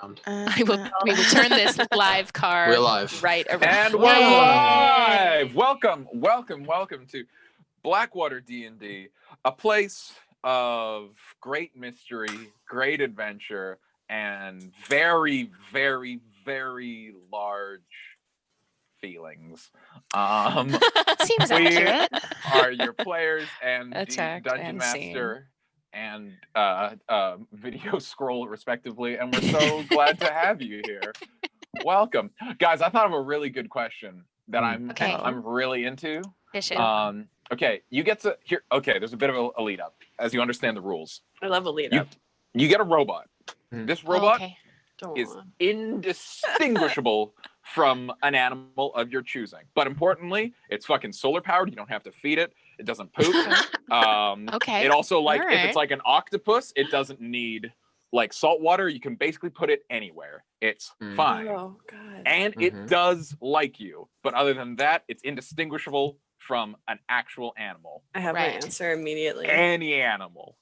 around. We will turn this live car We're live. right around. And we're live! Welcome to BlackwaterDnD, a place of great mystery, great adventure, and very, very, very large feelings. Seems we accurate. are your players and Attacked Dungeon and Master and Video Scroll, respectively, and we're so glad to have you here. Welcome, guys. I thought of a really good question that I'm really into. Okay, you get to here. Okay, there's a bit of a lead up as you understand the rules. I love a lead up. You get a robot. This robot is Don't. indistinguishable from an animal of your choosing. But importantly, it's fucking solar powered. You don't have to feed it. It doesn't poop. Okay. It also, like, Alright. if it's like an octopus, it doesn't need like salt water. You can basically put it anywhere. It's fine. Oh god. And it does like you. But other than that, it's indistinguishable from an actual animal. I have my answer immediately. Any animal.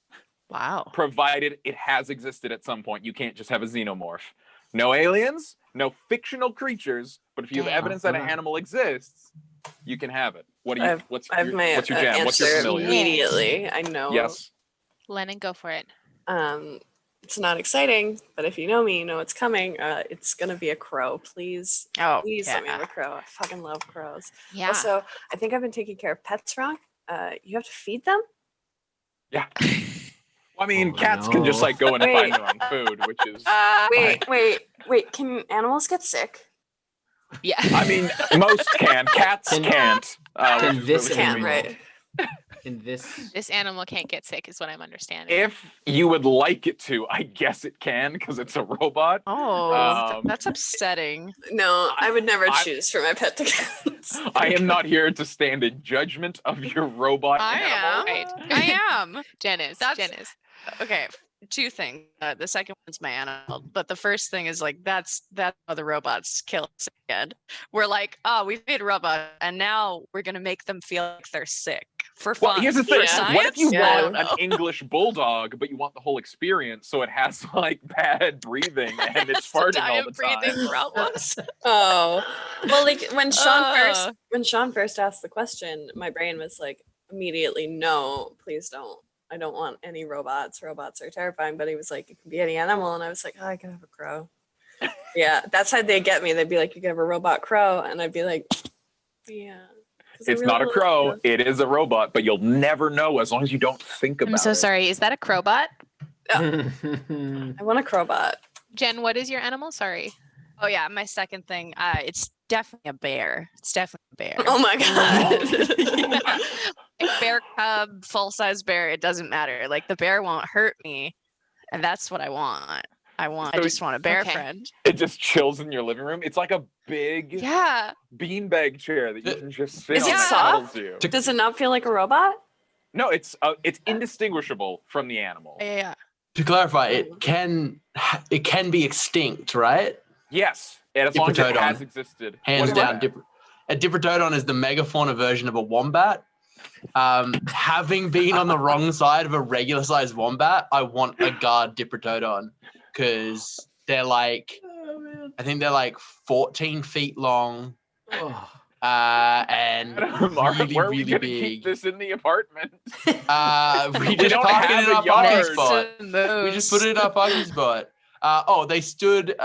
Wow. Provided it has existed at some point. You can't just have a xenomorph. No aliens, no fictional creatures, but if you have evidence that an animal exists, you can have it. What do you? What's your jam? Answer What's your familiar? immediately. I know. Yes. Lennon, go for it. It's not exciting, but if you know me, you know it's coming. It's gonna be a crow. Please, please let me have a crow. I fucking love crows. Yeah. Also, I think I've been taking care of pets wrong. You have to feed them. Yeah. I mean, cats can just like go in and find their own food, which is. Wait. Can animals get sick? Yeah. I mean, most can. Cats can't. Can this Can't, animal? right? Can this? This animal can't get sick, is what I'm understanding. If you would like it to, I guess it can because it's a robot. Oh, That's upsetting. no, I would never choose for my pet to get. I am not here to stand in judgment of your robot. I am. Right. I am. Jen is. Okay, two things. The second one's my animal, but the first thing is like that's how the robots kill us again. We're like, oh, we've made a robot, and now we're gonna make them feel like they're sick for fun. Well, here's the thing. For What if you science? want an English bulldog, but you want the whole experience, so it has like bad breathing and it's farting all the time? Breathing problems. Oh, well, like when Sean first asked the question, my brain was like immediately, no, please don't. I don't want any robots. Robots are terrifying. But he was like, it can be any animal, and I was like, oh, I could have a crow. Yeah, that's how they get me. They'd be like, you could have a robot crow, and I'd be like, yeah. It's not a crow. It is a robot, but you'll never know as long as you don't think about it. I'm so sorry. Is that a crowbot? I want a crowbot. Jen, what is your animal? Sorry. Oh yeah, my second thing. It's definitely a bear. It's definitely a bear. Oh my god. Like bear cub, full-size bear, it doesn't matter. Like the bear won't hurt me, and that's what I want. I just want a bear friend. It just chills in your living room. It's like a big beanbag chair that you can just sit Is on. it that soft? cuddles you. Does it not feel like a robot? No, it's indistinguishable from the animal. Yeah. To clarify, it can be extinct, right? Yes, and as long as it Diprotodon. has existed. Hands down, a Diprotodon is the megafauna version of a wombat. Having been on the wrong side of a regular sized wombat, I want a guard Diprotodon because they're like, I think they're like 14 feet long. And really, where are we really gonna big. keep this in the apartment? We just don't park it have in a our parking yard. spot. We just put it in our parking spot. They stood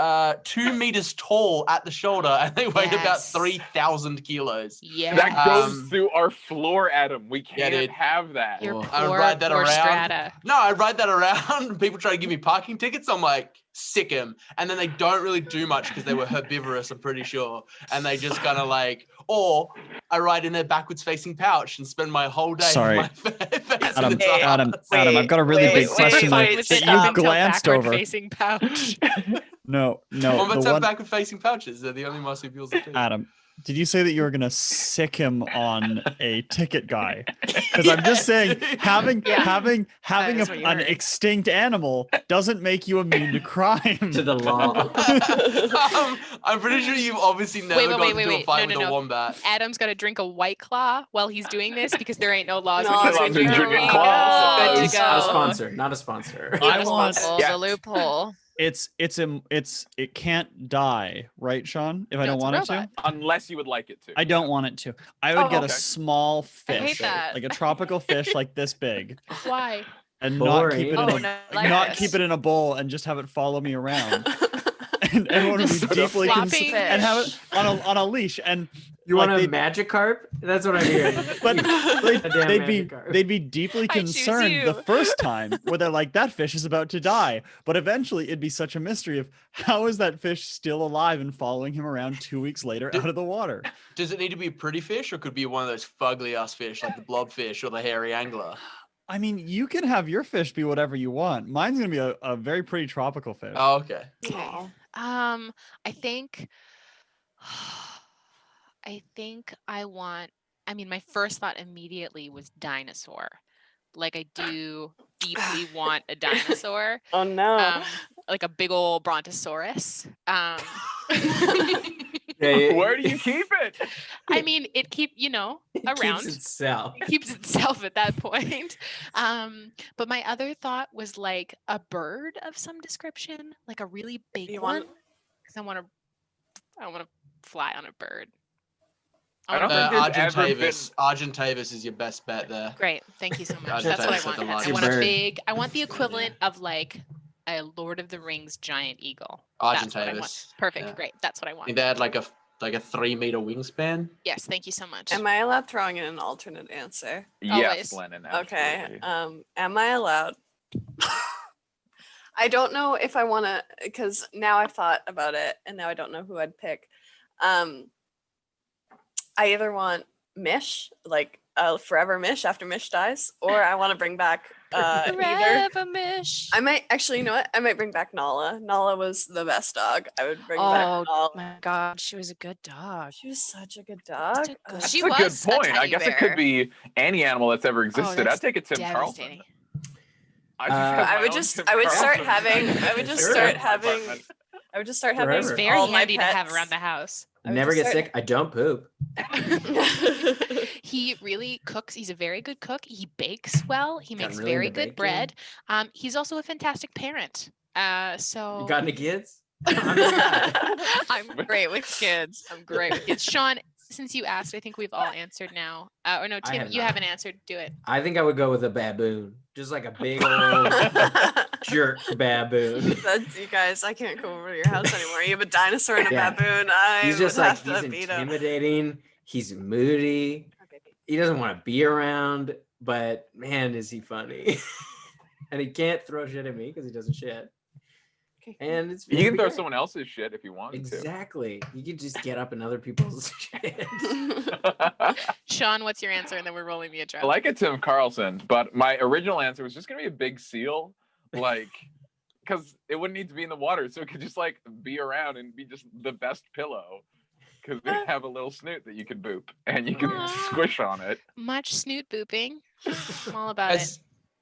2 meters tall at the shoulder, and they weighed about 3,000 kilos. Yeah. That goes through our floor, Adam. We can't dude. have that. Your I poor, ride that poor around. strata. No, I ride that around. People try to give me parking tickets. I'm like, sick 'em. And then they don't really do much because they were herbivorous, I'm pretty sure. And they just kind of like, or I ride in a backwards facing pouch and spend my whole day. Sorry. with my face Adam, in the Adam, grass. Adam, I've got a really big question that you glanced over. Facing pouch. No, Wombats the have one, backward facing pouches. They're the only marsupials that do. Adam, did you say that you were gonna sick him on a ticket guy? Because I'm just saying, having is what you an heard. extinct animal doesn't make you immune to crime. To the law. I'm pretty sure you've obviously never gone into a fight with a wombat. Adam's got to drink a White Claw while he's doing this because there ain't no laws. No, when it's you're drinking drinking claws. Good to Not a go. sponsor. Not a sponsor. I want- Loophole, Yeah. the loophole. it can't die, right, Sean? If I No, don't it's a want it to, robot. Unless you would like it to. I don't want it to. I would get a okay. small I hate fish, that. like a tropical fish, like this big, Why? and not keep it Boring. in Oh, a no, I like not this. keep it in a bowl and just have it follow me around. And everyone would be Just deeply flopping and have it on a leash. And You like want a they- Magikarp? That's what I'm hearing. but A damn Magikarp. they'd be deeply I choose concerned the you. first time where they're like, that fish is about to die. But eventually it'd be such a mystery of how is that fish still alive and following him around 2 weeks later out of the water. Does it need to be a pretty fish, or could it be one of those fugly ass fish like the blobfish or the hairy angler? I mean, you can have your fish be whatever you want. Mine's gonna be a very pretty tropical fish. Oh, okay. Okay. I think I mean, my first thought immediately was dinosaur. Like I do deeply want a dinosaur. Oh no. Like a big old brontosaurus. Where do you keep it? I mean, it around. Keeps itself. It keeps itself at that point. But my other thought was like a bird of some description, like a really big You one. want- Because I want to fly on a bird. I don't wanna think there's ever Argentavis is your best bet there. Great. Thank you so much. Argentavis That's what is I the want. largest. I want a Bird. big, I want the equivalent of like a Lord of the Rings giant eagle. That's what I want. Argentavis. Perfect. Yeah. Great. That's what I I want. think they had like a 3-meter wingspan. Yes. Thank you so much. Am I allowed throwing in an alternate answer? Yes, Always. Lennon. Okay. absolutely. Am I allowed? I don't know if I want to, because now I've thought about it, and now I don't know who I'd pick. I either want Mish, like forever Mish after Mish dies, or I want to bring back either. Forever Mish. I might actually, you know what? I might bring back Nala. Nala was the best dog. I would bring back Oh Nala. my god, she was a good dog. She was such a good dog. good- That's She a good was a point. I teddy guess it bear. could be any animal that's ever existed. that's I'd take a Tim Carlson. Devastating. I just have I my would own just, Tim I would start Carlson. having, I would just Sure. start My having, apartment. I would just start having Forever. It's very all my handy to have pets. around the house. I would Never just get start- sick. I don't poop. He really cooks. He's a very good cook. He bakes well. He Gotten makes really very into good baking. bread. He's also a fantastic parent. So You got any kids? I'm great with kids. I'm great with kids. Sean, since you asked, I think we've all answered now. Or no, I Tim, have you not. haven't answered. Do it. I think I would go with a baboon. Just like a big old jerk baboon. That's you guys. I can't come over to your house anymore. You have a dinosaur and a Yeah. baboon. I He's just would like, have to he's beat him. intimidating. He's moody. He doesn't want to be around, but man, is he funny. And he can't throw shit at me because he doesn't shit. Okay. And it's You can very throw great. someone else's shit if you wanted Exactly. You can just get up in other people's shit. to. Sean, what's your answer? And then we're rolling the intro. I like a Tim Carlson, but my original answer was just gonna be a big seal, like, because it wouldn't need to be in the water, so it could just like be around and be just the best pillow. Because they have a little snoot that you can boop and you can Aw. squish on it. Much snoot booping. I'm all about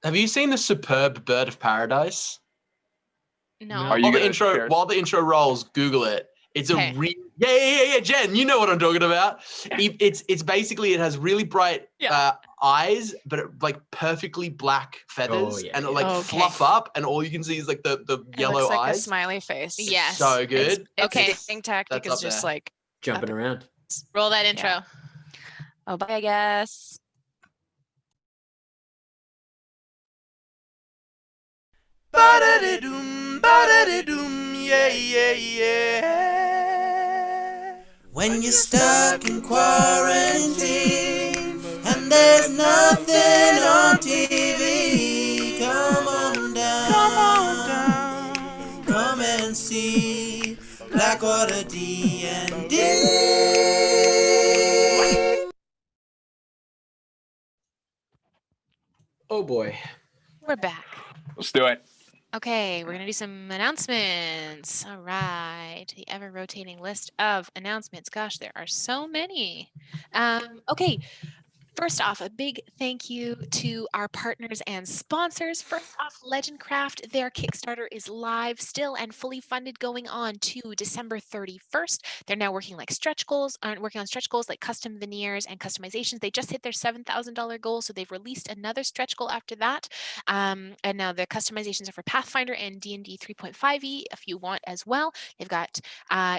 Have you seen the superb bird of paradise? it. No. Are you While the gonna intro share- while the intro rolls, Google it. It's Okay. yeah, Jen, you know what I'm talking about. It's basically it has really bright Yeah. eyes, but like perfectly black feathers, yeah, and it yeah. like Okay. fluff up, and all you can see is like the It yellow looks like a eyes. smiley face. Yes. So good. Its Okay. dating tactic That's is up just there. like, Jumping around. Roll that intro. oh, bye, I guess. When you're stuck in quarantine and there's nothing on TV, come on down, come and see Blackwater D&D. Oh boy. We're back. Let's do it. Okay, we're gonna do some announcements. All right, the ever-rotating list of announcements. Gosh, there are so many. Okay, First off, a big thank you to our partners and sponsors. First off, Legendcraft, their Kickstarter is live still and fully funded going on to December 31st. They're now working on stretch goals like custom veneers and customizations. They just hit their $7,000 goal, so they've released another stretch goal after that. And now the customizations are for Pathfinder and D&D 3.5e if you want as well. They've got,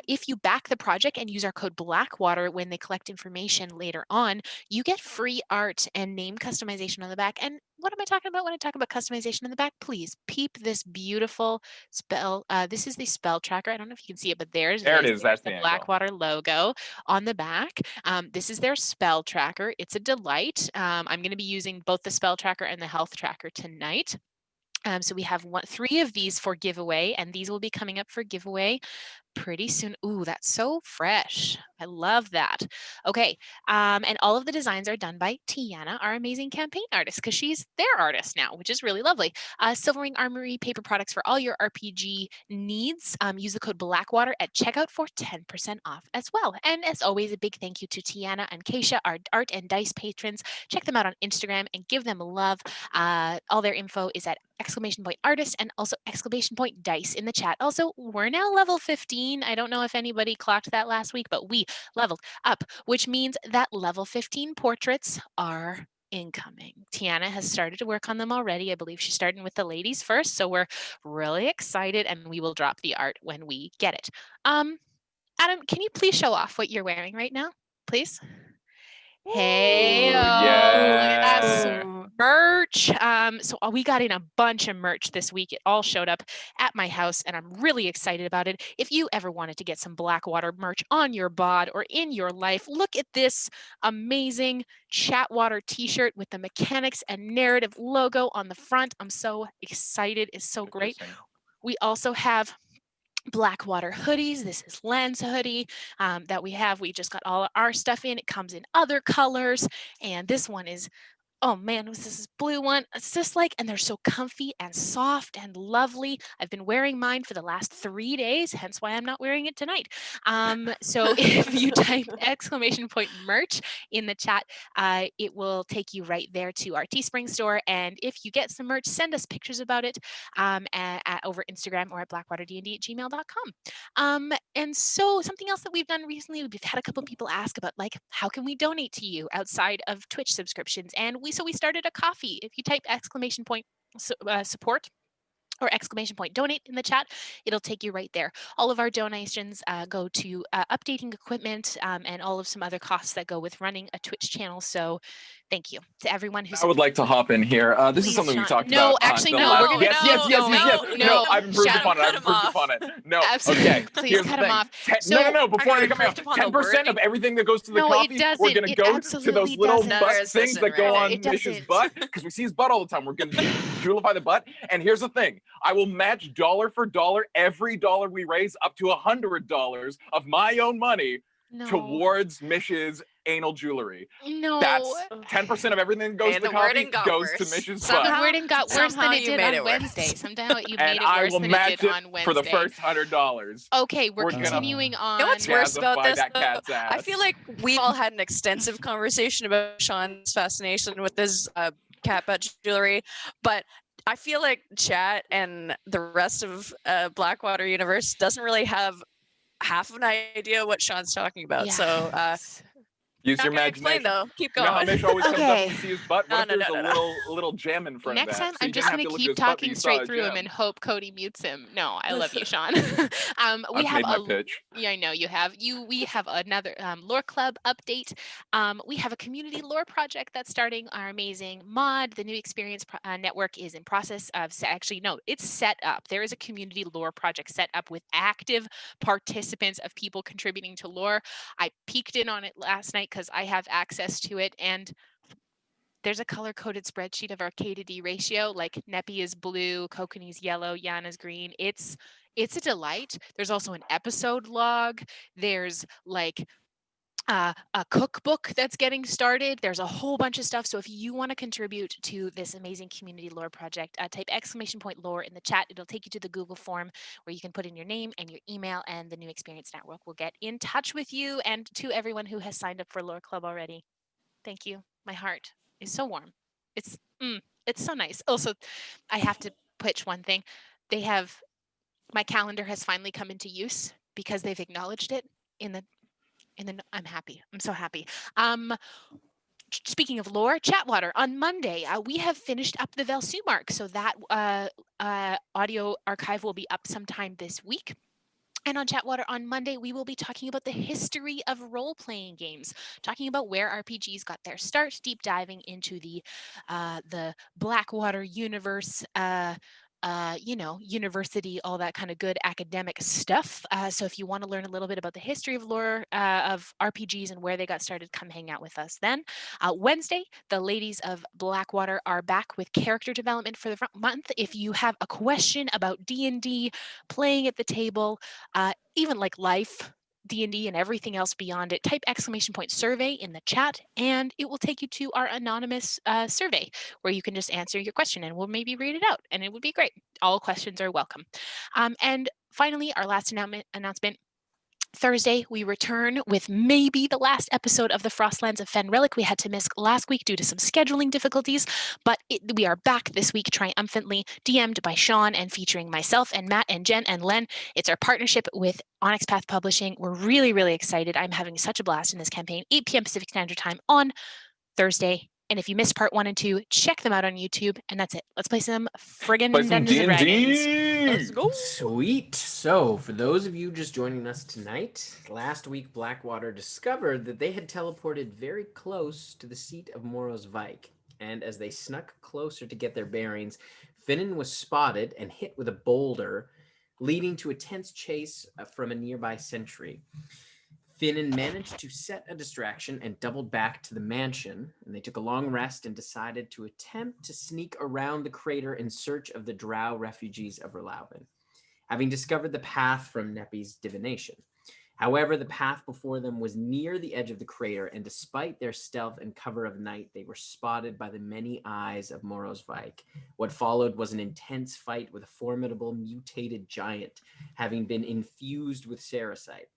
if you back the project and use our code Blackwater when they collect information later on, you get free art and name customization on the back. And what am I talking about when I talk about customization on the back? Please peep this beautiful spell. This is the spell tracker. I don't know if you can see it, but there it is. That's the Blackwater logo on the back. This is their spell tracker. It's a delight. I'm going to be using both the spell tracker and the health tracker tonight. So we have 3 of these for giveaway, and these will be coming up for giveaway pretty soon. Ooh, that's so fresh. I love that. Okay, and all of the designs are done by Tiana, our amazing campaign artist, because she's their artist now, which is really lovely. Silverwing Armory paper products for all your RPG needs. Use the code Blackwater at checkout for 10% off as well. And as always, a big thank you to Tiana and Keisha, our art and dice patrons. Check them out on Instagram and give them love. All their info is at !artist and also !dice in the chat. Also, we're now level 15. I don't know if anybody clocked that last week, but we leveled up, which means that level 15 portraits are incoming. Tiana has started to work on them already. I believe she's starting with the ladies first, so we're really excited, and we will drop the art when we get it. Adam, can you please show off what you're wearing right now, please? Hey, look at that merch. So we got in a bunch of merch this week. It all showed up at my house, and I'm really excited about it. If you ever wanted to get some Blackwater merch on your bod or in your life, look at this amazing Chatwater t-shirt with the mechanics and narrative logo on the front. I'm so excited. It's so great. We also have Blackwater hoodies. This is Len's hoodie that we have. We just got all our stuff in. It comes in other colors, and this one is, oh man, was this blue one? It's just like, and they're so comfy and soft and lovely. I've been wearing mine for the last 3 days, hence why I'm not wearing it tonight. So if you type !merch in the chat, it will take you right there to our Teespring store. And if you get some merch, send us pictures about it over Instagram or at BlackwaterDnD@gmail.com. And so something else that we've done recently, we've had a couple people ask about, like, how can we donate to you outside of Twitch subscriptions? And we started a coffee. If you type !support or !donate in the chat, it'll take you right there. All of our donations go to updating equipment and all of some other costs that go with running a Twitch channel. So thank you to everyone who. I would like to hop in here. This is something we talked about. No, actually, no. No, I've improved upon it. No, absolutely. Okay. Please cut him off. No. Before I come out, 10% of everything that goes to the coffee, we're going to go to those little butt things that go on Mish's butt, because we see his butt all the time. We're going to jewelify the butt. And here's the thing. I will match dollar for dollar every dollar we raise up to $100 of my own money towards Mish's anal jewelry. No. That's 10% of everything that goes to the coffee goes to Mish's butt. The wording got worse than it did on Wednesday. Somehow you made it worse than it did on Wednesday. For the first $100. Okay, we're continuing on. You know what's worse about this? I feel like we all had an extensive conversation about Sean's fascination with his cat butt jewelry, but I feel like chat and the rest of Blackwater universe doesn't really have half of an idea what Sean's talking about. Yes. So use your imagination. Though. Keep going. You know how Mish always comes up and see his butt? What if there's a little gem in front Next of that? time, I'm just going to keep talking straight through him and hope Cody mutes him. No, I love you, Sean. We have my pitch. Yeah, I know you have. We have another lore club update. We have a community lore project that's starting. Our amazing mod, the new experience network, is in process of it's set up. There is a community lore project set up with active participants of people contributing to lore. I peeked in on it last night because I have access to it, and there's a color-coded spreadsheet of our K to D ratio. Like Neppy is blue, Kokanee's yellow, Yana's green. It's a delight. There's also an episode log. There's like a cookbook that's getting started. There's a whole bunch of stuff. So if you want to contribute to this amazing community lore project, type !lore in the chat. It'll take you to the Google form where you can put in your name and your email, and the New Experience Network will get in touch with you, and to everyone who has signed up for Lore Club already. Thank you. My heart is so warm. It's so nice. Also, I have to pitch one thing. My calendar has finally come into use because they've acknowledged it in the I'm happy. I'm so happy. Speaking of lore, Chatwater, on Monday, we have finished up the Velsumark, so that audio archive will be up sometime this week. And on Chatwater on Monday, we will be talking about the history of role-playing games, talking about where RPGs got their start, deep diving into the Blackwater universe, university, all that kind of good academic stuff. So if you want to learn a little bit about the history of lore of RPGs and where they got started, come hang out with us then. Wednesday, the ladies of Blackwater are back with character development for the month. If you have a question about D&D, playing at the table, even like life, D&D and everything else beyond it, type !survey in the chat and it will take you to our anonymous survey where you can just answer your question and we'll maybe read it out and it would be great. All questions are welcome. And finally, our last announcement. Thursday, we return with maybe the last episode of the Frostlands of Fen Relic. We had to miss last week due to some scheduling difficulties, but we are back this week triumphantly, DM'd by Sean and featuring myself and Matt and Jen and Len. It's our partnership with Onyx Path Publishing. We're really, really excited. I'm having such a blast in this campaign. 8 p.m. Pacific Standard Time on Thursday. And if you missed part 1 and 2, check them out on YouTube. And that's it. Let's play some friggin' Dungeons and Dragons. Let's go. Sweet. So, for those of you just joining us tonight, last week Blackwater discovered that they had teleported very close to the seat of Moroz Viek. And as they snuck closer to get their bearings, Finin was spotted and hit with a boulder, leading to a tense chase from a nearby sentry. Finin managed to set a distraction and doubled back to the mansion, and they took a long rest and decided to attempt to sneak around the crater in search of the drow refugees of Relauven, having discovered the path from Nepi's divination. However, the path before them was near the edge of the crater, and despite their stealth and cover of night, they were spotted by the many eyes of Moroz Viek. What followed was an intense fight with a formidable mutated giant, having been infused with Saracite.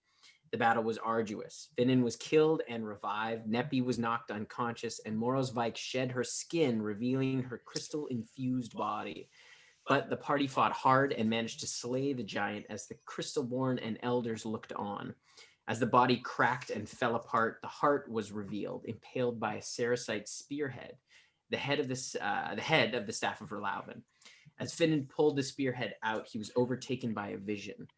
The battle was arduous. Finin was killed and revived. Nepi was knocked unconscious, and Moroz Viek shed her skin, revealing her crystal-infused body. But the party fought hard and managed to slay the giant as the Crystalborn and elders looked on. As the body cracked and fell apart, the heart was revealed, impaled by a Saracite spearhead, the head of the staff of Relauven. As Finin pulled the spearhead out, he was overtaken by a vision.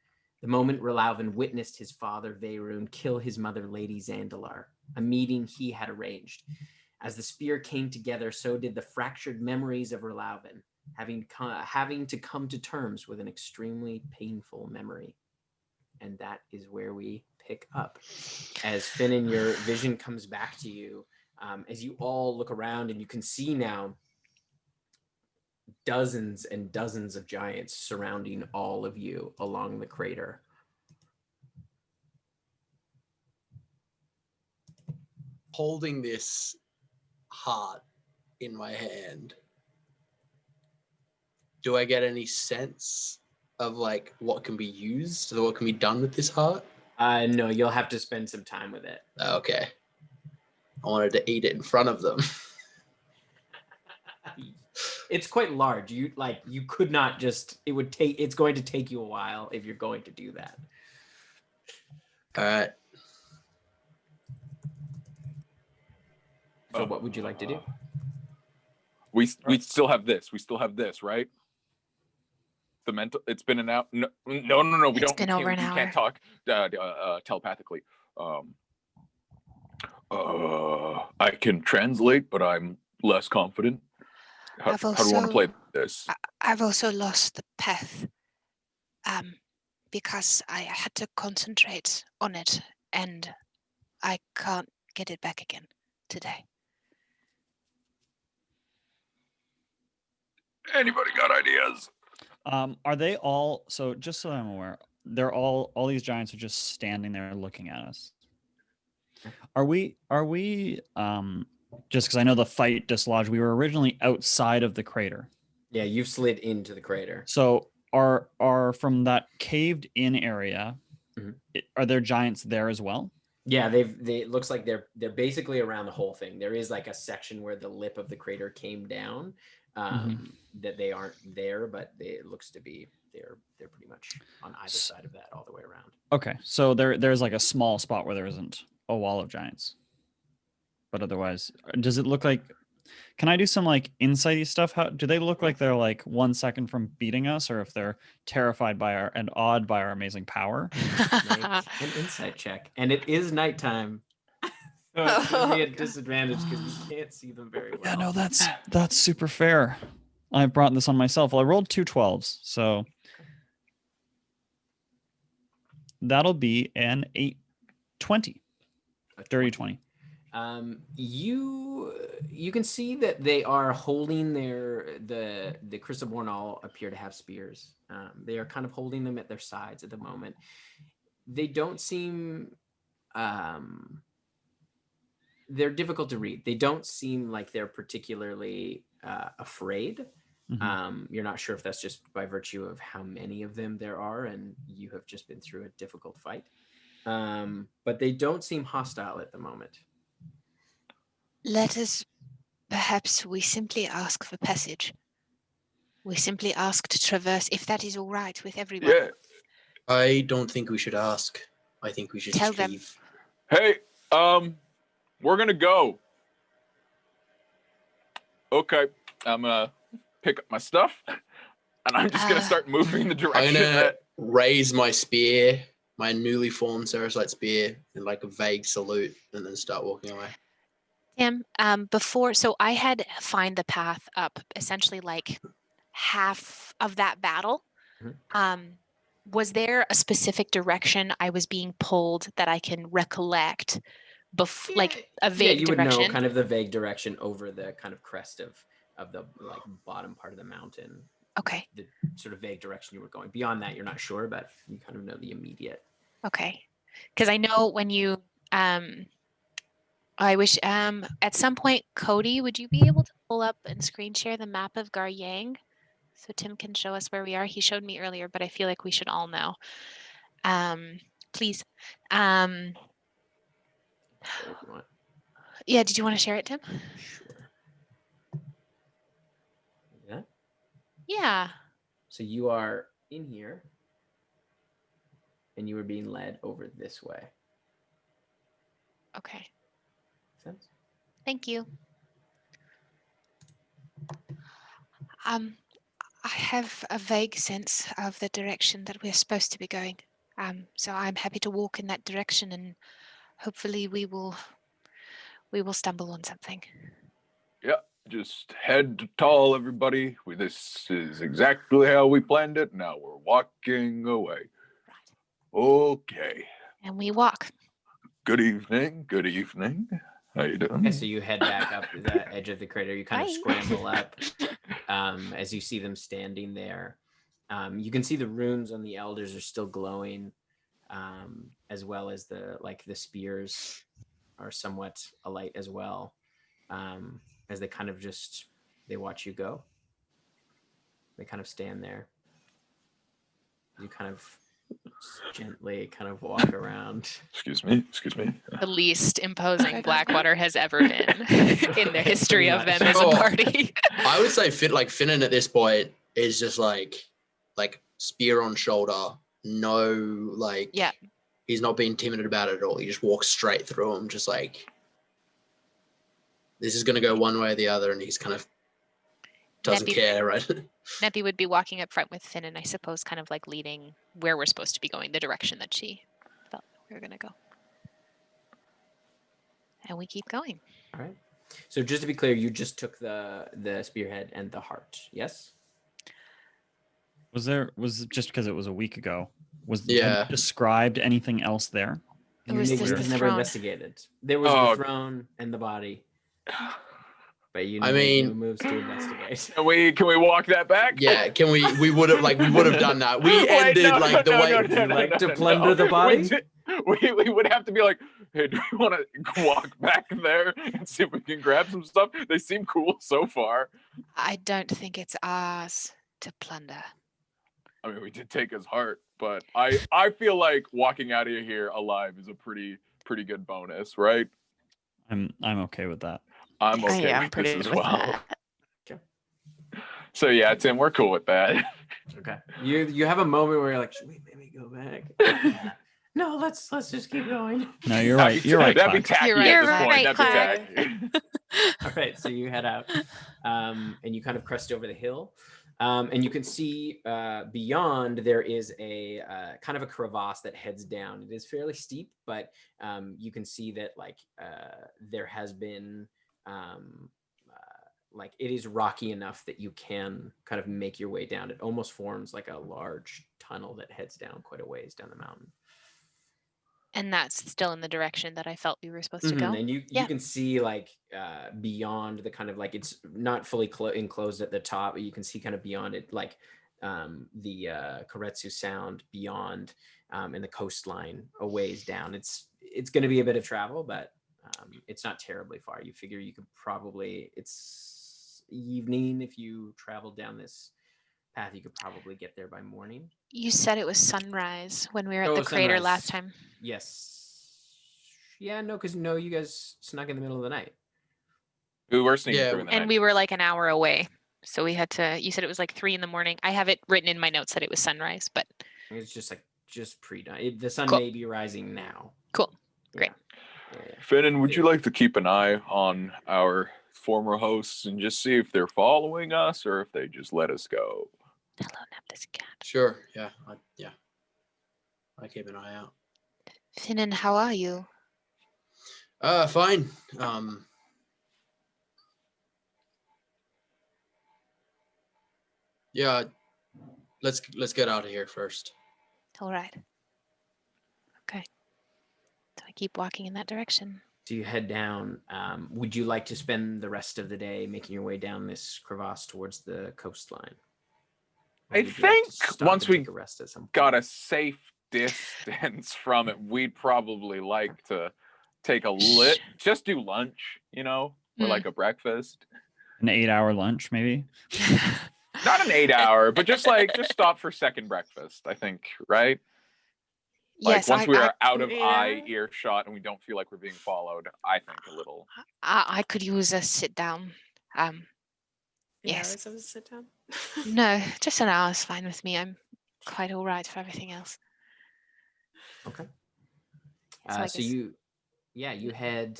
The moment Relauven witnessed his father Veyroon kill his mother Lady Zandalar, a meeting he had arranged. As the spear came together, so did the fractured memories of Relauven, having to come to terms with an extremely painful memory. And that is where we pick up. As Finin, your vision comes back to you, as you all look around and you can see now dozens and dozens of giants surrounding all of you along the crater. Holding this heart in my hand, do I get any sense of like what can be used or what can be done with this heart? No, you'll have to spend some time with it. Okay. I wanted to eat it in front of them. It's quite large. You could not just, it's going to take you a while if you're going to do that. All right. So what would you like to do? We still have this. We still have this, right? The mental. It's been an hour. No. We can't talk telepathically. I can translate, but I'm less confident. How do you want to play this? I've also lost the path because I had to concentrate on it and I can't get it back again today. Anybody got ideas? Are they all, so just so I'm aware, they're all these giants are just standing there looking at us. Are we just because I know the fight dislodged, we were originally outside of the crater. Yeah, you've slid into the crater. So are from that caved in area, are there giants there as well? Yeah, it looks like they're basically around the whole thing. There is like a section where the lip of the crater came down, that they aren't there, but it looks to be they're pretty much on either side of that all the way around. Okay, so there's like a small spot where there isn't a wall of giants, but otherwise, does it look like? Can I do some like insighty stuff? How do they look like they're like 1 second from beating us, or if they're terrified by our and awed by our amazing power? Make an insight check, and it is nighttime. So it's gonna be a disadvantage because you can't see them very well. Yeah, no, that's super fair. I brought this on myself. Well, I rolled 2 12s, so that'll be an 8-20. Dirty 20. You can see that they are holding the Chrysoborn all appear to have spears. They are kind of holding them at their sides at the moment. They don't seem they're difficult to read. They don't seem like they're particularly afraid. You're not sure if that's just by virtue of how many of them there are and you have just been through a difficult fight. But they don't seem hostile at the moment. Let us, perhaps we simply ask for passage. We simply ask to traverse, if that is all right with everyone. Yeah. I don't think we should ask. I think we should Tell just them. leave. Hey, we're gonna go. Okay, I'm gonna pick up my stuff, and I'm just gonna start moving in the I'm direction gonna that. raise my spear, my newly formed Cereslite spear, in like a vague salute, and then start walking away. Tim, so I had find the path up essentially like half of that battle. Was there a specific direction I was being pulled that I can recollect? Like a vague you would direction? know kind of the vague direction over the kind of crest of the like bottom part of the mountain. Okay. The sort of vague direction you were going. Beyond that, you're not sure, but you kind of know the immediate. Okay. Because I know when you I wish at some point, Cody, would you be able to pull up and screen share the map of Garyang so Tim can show us where we are? He showed me earlier, but I feel like we should all know. Please. Yeah, did you want to share it, Tim? Sure. Yeah. Yeah. So you are in here, and you are being led over this way. Okay. Sense? Thank you. I have a vague sense of the direction that we're supposed to be going. So I'm happy to walk in that direction, and hopefully we will stumble on something. Yeah, just head tall, everybody. This is exactly how we planned it. Now we're walking away. Right. Okay. And we walk. Good evening. Good evening. How you doing? Okay, so you head back up to the edge of the crater. You kind of scramble up as you see them standing there. You can see the runes on the elders are still glowing, as well as the spears are somewhat alight as well. As they kind of they watch you go. They kind of stand there. You kind of gently kind of walk around. Excuse me. The least imposing Blackwater has ever been in the history of them as a party. I would say Finin at this point is just like spear on shoulder. No, he's not being timid about it at all. He just walks straight through him, just like this is going to go one way or the other, and he's kind of doesn't care, right? Neppy would be walking up front with Finn, and I suppose kind of like leading where we're supposed to be going, the direction that she felt we were going to go. And we keep going. All right. So just to be clear, you just took the spearhead and the heart, yes? Was it just because it was a week ago? Had Yeah. you described anything else there? It was just the never throne. investigated. There was the throne and the body. But no moves to investigate. Can we walk that back? Yeah, can we would have done that. We ended to plunder the body? We would have to be like, hey, do we want to walk back there and see if we can grab some stuff? They seem cool so far. I don't think it's ours to plunder. I mean, we did take his heart, but I feel like walking out of here alive is a pretty pretty good bonus, right? I'm okay with that. I'm okay yeah, I'm with pretty this as good with well. that. So yeah, Tim, we're cool with that. Okay. You have a moment where you're like, should we maybe go back? No, let's just keep going. No, you're right. You're right. That'd be Clack. tacky You're at right. this You're point. right, That'd be tacky. All right, so you head out, and you kind of crest over the hill, and you can see beyond there is a kind of a crevasse that heads down. It is fairly steep, but you can see that like there has been like it is rocky enough that you can kind of make your way down. It almost forms like a large tunnel that heads down quite a ways down the mountain. And that's still in the direction that I felt we were supposed to go. And you Yeah. can see like beyond the kind of like it's not fully enclosed at the top, but you can see kind of beyond it like the Koretsu Sound beyond and the coastline a ways down. It's going to be a bit of travel, but it's not terribly far. You figure you could probably, it's evening, if you travel down this path, you could probably get there by morning. You said it was sunrise when we were at the crater Sunrise. last time. Yes. Yeah, no, because no, you guys snuck in the middle of the night. We were sneaking Yeah, through in the And night. we were like an hour away. So we had to, you said it was like 3 a.m. I have it written in my notes that it was sunrise, but It's just pre-dawn. The sun Cool. may be rising now. cool. Great. Yeah. Finin, would you like to keep an eye on our former hosts and just see if they're following us or if they just let us go? Hello, Neptus cat. Sure. Yeah. I keep an eye out. Finin, how are you? Fine. Yeah. Let's get out of here first. All right. Okay. So I keep walking in that direction. So you head down. Would you like to spend the rest of the day making your way down this crevasse towards the coastline? Or I would you like to think stop once and we take a rest at some point? got a safe distance from it, we'd probably like to take a just do lunch, or like a breakfast. An 8-hour lunch, maybe. Not an 8-hour, but just stop for second breakfast, I think, right? Like Yes, once we are out of Yeah. earshot and we don't feel like we're being followed, I think a little. I could use a sit down. Yes. Hours of a sit down. No, just an hour is fine with me. I'm quite all right for everything else. Okay. So I So guess- you head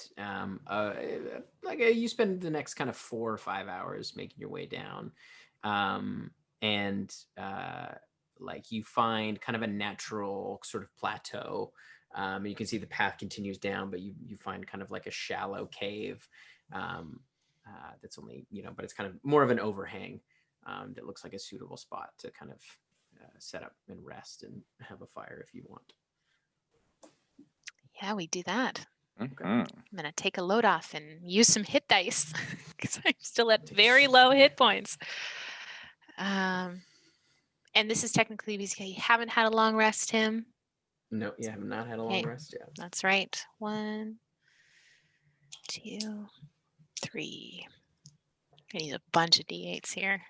you spend the next kind of 4 or 5 hours making your way down, and like you find kind of a natural sort of plateau. You can see the path continues down, but you find kind of like a shallow cave that's only but it's kind of more of an overhang that looks like a suitable spot to kind of set up and rest and have a fire if you want. Yeah, we do that. Mhm. I'm going to take a load off and use some hit dice because I'm still at very low hit points. And this is technically because you haven't had a long rest, Tim. No, you have not had a long Okay. rest yet. That's right. 1, 2, 3. I need a bunch of d8s here.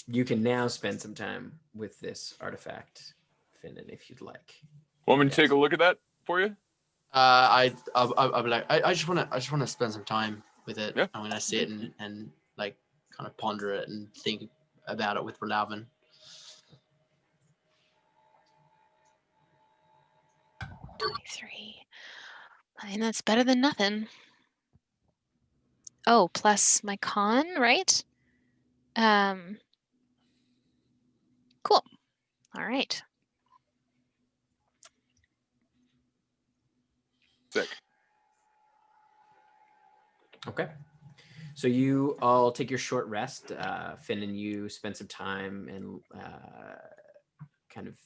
You can now spend some time with this artifact, Finin, if you'd like. Want me to take a look at that for you? I'll be like, I just want to spend some time with it. Yeah. I'm gonna sit and like kind of ponder it and think about it with Peldaven. 23. I mean, that's better than nothing. Oh, plus my con, right? Cool. All right. Sick. Okay. So you all take your short rest. Finn and you spend some time and kind of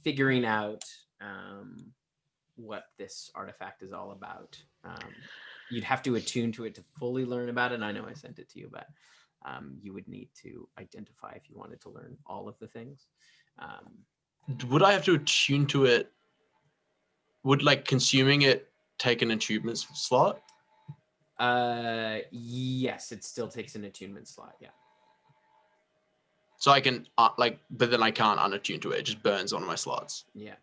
figuring out what this artifact is all about. You'd have to attune to it to fully learn about it. And I know I sent it to you, but you would need to identify if you wanted to learn all of the things. Would I have to attune to it? Would like consuming it take an attunement slot? Yes, it still takes an attunement slot. Yeah. So I can but then I can't unattune to it. It just burns one of my slots. Yeah.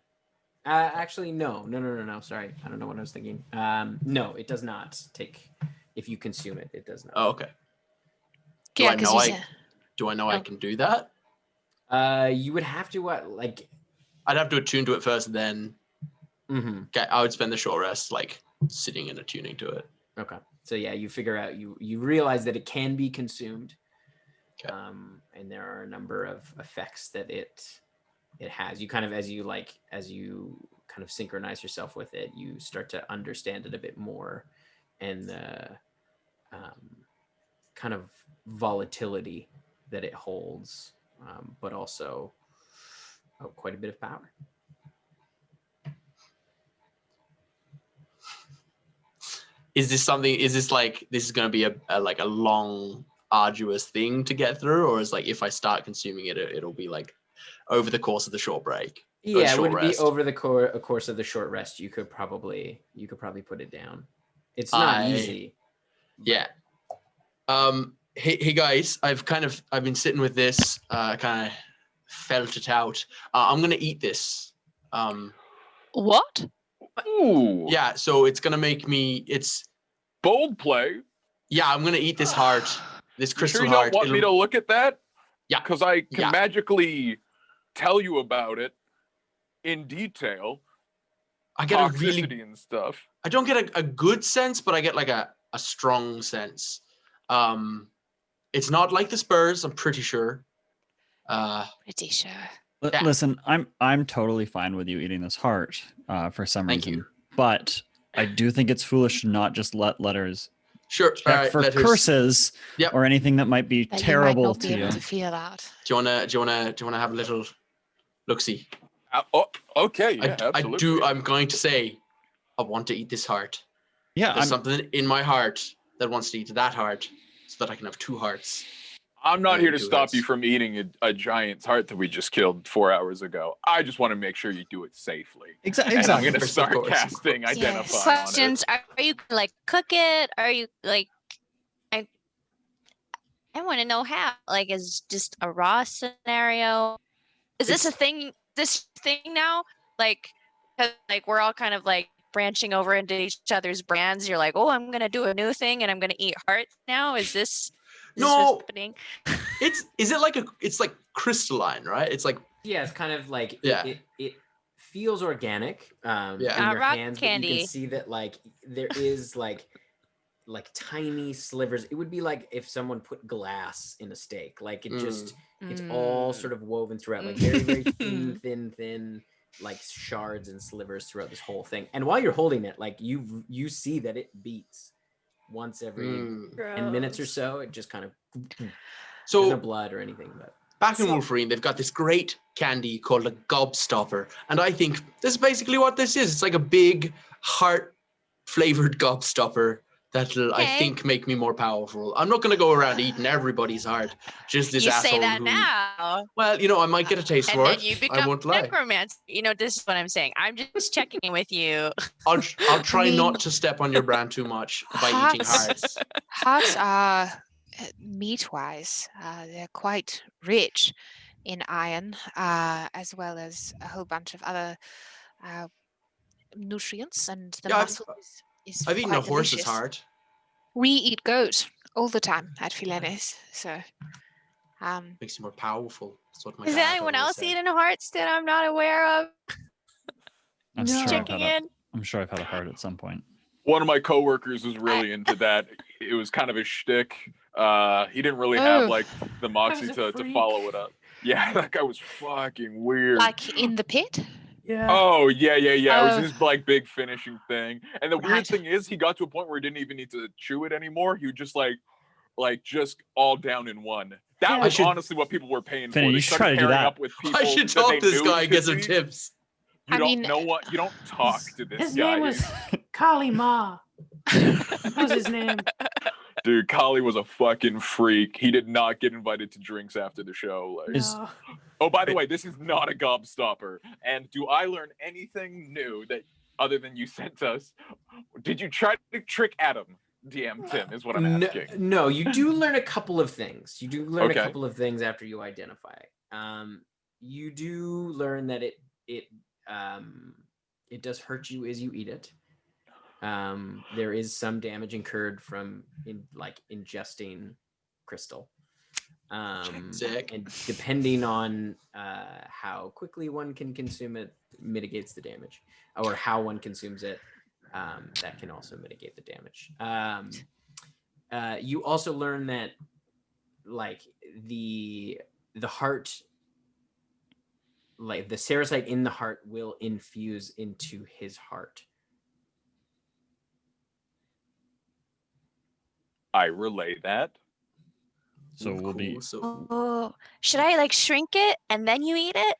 Actually, no. Sorry, I don't know what I was thinking. No, it does not take. If you consume it, it does not. Oh, okay. Do Yeah, I 'cause know you I said- do I know I can do that? You would have to like. I'd have to attune to it first, then. Mm-hmm. Okay, I would spend the short rest like sitting and attuning to it. Okay. So yeah, you figure out you realize that it can be consumed. Okay. And there are a number of effects that it has. You kind of as you kind of synchronize yourself with it, you start to understand it a bit more, and the kind of volatility that it holds, but also quite a bit of power. Is this something? Is this like this is going to be a long, arduous thing to get through, or is like if I start consuming it, it'll be like over the course of the short break? Yeah, it would be rest? over the course of the short rest. You could probably put it down. It's not easy. Yeah. Hey guys, I've been sitting with this, kind of felt it out. I'm gonna eat this. What? Ooh. Yeah, so it's gonna make me. It's bold play. Yeah, I'm gonna eat this heart, this crystal you sure you heart. don't want me to look at that? Yeah, because I can magically tell you about it in detail. I get toxicity a really and stuff. I don't get a good sense, but I get like a strong sense. It's not like the Spurs, I'm pretty sure. Pretty sure. Yeah. Listen, I'm totally fine with you eating this heart for some Thank reason, you. but I do think it's foolish to not just let letters Sure. check All right, for letters. curses Yep. or anything that might be That terrible you might not to be you. able to feel out. Do you wanna have a little look-see? Okay, yeah, absolutely. I'm going to say, I want to eat this heart. Yeah, There's something in my heart that wants to eat that heart, so that I can have two hearts. I'm not here to Two stop hearts. you from eating a giant's heart that we just killed 4 hours ago. I just want to make sure you do it safely. Exactly. And I'm going to Of start course. casting Yes. identify Questions: Are you gonna, like, cook it? Are you like? I want to know how. Like, is just a raw scenario? Is this a thing? This thing now? Like, 'cause, like, we're all kind of like branching over into each other's brands. You're like, oh, I'm gonna do a new thing and I'm gonna eat hearts now. Is this No. what's happening? It's like crystalline, right? It's like Yeah, it's kind of like Yeah. it feels organic in Yeah. your Rock hands, but you candy. can see that like there is like tiny slivers. It would be like if someone put glass in a steak. Like it just it's all sort of woven throughout, like very, very thin, like shards and slivers throughout this whole thing. And while you're holding it, like you see that it beats once every 10 minutes or so. It just kind of there's So no blood or anything, but back in Wolverine, they've got this great candy called a gobstopper. And I think this is basically what this is. It's like a big heart-flavored gobstopper that'll, I Okay. think, make me more powerful. I'm not going to go around eating everybody's heart. Just this You asshole say that who... now. Well, I might get a taste And for then it. you I become won't lie. necromancer. This is what I'm saying. I'm just checking in with you. I'll try mean- not to step on your brand too much by eating hearts. Hearts are meat-wise, they're quite rich in iron, as well as a whole bunch of other nutrients, and the Yeah, muscle is I've eaten a quite horse's delicious. heart. We eat goat all the time at Filenes, so Makes you more powerful. That's what my Is dad anyone always else said. eating hearts that I'm not aware of? I'm sure I've Checking had in. I'm sure I've had a heart at some point. One of my coworkers was really into that. It was kind of a shtick. He didn't really have Oh. like the moxie to follow it up. Yeah, that guy was fucking weird. like in the pit. Oh yeah. It was Oh. his like big finishing thing. And the weird Right. thing is, he got to a point where he didn't even need to chew it anymore. He would just like just all down in one. That I was should- honestly what people were paying Finin, for. They you should started try to do pairing that. up with people I should that talk they to this knew guy and get some could be. tips. You I don't mean, know what. You don't talk to this His guy. name was Kali Ma. That was his name. Dude, Kali was a fucking freak. He did not get invited to drinks after the show. Like, Is- No. oh, by the way, this is not a gobstopper. And do I learn anything new that other than you sent us? Did you try to trick Adam? DM Tim is what I'm asking. No, you do learn a couple of things. You do learn Okay. a couple of things after you identify. You do learn that it it does hurt you as you eat it. There is some damage incurred from ingesting crystal. Sick. And depending on how quickly one can consume it, mitigates the damage, or how one consumes it, that can also mitigate the damage. You also learn that like the heart, like the Ceresite in the heart will infuse into his heart. I relay that. So we'll be. Cool, so Oh, should I like shrink it and then you eat it?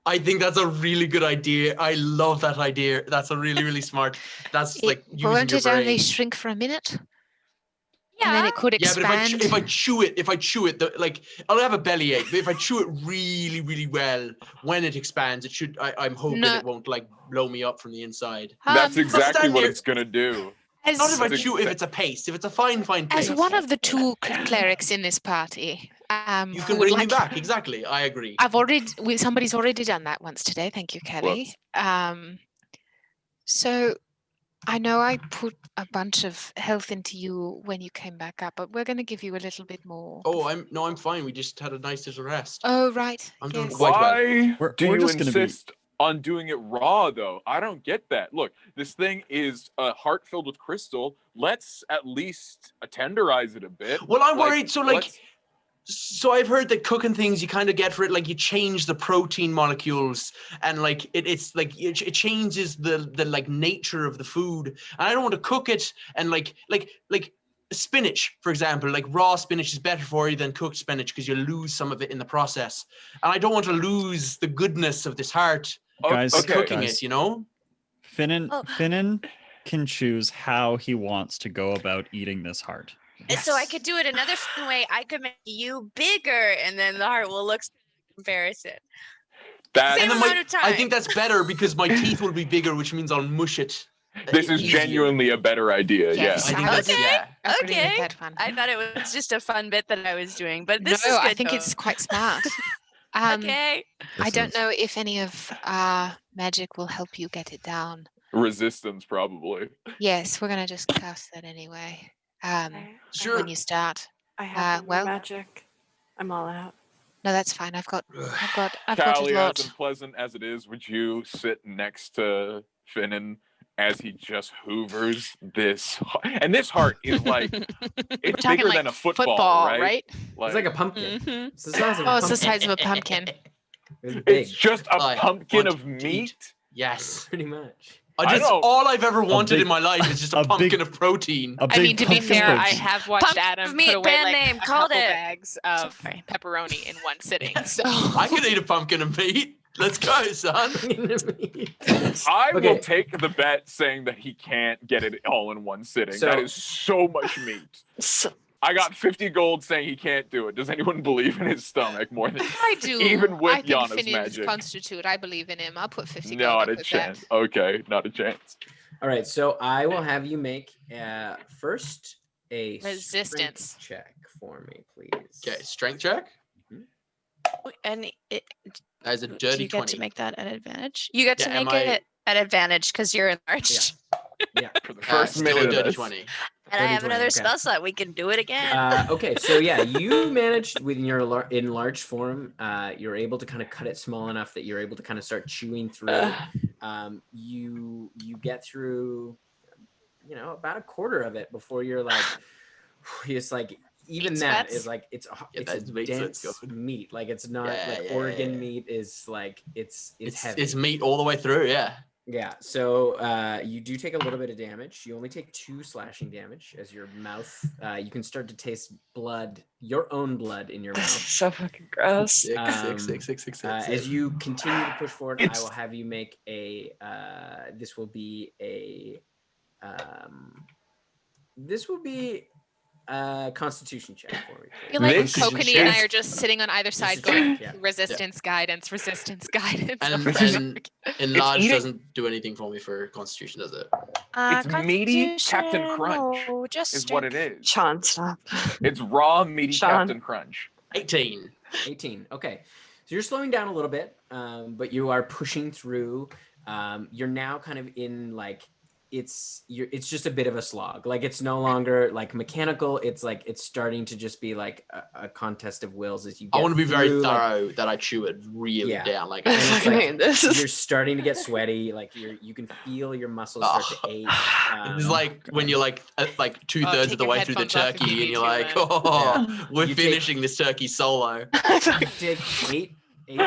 I think that's a really good idea. I love that idea. That's a really, really smart. That's like using Won't your it only brain. shrink for a minute? Yeah. And then it could Yeah, but expand. if I chew it, like I'll have a bellyache. But if I chew it really, really well, when it expands, it should. I'm hoping No. it won't like blow me up from the inside. That's exactly stand what here. it's gonna do. Not if I That's chew. If it's a paste, if it's a fine paste. As one of the two clerics in this party, you who can would bring me like- back. Exactly. I agree. somebody's already done that once today. Thank you, Kelly. So I know I put a bunch of health into you when you came back up, but we're going to give you a little bit more. Oh, I'm fine. We just had a nice little rest. Oh, right. I'm doing yes. quite well. Why We're do you just gonna be- insist on doing it raw, though? I don't get that. Look, this thing is a heart filled with crystal. Let's at least tenderize it a bit. Well, I'm Like, worried. So, like, so I've heard that cooking things you kind of get for it, like you change the protein molecules, and like it's like it changes the like nature of the food. And I don't want to cook it and like spinach, for example, like raw spinach is better for you than cooked spinach because you lose some of it in the process. And I don't want to lose the goodness of this heart Guys, by cooking guys. it, you know? Finin can choose how he wants to go about eating this heart. So I could do it another fun way. I could make you bigger, and then the heart will look in comparison. That, Same And then amount of time. I think that's better because my teeth will be bigger, which means I'll mush it. this is easier. genuinely a better idea. Yes, I think I that's, would- yeah. Agree with Okay. that one. I thought it was just a fun bit that I was doing, but this no, is good. I think though. it's quite smart. Okay. I don't know if any of our magic will help you get it down. Resistance, probably. Yes, we're going to just cast that anyway. Sure. When you start. I have well- magic. I'm all out. No, that's fine. I've got a Callie, lot. as unpleasant as it is, would you sit next to Finin as he just hoovers this? And this heart is like, it's talking bigger like than a football, right? It's like a pumpkin. Mhm. It's the size of a Oh, it's the pumpkin. size of a pumpkin. It's big, It's just a I pumpkin want of to meat. eat. Yes. pretty much. I know. All I've ever wanted big- in my life is just a a pumpkin big- of protein. A I big mean, to be pumpkin fair, I protein. have watched Pumpkin Adam of put meat, away band like name, a called couple it. bags of Sorry. pepperoni in one sitting. So I could eat a pumpkin of meat. Let's go, son. I Okay. will take the bet saying that he can't get it all in one sitting. So- that is so much meat. So, I got 50 gold saying he can't do it. Does anyone believe in his stomach more than I do. Even with I think Yana's Finn's magic. constitute. I believe in him. I'll put 50 gold not up a with chance? that. Okay, not a chance. All right, so I will have you make first a strength Resistance. check for me, please. Okay, strength check. And That is a do dirty you get 20. to make that at advantage? You get to Yeah, am make it at advantage because you're enlarged. Yeah. For the first Still minute a of dirty this. 20. And I have 30, another okay. spell slot. We can do it again. Okay, so yeah, you managed within your enlarged form. You're able to kind of cut it small enough that you're able to kind of start chewing through. You get through, about a quarter of it before you're like, it's like even Meat that sweats? is like it's that a meat sweats dense going. meat. Like it's not Yeah, like yeah, Oregon yeah. meat is like it's heavy. It's meat all the way through, yeah. Yeah, so you do take a little bit of damage. You only take 2 slashing damage as your mouth. You can start to taste blood, your own blood in your this is mouth. so fucking gross. Six. As you continue to push forward, I It's- will have you make a. This will be a. This will be a Constitution check for me. I feel like This Kokanee and I is- are just sitting on either side is going check, yeah. resistance, guidance, guidance. And, This is- and enlarge eating- doesn't do anything for me for Constitution, does it? It's meaty Captain Constitution, Crunch no, just is what it is. Sean, stop. It's raw, meaty Sean. Captain Crunch. 18. 18. Okay, so you're slowing down a little bit, but you are pushing through. You're now kind of in like it's just a bit of a slog. Like it's no longer like mechanical. It's like it's starting to just be like a contest of wills as you get I want to be very through, like, through that I chew it really Yeah. down. Like, and it's fucking like hate this. you're starting to get sweaty. Like you can feel your muscles start to ache. it's like when you're like 2/3 take of the your way through the headphones off if you turkey, and need you're to, like, man. oh, we're You take- finishing this turkey solo. You take eight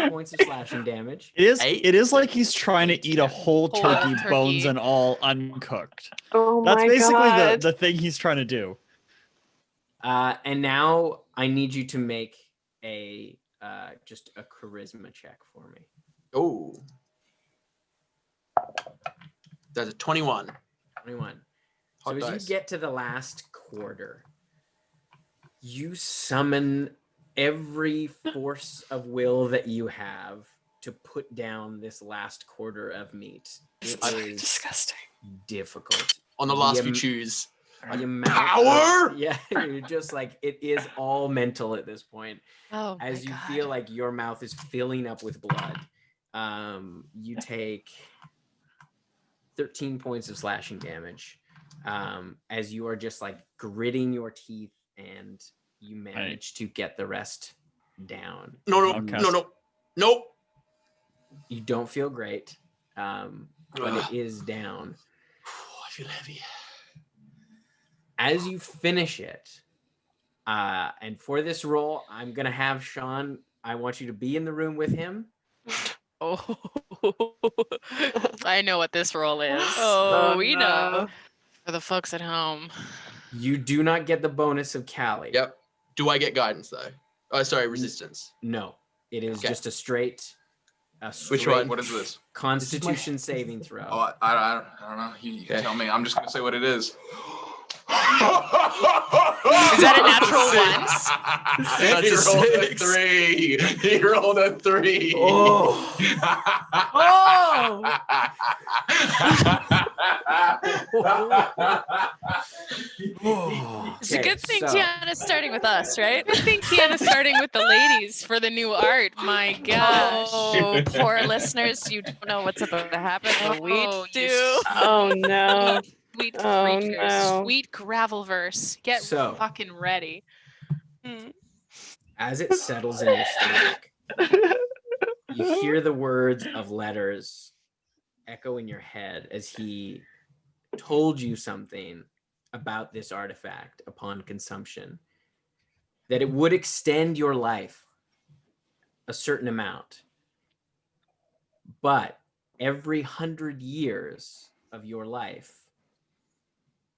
points of slashing damage. It is like he's trying to eat a whole turkey, turkey. bones and all, uncooked. Oh That's my basically God. the thing he's trying to do. And now I need you to make a just a charisma check for me. Oh, that's a 21. 21. Hot So as dice. you get to the last quarter, you summon every force of will that you have to put down this last quarter of meat. It is disgusting. difficult. On the last few am- chews. The amount Power? yeah, you're just like it is all mental at this point. Oh my As you God. feel like your mouth is filling up with blood, you take 13 points of slashing damage as you are just like gritting your teeth and you manage to get the rest down. No. You don't feel great, but Ugh. it is down. I feel heavy. As you finish it, and for this roll, I'm gonna have Sean. I want you to be in the room with him. Oh, I know what this roll is. Oh, we know. For the folks at home. You do not get the bonus of Callie. Yep. Do I get guidance though? Oh, sorry, resistance. No, it is Okay. just a straight. Which one? What is this? Constitution saving throw. Oh, I don't know. You Okay. tell me. I'm just gonna say what it is. Is that a natural one? That's He a rolled a 6. 3. He rolled a 3. Oh. It's a Okay, good thing so- Tiana's starting with us, right? I think Tiana's starting with the ladies for the new art. My gosh. Oh, poor listeners, you don't know what's about to happen, but we Oh, you do. Oh no. Sweet Oh, creatures. no. Sweet Gravelverse. Get So- fucking ready. As it settles in your stomach, you hear the words of letters echo in your head as he told you something about this artifact upon consumption, that it would extend your life a certain amount, but every 100 years of your life,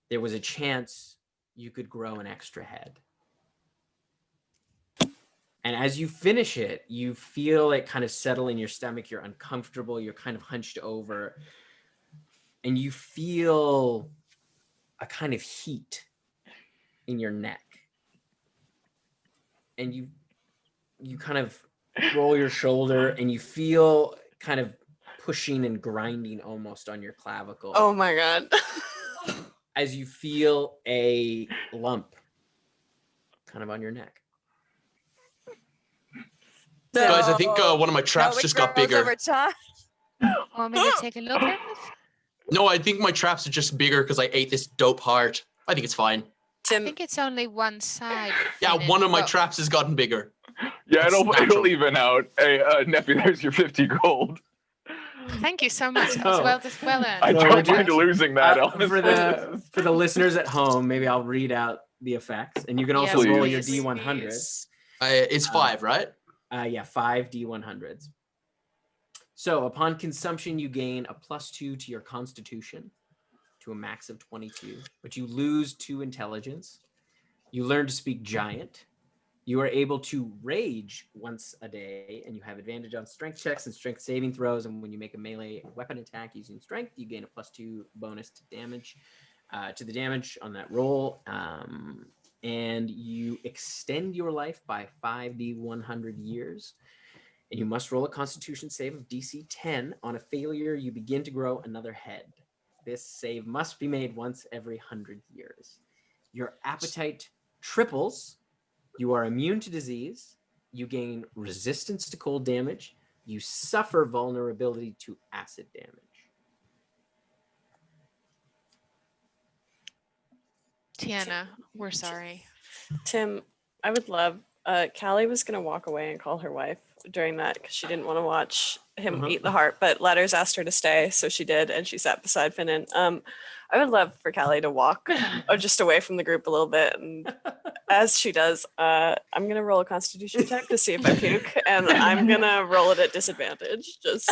there was a chance you could grow an extra head. And as you finish it, you feel it kind of settle in your stomach. You're uncomfortable. You're kind of hunched over. And you feel a kind of heat in your neck. And you kind of roll your shoulder and you feel kind of pushing and grinding almost on your clavicle. Oh my God. As you feel a lump kind of on your neck. Guys, I think one of my traps No, it just got grows bigger. over time. Want me to take a look at it? No, I think my traps are just bigger because I ate this dope heart. I think it's fine. I Tim, think it's only one side. Yeah, Finin. one of my Well, traps has gotten bigger. Yeah, It's it'll natural. even out. Hey, nephew, there's your 50 gold. Thank you so much. That was So- well earned. I So don't would mind you- losing that. for the listeners at home, maybe I'll read out the effects, and you can also Yes, roll your please. D100s. It's 5, right? Yeah, 5 D100s. So upon consumption, you gain a +2 to your Constitution to a max of 22, but you lose 2 intelligence. You learn to speak Giant. You are able to rage once a day, and you have advantage on strength checks and strength saving throws. And when you make a melee weapon attack using strength, you gain a +2 bonus to damage, to the damage on that roll. And you extend your life by 5d100 years. And you must roll a Constitution save of DC 10. On a failure, you begin to grow another head. This save must be made once every 100 years. Your appetite triples. You are immune to disease. You gain resistance to cold damage, you suffer vulnerability to acid damage. Tiana, we're sorry. Tim, I would love. Callie was gonna walk away and call her wife during that because she didn't want to watch him eat the heart, but Letters asked her to stay, so she did, and she sat beside Finin. I would love for Callie to walk just away from the group a little bit, and as she does, I'm gonna roll a Constitution check to see if I puke, and I'm gonna roll it at disadvantage. Just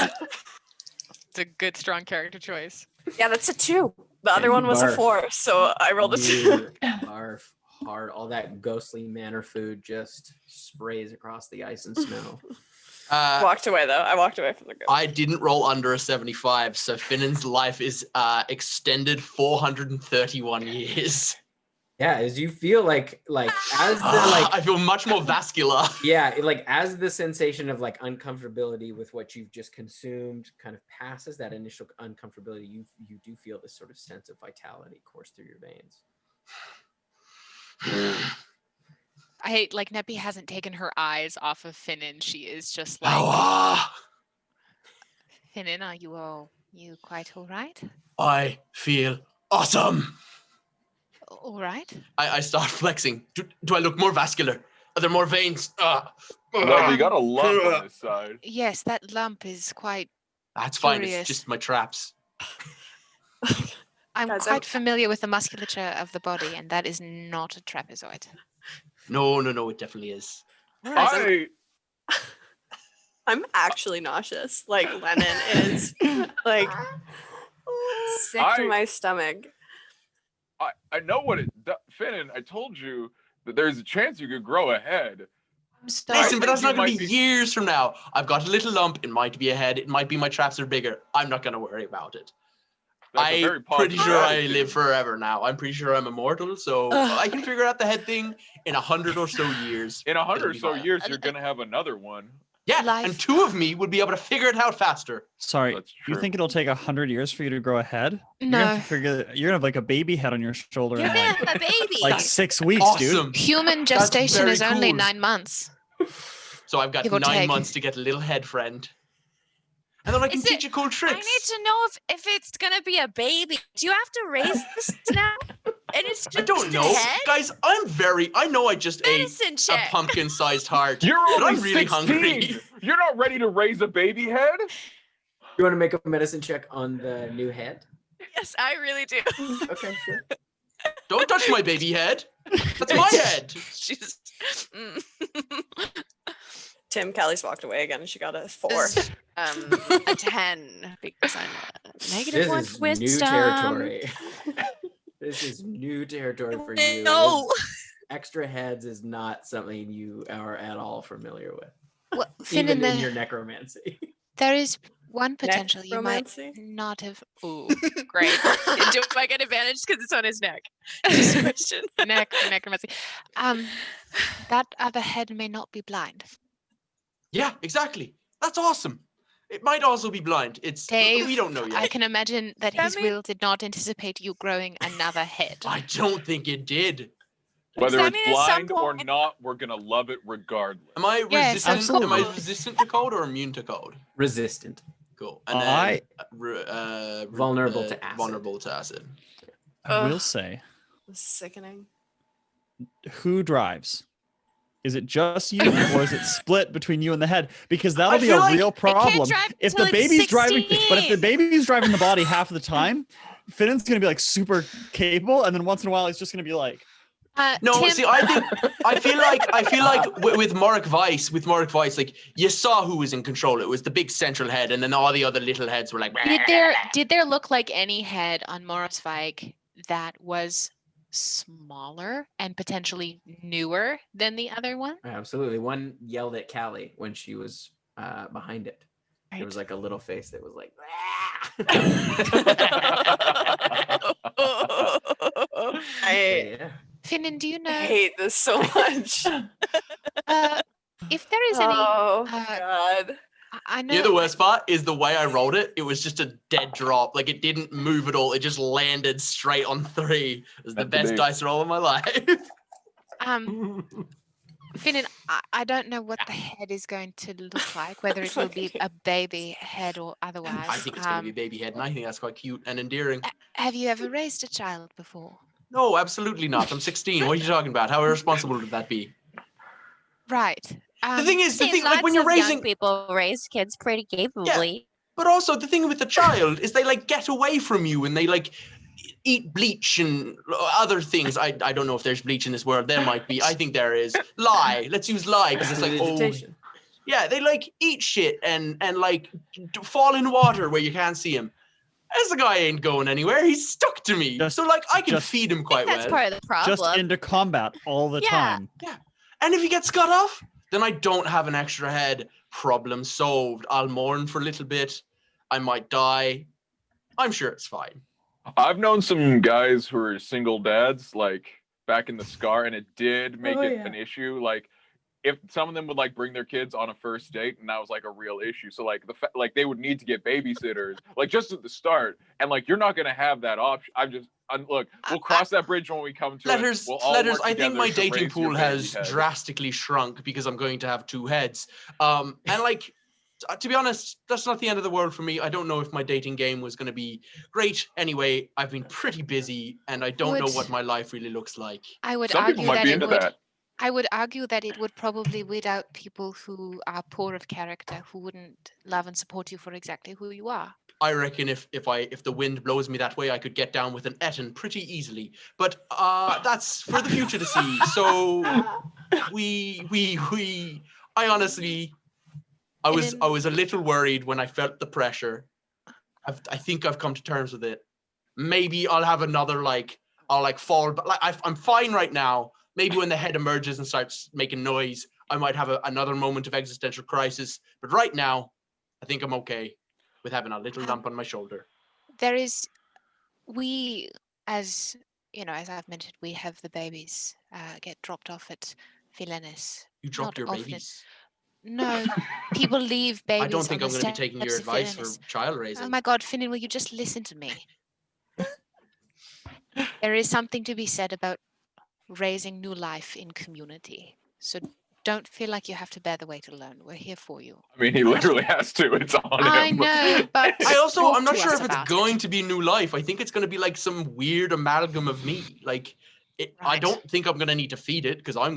It's a good, strong character choice. yeah, that's a 2. The other one was a 4, so I rolled a 2. Barf hard. All that ghostly manor food just sprays across the ice and snow. Walked away though. I walked away from the group. I didn't roll under a 75, so Finin's life is extended 431 years. Yeah, as you feel like as the I feel much more vascular. Yeah, like as the sensation of like uncomfortability with what you've just consumed kind of passes that initial uncomfortability, you do feel this sort of sense of vitality course through your veins. I hate, like, Neppy hasn't taken her eyes off of Finin. She is just like, Finin, are you quite all right? I feel awesome. All right. I start flexing. Do I look more vascular? Are there more veins? No, you got a lump on this side. Yes, that lump is quite That's fine. curious. It's just my traps. I'm quite familiar with the musculature of the body, and that is not a trapezoid. No, it definitely is. I'm actually nauseous. Like Lennon is like sick to my stomach. I know what it does. Finin, I told you that there's a chance you could grow a head. Listen, but that's not going to be years from now. I've got a little lump. It might be a head. It might be my traps are bigger. I'm not going to worry about it. I'm pretty sure I live forever now. I'm pretty sure I'm immortal, so I can figure out the head thing in 100 or so years. In 100 or so years, you're going to have another one. Yeah, and 2 of me would be able to figure it out faster. Sorry, you think it'll take 100 years for you to grow a head? No. You're gonna have like a baby head on your shoulder in You're a baby. like 6 weeks, dude. Human gestation is only 9 months. So I've got Give or 9 take. months to get a little head friend. And then I can teach you cool tricks. I need to know if it's gonna be a baby. Do you have to raise this now? And it's just I don't know. a head? Guys, I know I just ate Medicine a check. pumpkin-sized heart. You're but only I'm really 16. hungry. You're not ready to raise a baby head? You want to make a medicine check on the new head? Yes, I really do. Okay, sure. Don't touch my baby head. That's my head. She's Tim, Callie's walked away again and she got a 4. a 10 because I'm a negative This 1 is wisdom. new territory. This is new territory for you. No. Extra heads is not something you are at all familiar with. Well, Even Finin, in your necromancy. there is one potential you might Necromancy? not have. ooh, great. Do I get advantage because it's on his neck? Just a question. Necromancy. That other head may not be blind. Yeah, exactly. That's awesome. It might also be blind. Dave, we don't know yet. I can imagine that That his mean- will did not anticipate you growing another head. I don't think it did. Whether that it's mean at some blind or point- not, we're going to love it regardless. Am I Yes, resistant? absolutely. Am I resistant to cold or immune to cold? Resistant. Cool. And I- then Vulnerable to acid. Vulnerable to acid. I will say, Sickening. who drives? Is it just you, or is it split between you and the head? Because that'll I be feel a like real it can't problem. drive If till the it's baby's driving, but if the 16. baby's driving the body half of the time, Finn's gonna be like super capable, and then once in a while he's just gonna be like, No, Tim, see, I feel like with Morag Vice, like you saw who was in control. It was the big central head, and then all the other little heads were like. Did there look like any head on Moroz Viek that was smaller and potentially newer than the other one? Absolutely. One yelled at Callie when she was behind it. There Right. was like a little face that was like, yeah. Finin, do you I know hate this so much. if there is any? Oh uh, God. I know. You know the worst part is the way I rolled it. It was just a dead drop. Like it didn't move at all. It just landed straight on 3. It was the That's the best big- dice roll of my life. Finin, I don't know what the head is going to look like, whether it will be a baby head or otherwise. I think it's going to be a baby head, and I think that's quite cute and endearing. Have you ever raised a child before? No, absolutely not. I'm 16. What are you talking about? How irresponsible would that be? Right. The thing is, Seen like when lots you're of raising, young people raise kids pretty capably. but also the thing with the child is they like get away from you and they like eat bleach and other things. I don't know if there's bleach in this world. There might be. I think there is. Lie. Let's use lie because it's like yeah, they like eat shit and like fall in water where you can't see him. This guy ain't going anywhere. He's stuck to me. So like I can feed him quite well. That's part of the problem. Just into combat all the time. Yeah. And if he gets cut off, then I don't have an extra head. Problem solved. I'll mourn for a little bit. I might die. I'm sure it's fine. I've known some guys who are single dads, like back in the SCAR, and it did make an issue. Like, if some of them would like bring their kids on a first date, and that was like a real issue. So like like they would need to get babysitters, like just at the start, and like you're not gonna have that option. Look, we'll cross that bridge when we come to it. We'll all work I think my together to dating raise your pool baby has head. drastically shrunk because I'm going to have 2 heads. And like, to be honest, that's not the end of the world for me. I don't know if my dating game was going to be great. Anyway, I've been pretty busy and I don't know what my life really looks like. I would Some people argue might that be it into would. that. I would argue that it would probably weed out people who are poor of character, who wouldn't love and support you for exactly who you are. I reckon if the wind blows me that way, I could get down with an Etten pretty easily. But that's for the future to see. So I honestly, I was a little worried when I felt the pressure. I think I've come to terms with it. Maybe I'll have another I'll fall, but I'm fine right now. Maybe when the head emerges and starts making noise, I might have another moment of existential crisis. But right now, I think I'm okay with having a little lump on my shoulder. We, as you know, as I've mentioned, we have the babies get dropped off at Philenis. You dropped your babies? No, people leave babies. I don't think on I'm the going to be taking your steps of advice Philenis. for child raising. Oh my God, Finin, will you just listen to me? There is something to be said about raising new life in community. So don't feel like you have to bear the weight alone. We're here for you. I mean, he literally has to. It's on him. I know, but I'm not sure if it's going to be new life. I think it's going to be like some weird amalgam of me. Like, I don't think I'm going to need to feed it because I'm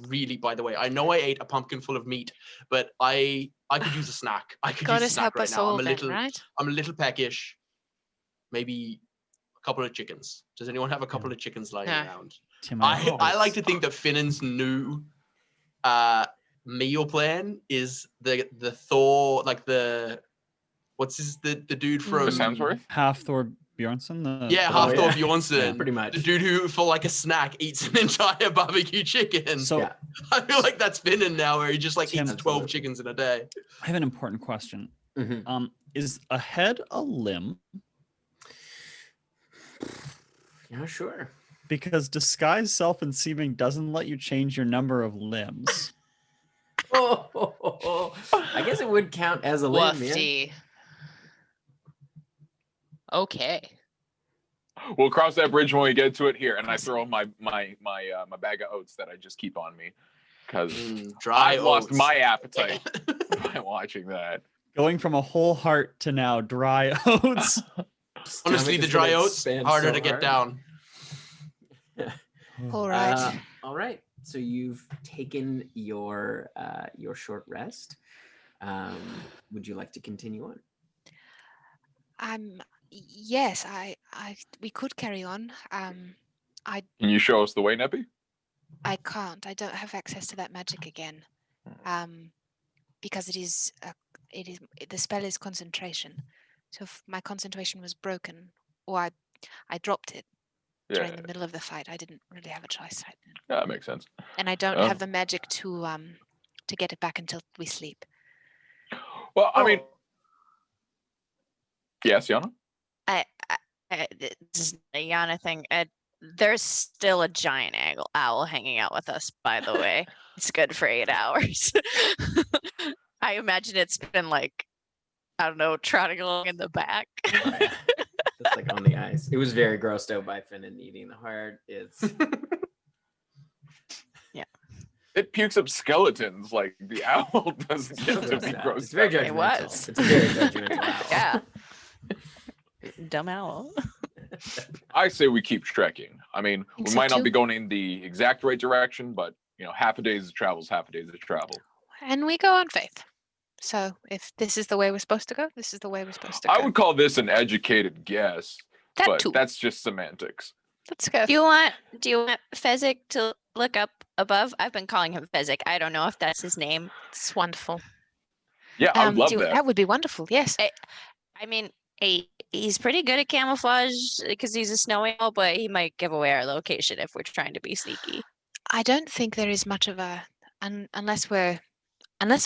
really, by the way, I know I ate a pumpkin full of meat, but I could use a snack. I could use a snack right now. I'm a little peckish. Maybe a couple of chickens. Does anyone have a couple of chickens lying around? I like to think that Finin's new meal plan is the Thor, like the dude from Half-Thor Bjornsson? Half-Thor Bjornsson. Yeah, pretty much. The dude who, for like a snack, eats an entire barbecue chicken. So I feel like that's Finin now, where he just like eats 12 chickens in a day. I have an important question. Mm-hmm. Is a head a limb? Yeah, sure. Because disguise self and seeming doesn't let you change your number of limbs. I guess it would count as a limb. Yeah. Okay. We'll cross that bridge when we get to it here, and I throw my bag of oats that I just keep on me because I lost my appetite by watching that. Going from a whole heart to now dry oats. Honestly, the dry oats harder to get down. All right. All right. So you've taken your short rest. Would you like to continue on? Yes, we could carry on. Can you show us the way, Neppy? I can't. I don't have access to that magic again. Because the spell is concentration. So if my concentration was broken, or I dropped it during the middle of the fight, I didn't really have a choice. Yeah, that makes sense. And I don't have the magic to get it back until we sleep. Well, I mean, yes, Yana? This is a Yana thing. There's still a giant owl hanging out with us, by the way. It's good for 8 hours. I imagine it's been like, I don't know, trotting along in the back. It's like on the ice. It was very grossed out by Finin eating the heart. It's It pukes up skeletons like the owl doesn't get to be gross. It's very judgmental. It was. It's a very judgmental owl. Yeah. Dumb owl. I say we keep trekking. I mean, Think we so might not too. be going in the exact right direction, but half a day's travel is half a day's travel. And we go on faith. So if this is the way we're supposed to go, this is the way we're supposed to go. I would call this an educated guess, That but too. that's just semantics. Let's go. Do you want Fezzik to look up above? I've been calling him Fezzik. I don't know if that's his name. It's wonderful. Yeah, I would love that. That would be wonderful. Yes. I mean, he's pretty good at camouflage because he's a snowy owl, but he might give away our location if we're trying to be sneaky. I don't think there is much of a unless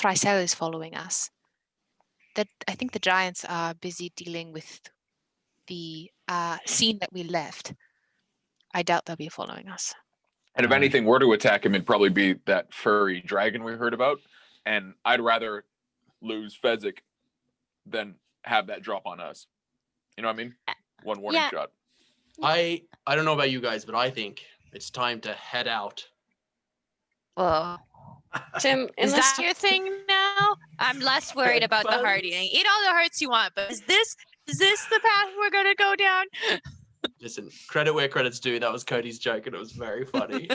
Rysel is following us. That I think the giants are busy dealing with the scene that we left. I doubt they'll be following us. And if anything were to attack him, it'd probably be that furry dragon we heard about. And I'd rather lose Fezzik than have that drop on us. You know what I mean? One warning Yeah. shot. I don't know about you guys, but I think it's time to head out. Whoa. Tim, Is unless that your thing now? I'm less worried about the heart eating. Eat all the hearts you want, but is this the path we're gonna go down? Listen, credit where credit's due. That was Cody's joke, and it was very funny.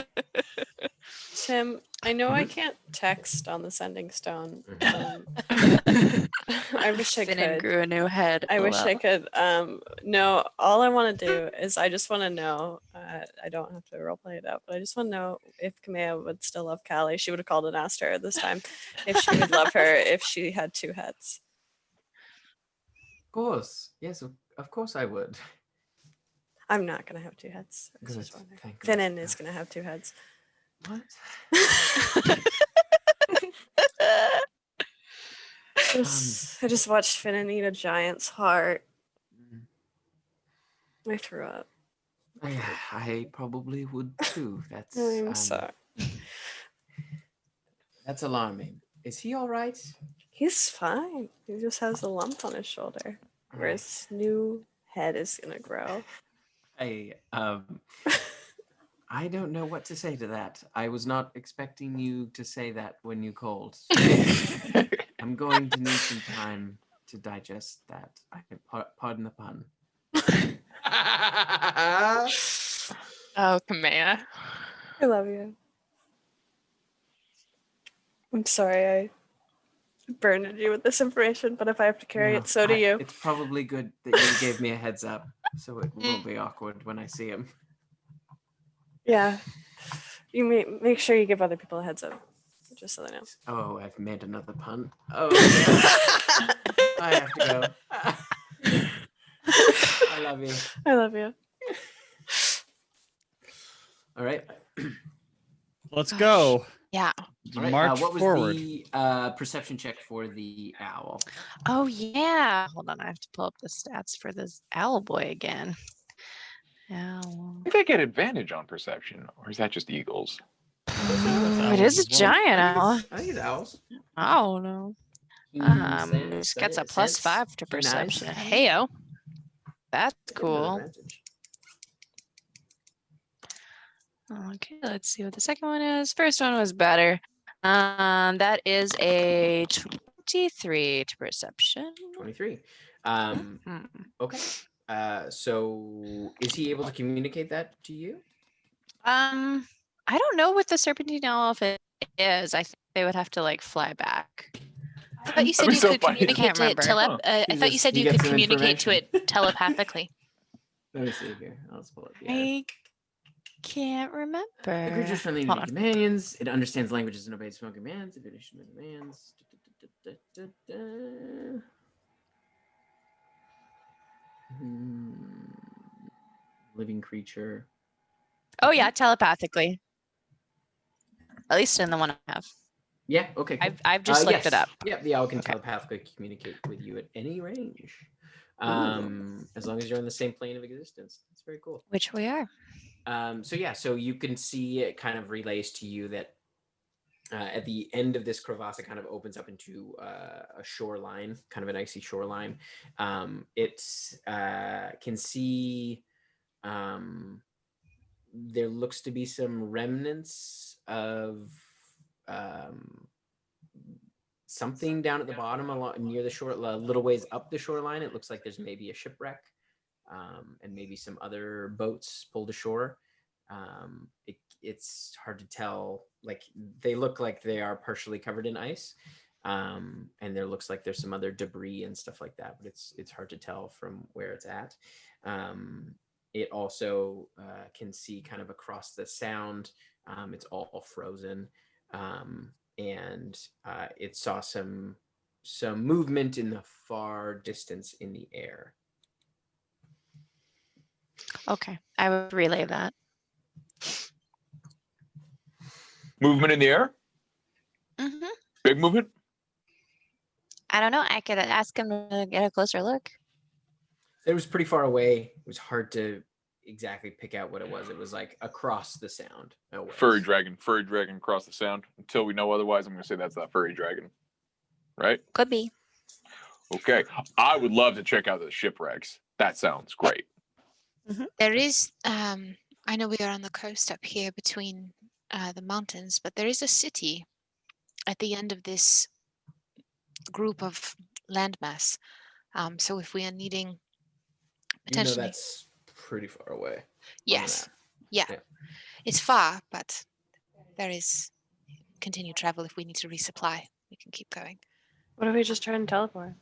Tim, I know I can't text on the sending stone. I wish I Finin could. grew a new head. I wish Lol. I could. No, all I want to do is I just want to know. I don't have to roleplay it out, but I just want to know if Kamea would still love Callie. She would have called and asked her this time if she would love her if she had two heads. Of course. Yes, of course I would. I'm not gonna have two heads. I was Good, just wondering. thank Finin is gonna have two heads. What? I just watched Finin eat a giant's heart. I threw up. I probably would too. That's I'm sorry. That's alarming. Is he all right? He's fine. He just has a lump on his shoulder where his new head is gonna grow. I don't know what to say to that. I was not expecting you to say that when you called. I'm going to need some time to digest that. Pardon the pun. Oh, Kamea. I love you. I'm sorry I burdened you with this information, but if I have to carry it, so do you. It's probably good that you gave me a heads up, so it won't be awkward when I see him. Yeah. You make sure you give other people a heads up, just so they know. Oh, I've made another pun. Oh, yeah. I have to go. I love you. I love you. All right. Let's go. Yeah. All right. March What was forward. the perception check for the owl? Oh yeah. Hold on, I have to pull up the stats for this owl boy again. Owl. I think I get advantage on perception, or is that just eagles? It is a giant owl. I think it's owls. Oh no. This gets a +5 to perception. Heyo. That's cool. Okay, let's see what the second one is. First one was better. That is a 23 to perception. 23. Mhm. Okay. So is he able to communicate that to you? I don't know what the serpentine owl if it is. I think they would have to like fly back. I thought you said That'd be you so could funny. communicate to it Can't I thought you said He you could gets some communicate to it telepathically. Let me see here. Let's pull it. I can't remember. The creature's friendly to Hold the on. companions. It understands languages and obeys small commands. It issues no commands. Living creature. Oh yeah, telepathically. At least in the one I have. Yeah. Okay. Cool. I've just looked it yes. up. Yep. The owl can Okay. telepathically communicate with you at any range, as long as you're in the same plane of existence. That's very cool. Which we are. So you can see it kind of relays to you that at the end of this crevasse, it kind of opens up into a shoreline, kind of an icy shoreline. It can see there looks to be some remnants of something down at the bottom near the shore, a little ways up the shoreline. It looks like there's maybe a shipwreck, and maybe some other boats pulled ashore. It's hard to tell. Like, they look like they are partially covered in ice, and there looks like there's some other debris and stuff like that, but it's hard to tell from where it's at. It also can see kind of across the sound. It's all frozen, and it saw some movement in the far distance in the air. Okay, I would relay that. Movement in the air? Mm-hmm. Big movement? I don't know. I could ask him to get a closer look. It was pretty far away. It was hard to exactly pick out what it was. It was like across the sound. Furry dragon across the sound. Until we know otherwise, I'm going to say that's that furry dragon. Right? Could be. Okay. I would love to check out the shipwrecks. That sounds great. Mm-hmm. There is, I know we are on the coast up here between the mountains, but there is a city at the end of this group of landmass. So if we are needing potentially, that's pretty far away. yes, yeah, it's far, but there is continued travel. If we need to resupply, we can keep going. What if we just try and teleport?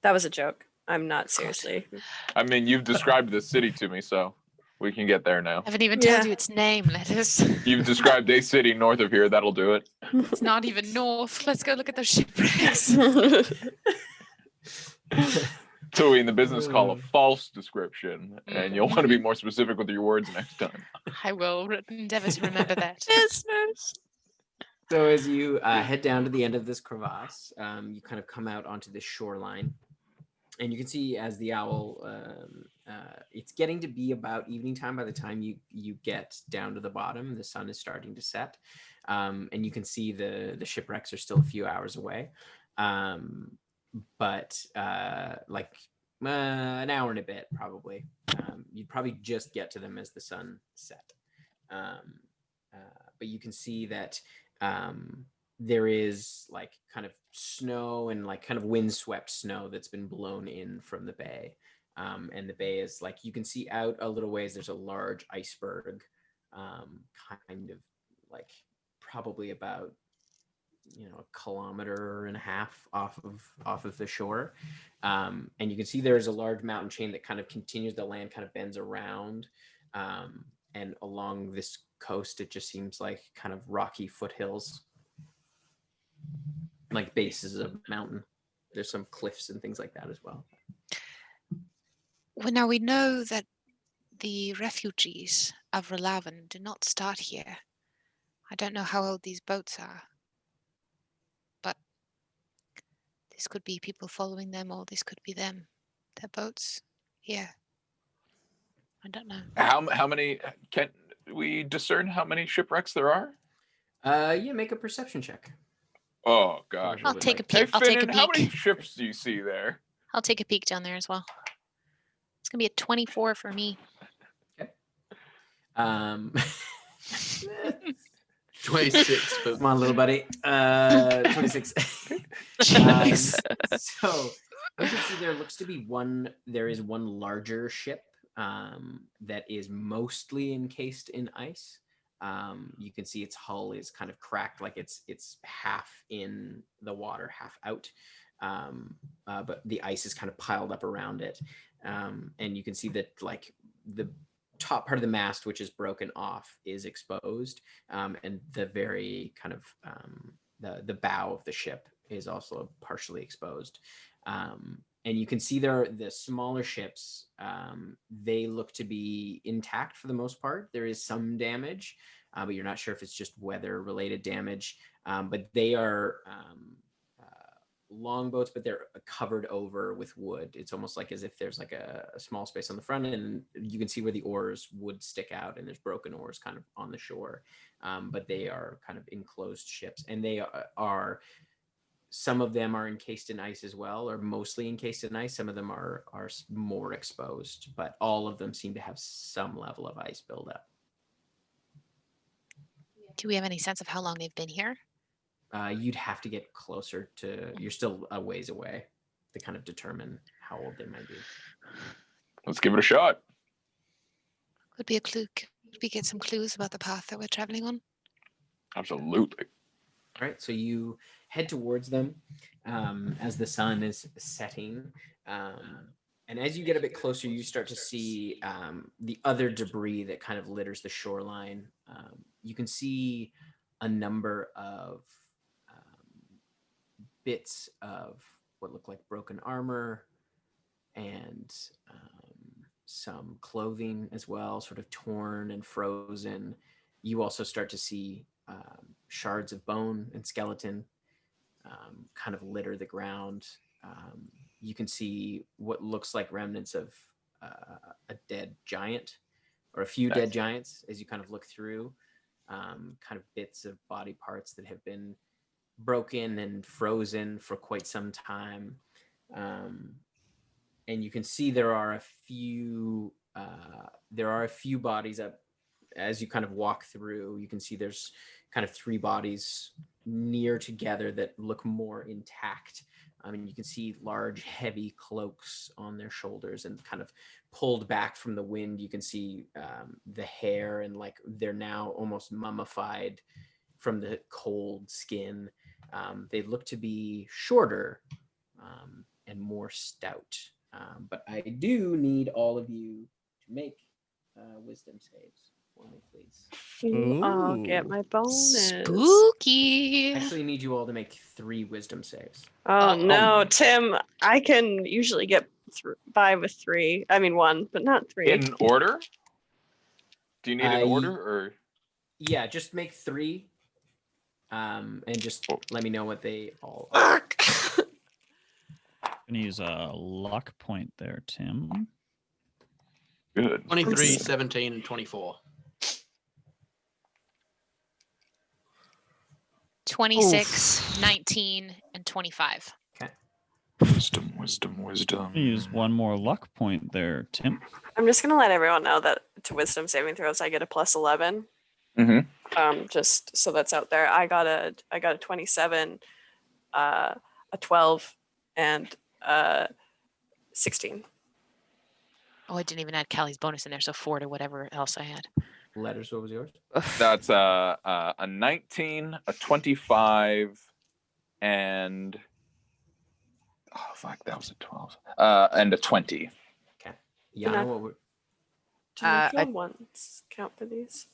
That was a joke. I'm not seriously. I mean, you've described the city to me, so we can get there now. I haven't even told you its name, Lettuce. You've described a city north of here. That'll do it. It's not even north. Let's go look at those shipwrecks. So we in the business call a false description, and you'll want to be more specific with your words next time. I will endeavor to remember that. Business. So as you head down to the end of this crevasse, you kind of come out onto this shoreline, and you can see as the owl, it's getting to be about evening time by the time you get down to the bottom. The sun is starting to set, and you can see the shipwrecks are still a few hours away. But like an hour and a bit, probably. You'd probably just get to them as the sun set. But you can see that there is like kind of snow and like kind of windswept snow that's been blown in from the bay. And the bay is like, you can see out a little ways, there's a large iceberg, kind of like probably about, a kilometer and a half off of the shore. And you can see there's a large mountain chain that kind of continues, the land kind of bends around. And along this coast, it just seems like kind of rocky foothills, like bases of a mountain. There's some cliffs and things like that as well. Well, now we know that the refugees of Peldaven do not start here. I don't know how old these boats are, but this could be people following them, or this could be them, their boats here. I don't know. How many, can we discern how many shipwrecks there are? Yeah, make a perception check. Oh gosh. I'll take a Hey, peek. I'll take a Finin, how many peek. ships do you see there? I'll take a peek down there as well. It's gonna be a 24 for me. Okay. 26 for Come on, little buddy. 26. So you can see there looks to be there is one larger ship that is mostly encased in ice. You can see its hull is kind of cracked, like it's half in the water, half out. But the ice is kind of piled up around it. And you can see that like the top part of the mast, which is broken off, is exposed. And the very kind of the bow of the ship is also partially exposed. And you can see there the smaller ships, they look to be intact for the most part. There is some damage, but you're not sure if it's just weather related damage. But they are longboats, but they're covered over with wood. It's almost like as if there's like a small space on the front, and you can see where the oars would stick out, and there's broken oars kind of on the shore. But they are kind of enclosed ships, and they are some of them are encased in ice as well, or mostly encased in ice. Some of them are more exposed, but all of them seem to have some level of ice buildup. Do we have any sense of how long they've been here? You'd have to get closer to. You're still a ways away to kind of determine how old they might be. Let's give it a shot. Could be a clue. Could we get some clues about the path that we're traveling on? Absolutely. All right, so you head towards them as the sun is setting. And as you get a bit closer, you start to see the other debris that kind of litters the shoreline. You can see a number of bits of what look like broken armor and some clothing as well, sort of torn and frozen. You also start to see shards of bone and skeleton kind of litter the ground. You can see what looks like remnants of a dead giant or a few dead giants as you kind of look through, kind of bits of body parts that have been broken and frozen for quite some time. And you can see there are a few bodies up as you kind of walk through. You can see there's kind of 3 bodies near together that look more intact. And you can see large, heavy cloaks on their shoulders and kind of pulled back from the wind. You can see the hair and like they're now almost mummified from the cold skin. They look to be shorter and more stout. But I do need all of you to make wisdom saves for me, please. I'll get my bonus. Spooky. Actually, need you all to make 3 wisdom saves. Oh no, Tim! I can usually get by with 3. I mean 1, but not 3. In order? Do you need an order or? Yeah, just make 3. And just let me know what they all are. I'm gonna use a luck point there, Tim. Good. 23, 17, and 24. 26, 19, and 25. Okay. Wisdom. I'm gonna use one more luck point there, Tim. I'm just gonna let everyone know that to wisdom saving throws I get a plus 11. Mm-hmm. Just so that's out there. I got a 27, a 12, and 16. Oh, I didn't even add Callie's bonus in there, so 4 to whatever else I had. Letters, what was yours? That's a 19, a 25, and that was a 12. And a 20. Okay. Yana, what were... Do natural ones count for these?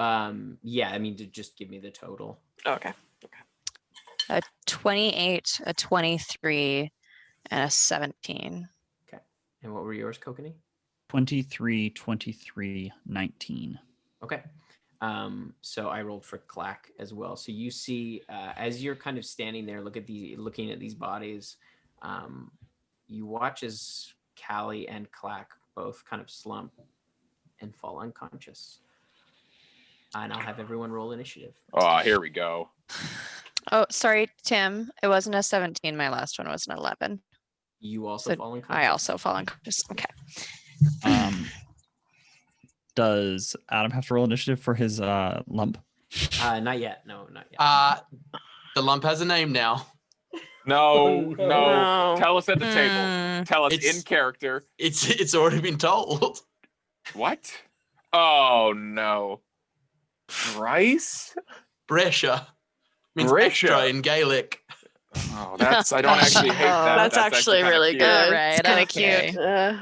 Yeah, I mean, to just give me the total. Oh, okay. A 28, a 23, and a 17. Okay. And what were yours, Kokanee? 23, 23, 19. Okay. So I rolled for Clack as well. So you see, as you're kind of standing there, looking at these bodies, you watch as Callie and Clack both kind of slump and fall unconscious. And I'll have everyone roll initiative. Oh, here we go. Oh, sorry, Tim. It wasn't a 17. My last one was an 11. You also fall unconscious? I also fall unconscious. Okay. Does Adam have to roll initiative for his lump? Not yet. No, not yet. The lump has a name now. No. Tell us at the table. Tell us in character. It's already been told. What? Oh no. Bryce? Brescia. Means Brescia extra in Gaelic. Oh, I don't actually hate that. That's actually really cute. good. Right, It's kind of okay. cute.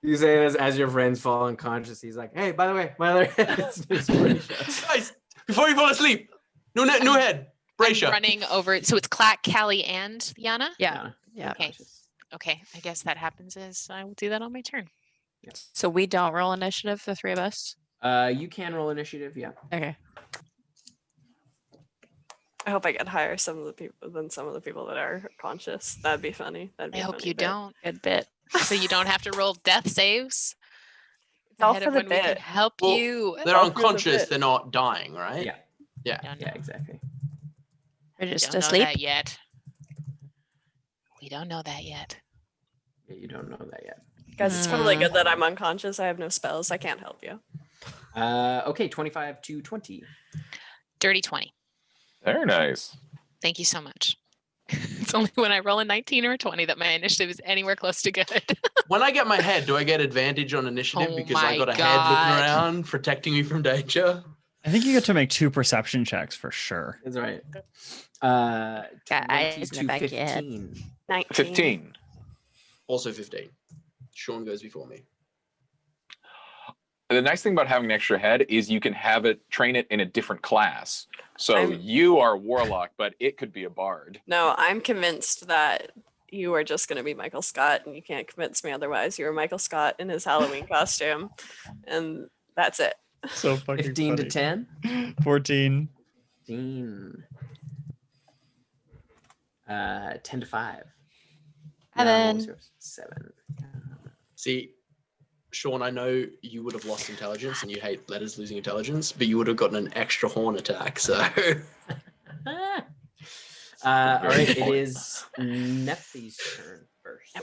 You say it as your friends fall unconscious. He's like, hey, by the way, my other head is Brescia. Guys, before you fall asleep, new head. Brescia. Running over. So it's Clack, Callie, and Yana? Yeah. Okay. Okay. I guess that happens as I will do that on my turn. So we don't roll initiative, the 3 of us? You can roll initiative, yeah. Okay. I hope I get higher some of the people that are conscious. That'd be funny. I hope you bit. don't. Good bit. So you don't have to roll death saves? It's all Ahead for of the when we can bit. help Well, you. They're All for the unconscious. bit. They're not dying, right? Yeah. Yeah. Don't Yeah, know. exactly. We're We just don't know asleep. that yet. We don't know that yet. Yeah, you don't know that yet. Guys, it's totally good that I'm unconscious. I have no spells. I can't help you. Okay, 25 to 20. Dirty 20. Very nice. Thank you so much. It's only when I roll a 19 or a 20 that my initiative is anywhere close to good. When I get my head, do I get advantage on initiative Oh because I my got a head looking God. around, protecting me from danger? I think you get to make 2 perception checks for sure. That's right. Guys 20 in the to back of your head. 15. 19. 15. Also 15. Sean goes before me. The nice thing about having an extra head is you can have it train it in a different class. So I'm- you are warlock, but it could be a bard. No, I'm convinced that you are just going to be Michael Scott, and you can't convince me otherwise. You are Michael Scott in his Halloween costume, and that's it. So fucking 15 to funny. 10. 14. 15. 10 to 5. Seven. What was yours? 7. See, Sean, I know you would have lost intelligence and you hate letters losing intelligence, but you would have gotten an extra horn attack, so. All right, it is Neppy's turn first.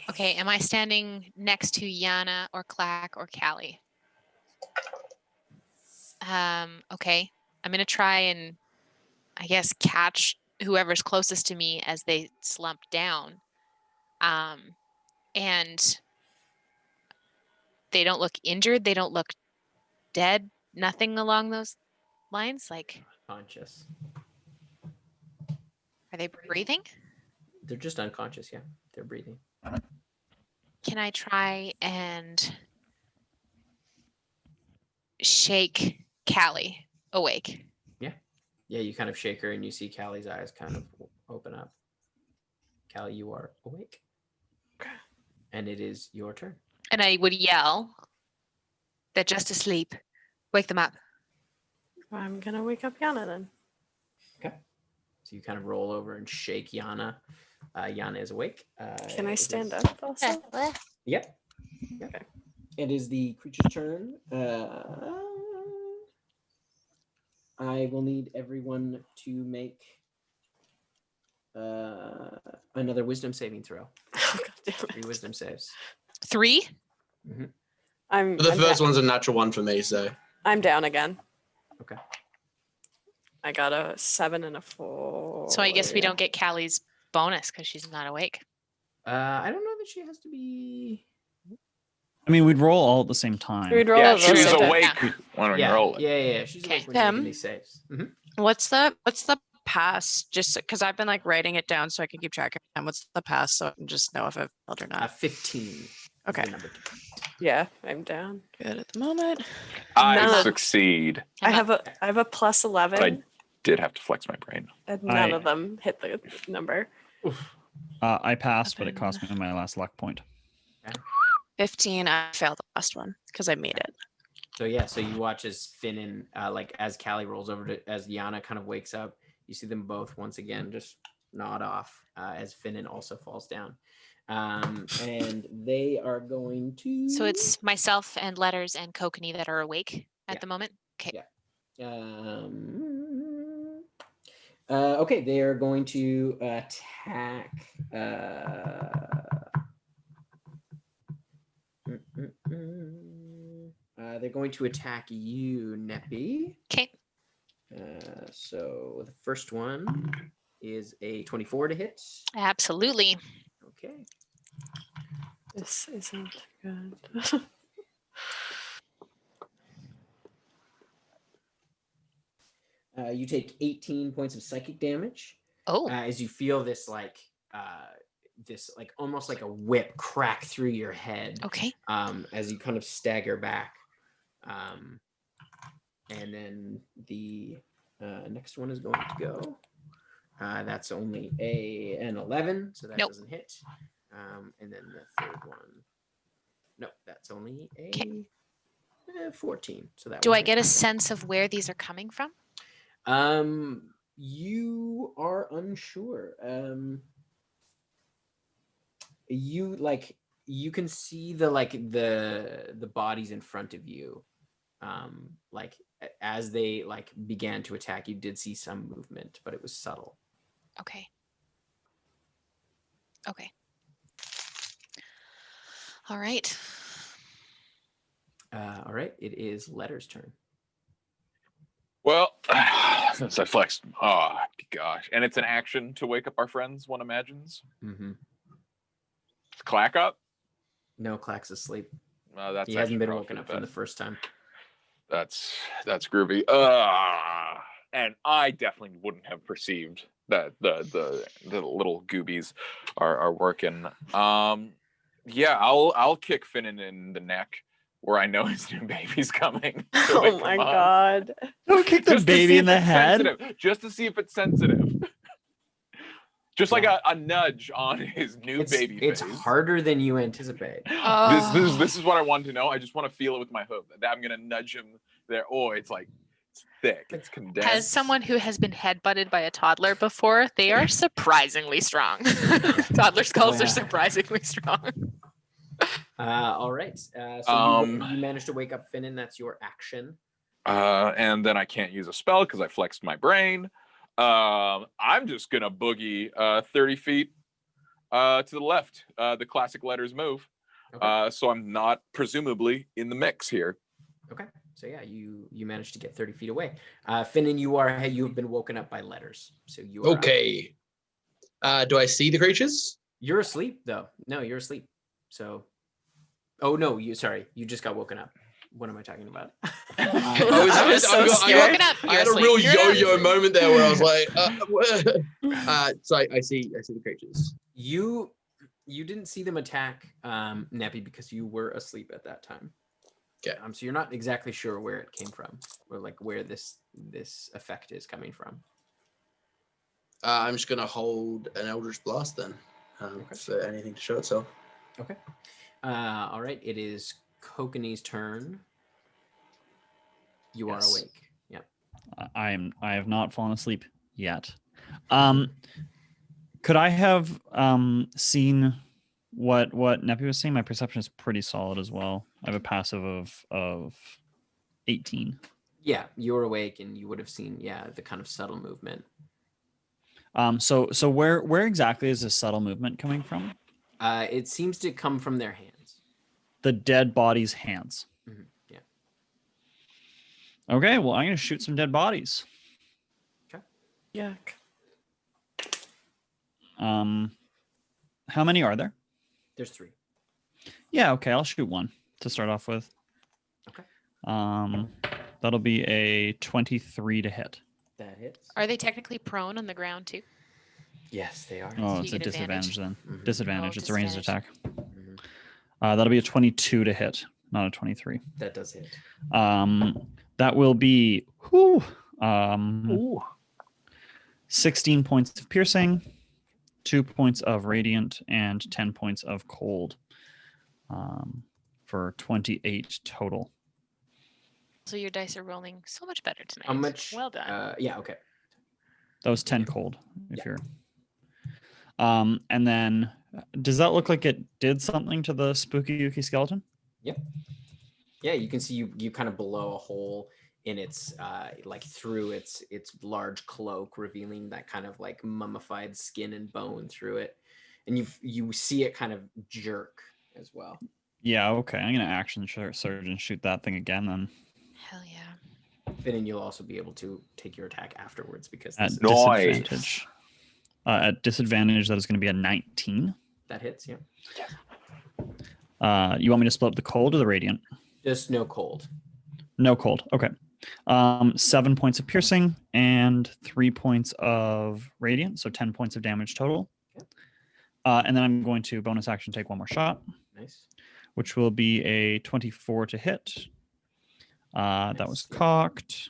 Okay, am I standing next to Yana or Clack or Callie? Okay, I'm gonna try and, I guess, catch whoever's closest to me as they slump down. And they don't look injured. They don't look dead. Nothing along those lines. Like, Conscious. are they breathing? They're just unconscious, yeah. They're breathing. Can I try and shake Callie awake? Yeah, you kind of shake her and you see Callie's eyes kind of open up. Callie, you are awake. And it is your turn. And I would yell, "They're just asleep. Wake them up." I'm going to wake up Yana then. Okay. So you kind of roll over and shake Yana. Yana is awake. Can I it stand is- up also? Yep. Okay. It is the creature's turn. I will need everyone to make another wisdom saving throw. Oh, God damn it. 3 wisdom saves. 3? I'm The first one's a natural one for me, so. I'm down again. Okay. I got a 7 and a 4. So I guess we don't get Callie's bonus because she's not awake. I don't know that she has to be. I mean, we'd roll all at the same time. We'd roll Yeah, at the she's same time. awake when we Yeah, roll it. yeah. She's awake when you're making these saves. What's the pass? Just because I've been like writing it down so I can keep track of time. What's the pass so I can just know if I've failed or not? 15. is Okay. the number. Yeah, I'm down. Good at the moment. I None. succeed. I have a plus 11, But I did have to flex my brain. and none of them hit the number. I passed, but it cost me my last luck point. 15. I failed the last one because I made it. So yeah, so you watch as Finin, like as Callie rolls over to, as Yana kind of wakes up, you see them both once again just nod off as Finin also falls down. And they are going to. So it's myself and Letters and Kokanee that are awake at Yeah. the moment. Okay. Yeah. Okay, they are going to attack. They're going to attack you, Neppy. Okay. So the first one is a 24 to hit. Absolutely. Okay. This isn't good. You take 18 points of psychic damage. Oh. As you feel this almost like a whip crack through your head. Okay. As you kind of stagger back. And then the next one is going to go. That's only an 11, so that doesn't hit. And then the third one. No, that's only a 14. So that. Do I get a sense of where these are coming from? You are unsure. You can see the bodies in front of you. As they began to attack, you did see some movement, but it was subtle. Okay. Okay. All right. All right, it is Letter's turn. Well, since I flexed, oh gosh, and it's an action to wake up our friends. One imagines. Mm-hmm. Clack up. No, Clack's asleep. That's He hasn't been rough woken for up from the first time. That's groovy. And I definitely wouldn't have perceived that the little goobies are working. Yeah, I'll kick Finin in the neck where I know his new baby's coming. Oh my god. Don't kick the baby in the head. Just to see if it's sensitive. Just like a nudge on his new baby face. It's harder than you anticipate. This is what I wanted to know. I just want to feel it with my hoof. I'm gonna nudge him there. Oh, it's like it's thick. It's condensed. As someone who has been headbutted by a toddler before, they are surprisingly strong. Toddler skulls are surprisingly strong. All right. So you managed to wake up Finin. That's your action. And then I can't use a spell because I flexed my brain. I'm just gonna boogie 30 feet to the left. The classic Letters move. Okay. So I'm not presumably in the mix here. Okay. So yeah, you managed to get 30 feet away. Finin, you've been woken up by Letters. So you are Okay. Do I see the creatures? You're asleep though. No, you're asleep. So oh no, you just got woken up. What am I talking about? I was so scared. I had a real yo-yo moment there where I was like, so I see the creatures. You didn't see them attack Neppy because you were asleep at that time. Okay. So you're not exactly sure where it came from, or like where this effect is coming from. I'm just gonna hold an Eldritch Blast then, for anything to show itself. Okay. All right. It is Kokanee's turn. You are awake. Yeah. I have not fallen asleep yet. Could I have seen what Neppy was saying? My perception is pretty solid as well. I have a passive of 18. Yeah, you were awake and you would have seen the kind of subtle movement. So where exactly is this subtle movement coming from? It seems to come from their hands. The dead body's hands. Mm-hmm. Yeah. Okay, well, I'm going to shoot some dead bodies. Okay. Yuck. How many are there? There's 3. Yeah, okay, I'll shoot one to start off with. Okay. That'll be a 23 to hit. That hits. Are they technically prone on the ground too? Yes, they are. Oh, So it's you a get disadvantage then. Mhm. Disadvantage. Oh, It's a ranged disadvantage. attack. Mhm. That'll be a 22 to hit, not a 23. That does hit. That will be 16 points of piercing, 2 points of radiant, and 10 points of cold, for 28 total. So your dice are rolling so much better tonight. How much? Well done. Yeah. Okay. That was 10 cold. If you're, and then does that look like it did something to the spooky Yuki skeleton? Yep. Yeah, you can see you kind of blow a hole in its like through its large cloak, revealing that kind of like mummified skin and bone through it, and you see it kind of jerk as well. Yeah. Okay. I'm gonna action surge and shoot that thing again then. Hell yeah. Then you'll also be able to take your attack afterwards because At this is- disadvantage. At disadvantage, that is going to be a 19. that hits. Yeah. You want me to split up the cold or the radiant? Just no cold. No cold. Okay. 7 points of piercing and 3 points of radiant, so 10 points of damage total. Okay. And then I'm going to bonus action take one more shot, Nice. which will be a 24 to hit. That was cocked.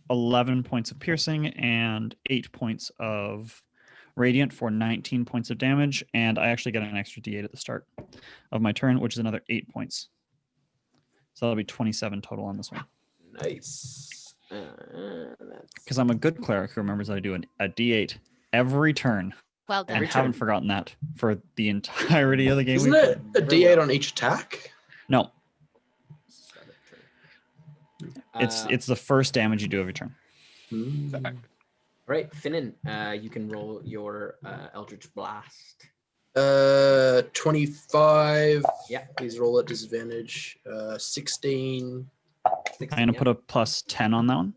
11 points of piercing and 8 points of radiant for 19 points of damage. And I actually get an extra d8 at the start of my turn, which is another 8 points. So that'll be 27 total on this one. Nice. Because I'm a good cleric who remembers that I do a d8 every turn. Well done. And haven't forgotten that for the entirety of the game. Isn't it a D8 on each attack? No. It's the first damage you do every turn. Right, Finin, you can roll your Eldritch Blast. 25. Yeah. Please roll at disadvantage. 16. I'm gonna put a +10 on that one.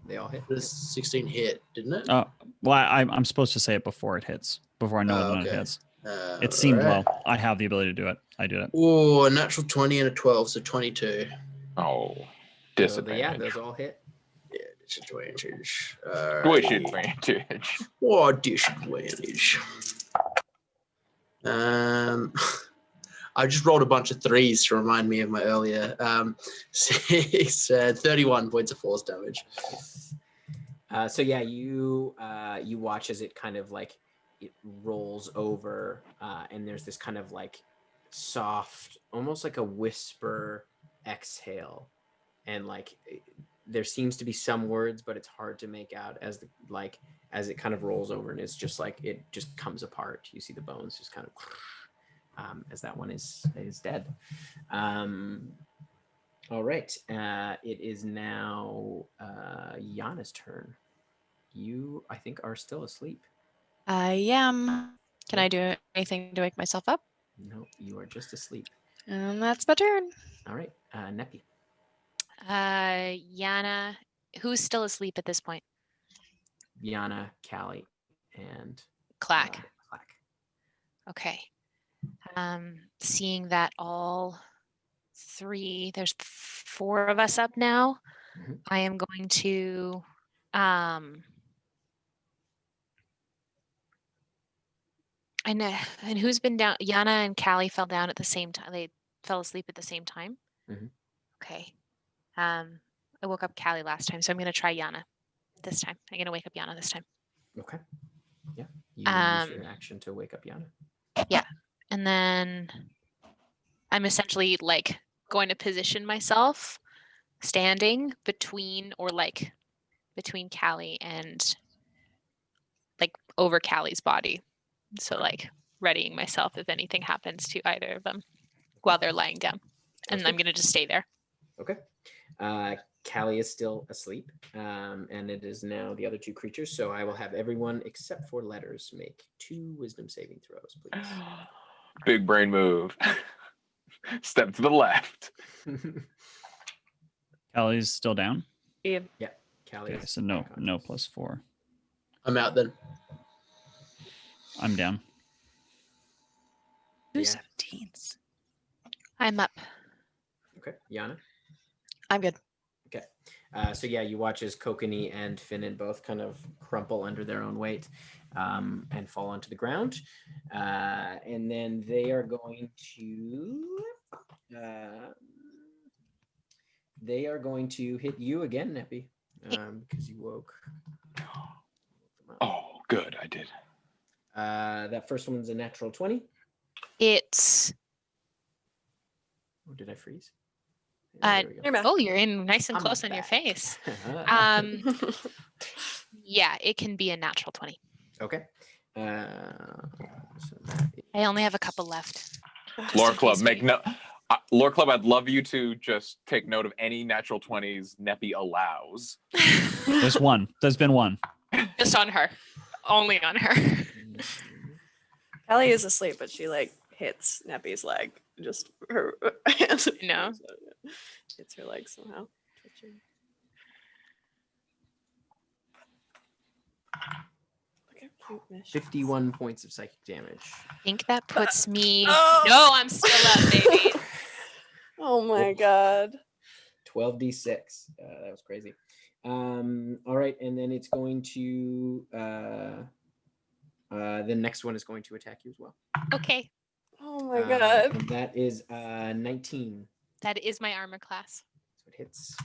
They all hit. This 16 hit, didn't it? Well, I'm supposed to say it before it hits, before I know whether or not it okay. hits. It seemed Alright. well. I have the ability to do it. I did it. Oh, a natural 20 and a 12, so 22. Oh, So disadvantage. those all hit. Yeah, disadvantage. Disadvantage. What disadvantage? I just rolled a bunch of 3s to remind me of my earlier. 31 points of force damage. So yeah, you watch as it kind of like it rolls over, and there's this kind of like soft, almost like a whisper exhale, and like there seems to be some words, but it's hard to make out as it kind of rolls over, and it's just like it just comes apart. You see the bones just kind of as that one is dead. All right, it is now Yana's turn. You, I think, are still asleep. I am. Can I do anything to wake myself up? No, you are just asleep. And that's my turn. All right, Neppy. Yana, who's still asleep at this point? Yana, Callie, and Clack. Clack. Okay. Seeing that all 3, there's 4 of us up now. Mhm. I am going to I know, and who's been down? Yana and Callie fell down at the same time. They fell asleep at the same time. Mhm. Okay. I woke up Callie last time, so I'm gonna try Yana this time. I'm gonna wake up Yana this time. Okay. Yeah. You use your action to wake up Yana. Yeah. And then I'm essentially like going to position myself standing between Callie and like over Callie's body. So like readying myself if anything happens to either of them while they're lying down. And I'm going to just stay there. Okay. Callie is still asleep, and it is now the other 2 creatures. So I will have everyone except for Letters make 2 wisdom saving throws, please. Big brain move. Step to the left. Callie's still down. Yeah. Yeah. Callie. Okay, so no +4. I'm out then. I'm down. 2 Yeah. 17s. I'm up. Okay. Yana. I'm good. Okay. So yeah, you watch as Kokanee and Finin both kind of crumple under their own weight and fall onto the ground. And then they are going to hit you again, Neppy, because you woke. Oh, good. I did. That first one's a natural 20. It's Oh, did I freeze? There we go. You're back. oh, you're in nice and I'm close on your back. face. Yeah, it can be a natural 20. Okay. So I only have a couple left. Lore in Club, case make we- no. Lore Club, I'd love you to just take note of any natural 20s Neppy allows. There's one. There's been one. Just on her. Only on her. Callie is asleep, but she like hits Neppy's leg. Just her hand. No. Hits her leg somehow. Twitching. Look how cute Mish is. 51 points of psychic damage. I think that puts me. Oh. No, I'm still up, baby. Oh my god. 12d6. That was crazy. All right, and then it's going to the next one is going to attack you as well. Okay. Oh my god. And that is 19. That is my armor class. So it hits.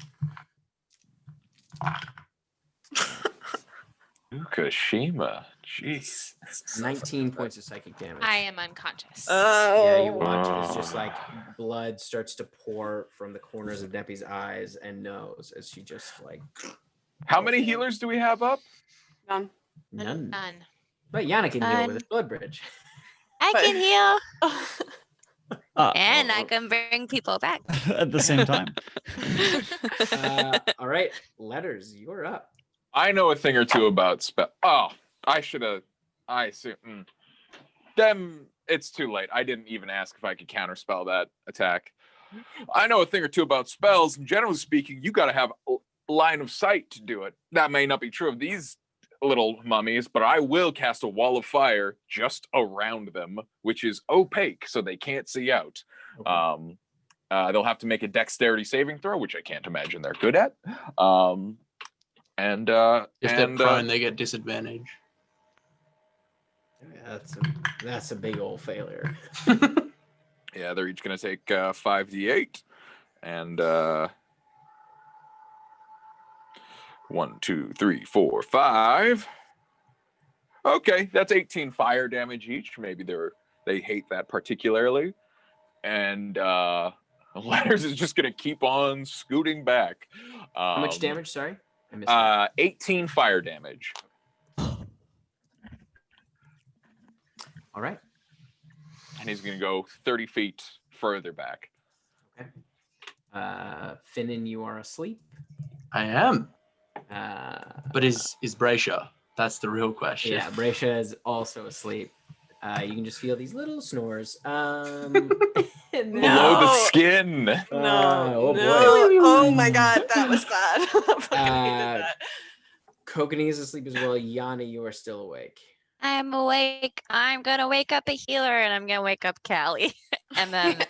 Fukushima. Jeez. 19 points of psychic damage. I am unconscious. Yeah, you Oh. watch as just like blood starts to pour from the corners of Neppy's eyes and nose as she just like How many healers do we have up? None. none. None. But Yana can deal with a blood bridge. I But- can heal and oh. I can bring people back. At the same time. All right, Letters, you're up. I know a thing or two about spell. Oh, I should have. I see. Them, it's too late. I didn't even ask if I could counterspell that attack. I know a thing or two about spells, and generally speaking, you got to have a line of sight to do it. That may not be true of these little mummies, but I will cast a wall of fire just around them, which is opaque, so they can't see out. Okay. They'll have to make a dexterity saving throw, which I can't imagine they're good at. If they're prone, they get disadvantage. Yeah, that's a big old failure. Yeah, they're each going to take 5d8. And 1, 2, 3, 4, 5. Okay, that's 18 fire damage each. Maybe they hate that particularly. And Letters is just going to keep on scooting back. How much damage? Sorry, I missed that. 18 fire damage. All right. And he's going to go 30 feet further back. Okay. Finin, you are asleep. I am. But is Bracia? That's the real question. Yeah, Bracia is also asleep. You can just feel these little snores. Below the skin. No. Oh boy. Oh my god, that was bad. I fucking hated that. Kokanee is asleep as well. Yanni, you are still awake. I'm awake. I'm gonna wake up a healer, and I'm gonna wake up Callie, and then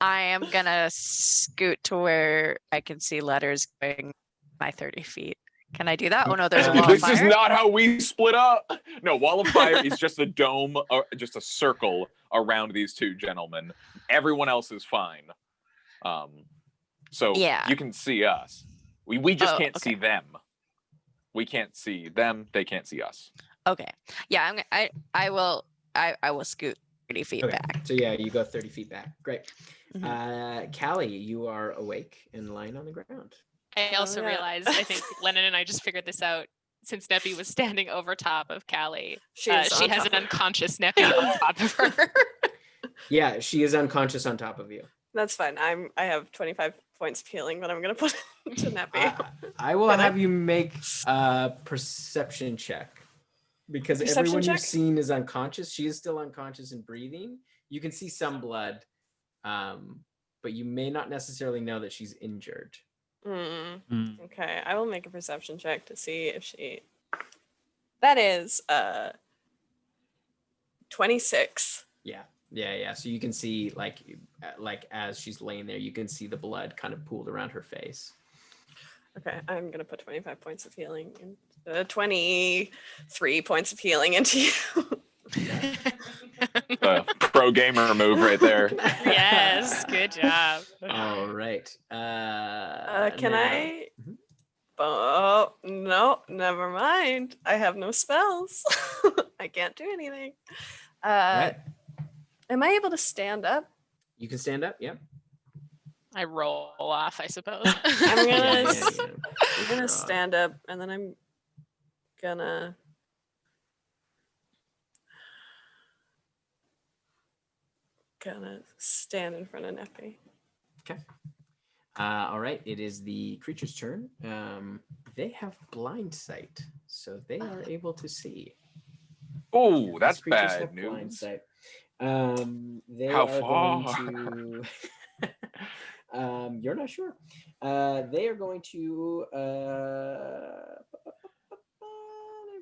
I am gonna scoot to where I can see Letters going my 30 feet. Can I do that? Oh no, there's a wall of fire. This is not how we split up. No, wall of fire is just a dome, or just a circle around these two gentlemen. Everyone else is fine. So Yeah. you can see us. We just can't okay. see them. We can't see them. They can't see us. Okay. Yeah, I will scoot 30 feet back. So yeah, you go 30 feet back. Great. Mm-hmm. Callie, you are awake and lying on the ground. I also realized, I think Lennon and I just figured this out, since Neppy was standing over top of Callie. She has an unconscious Neppy on top of her. Yeah, she is unconscious on top of you. That's fine. I have 25 points of healing, but I'm gonna put it to Neppy. I will have you make a perception check. Because everyone you've seen is unconscious. She is still unconscious and breathing. You can see some blood, but you may not necessarily know that she's injured. Okay, I will make a perception check to see if she. That is 26. Yeah. So you can see like as she's laying there, you can see the blood kind of pooled around her face. Okay, I'm gonna put 25 points of healing and 23 points of healing into you. Pro gamer move right there. Yes, good job. All right. Can I? Oh no, never mind. I have no spells. I can't do anything. Right. Am I able to stand up? You can stand up. Yeah. I roll off, I suppose. I'm gonna stand up, and then I'm gonna stand in front of Neppy. Okay. All right. It is the creature's turn. They have blind sight, so they are able to see. Oh, that's These creatures bad have news. blind sight. They How are far? going to. You're not sure. They are going to. They're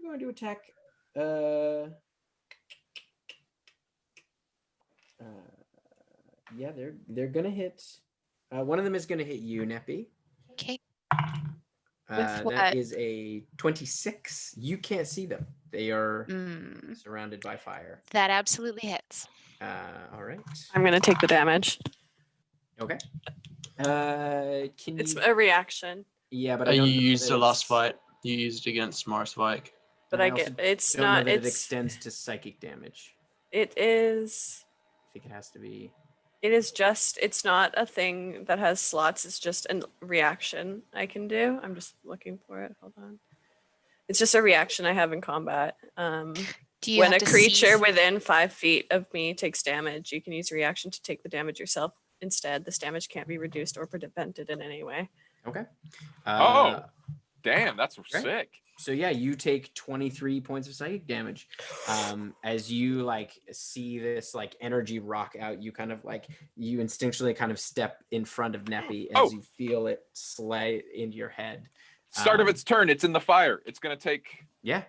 going to attack. Yeah, they're gonna hit. One of them is gonna hit you, Neppy. Okay. That is a 26. You can't see them. They are surrounded by fire. That absolutely hits. All right. I'm gonna take the damage. Okay. It's a reaction. Yeah, but you used the last fight. You used against Moroz Viek. But I get it's not. It extends to psychic damage. It is. I think it has to be. It is just. It's not a thing that has slots. It's just a reaction I can do. I'm just looking for it. Hold on. It's just a reaction I have in combat. When a creature within 5 feet of me takes damage, you can use a reaction to take the damage yourself. Instead, this damage can't be reduced or prevented in any way. Okay. Oh, damn, that's right. sick. So yeah, you take 23 points of psychic damage. As you like see this like energy rock out, you kind of like you instinctually kind of step in front of Neppy as you feel it slide into your head. Start of its turn. It's in the fire. It's gonna take. Yeah.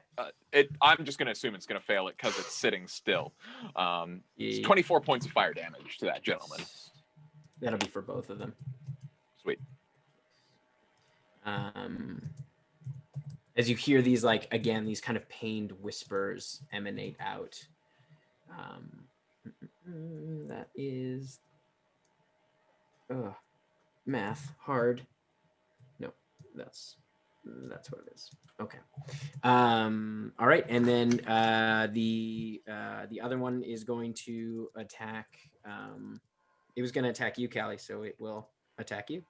I'm just gonna assume it's gonna fail it because it's sitting still. It's 24 points of fire damage to that gentleman. That'll be for both of them. Sweet. As you hear these, like, again, these kind of pained whispers emanate out. That is... math. Hard. No, that's what it is. Okay. All right, and then the other one is going to attack... it was going to attack you, Callie, so it will attack you.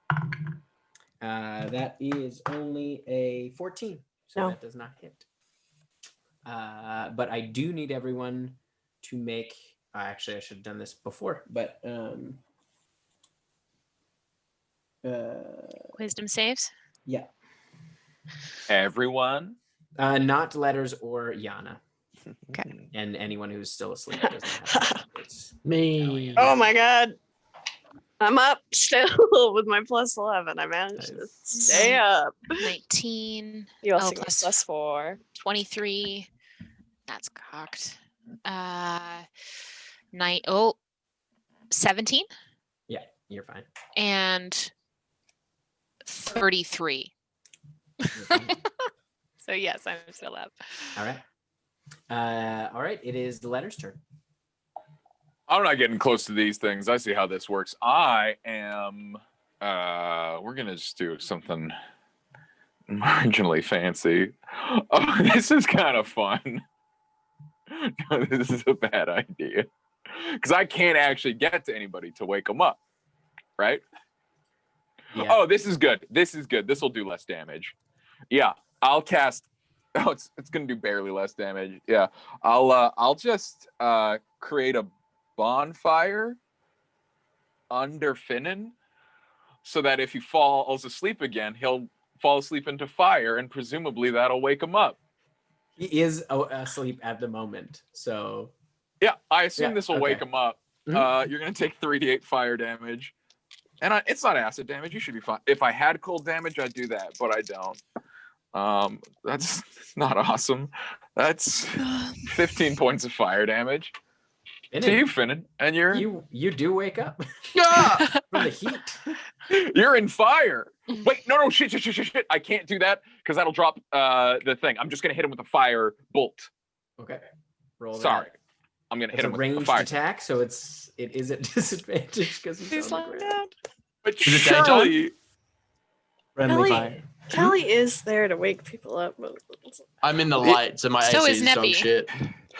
That is only a 14. So that does not hit. But I do need everyone to make... actually, I should have done this before, but... Wisdom saves? Yeah. Everyone? Not Letters or Yana. Okay. And anyone who's still asleep doesn't have it's Me. Oh my god. I'm up still with my plus 11. I managed to stay up. 19. You also plus get +4. 23. That's cocked. 17. Yeah, you're fine. And 33. You're fine. So yes, I'm still up. All right. All right, it is the Letter's turn. I'm not getting close to these things. I see how this works. I am... we're going to just do something marginally fancy. Oh, this is kind of fun. No, this is a bad idea. Because I can't actually get to anybody to wake them up. Right? Yeah. Oh, this is good. This is good. This will do less damage. Yeah, I'll cast... Oh, it's going to do barely less damage. Yeah. I'll just create a bonfire under Finin so that if he falls asleep again, he'll fall asleep into fire and presumably that'll wake him up. He is asleep at the moment, so... Yeah, I assume this will wake him up. Mhm. You're going to take 3d8 fire damage. And it's not acid damage. You should be fine. If I had cold damage, I'd do that, but I don't. That's not awesome. That's 15 points of fire damage. To you, Finin, and you do wake up from the heat. You're in fire. Wait, no, shit! I can't do that because that'll drop the thing. I'm just gonna hit him with a fire bolt. Okay. Roll. Sorry, I'm gonna hit him with a ranged fire attack, so it is at disadvantage because he's on the ground. But Is it surely, Friendly fire. Kelly is there to wake people up. But... I'm in the light, so my So AC is is dog Neppy. shit.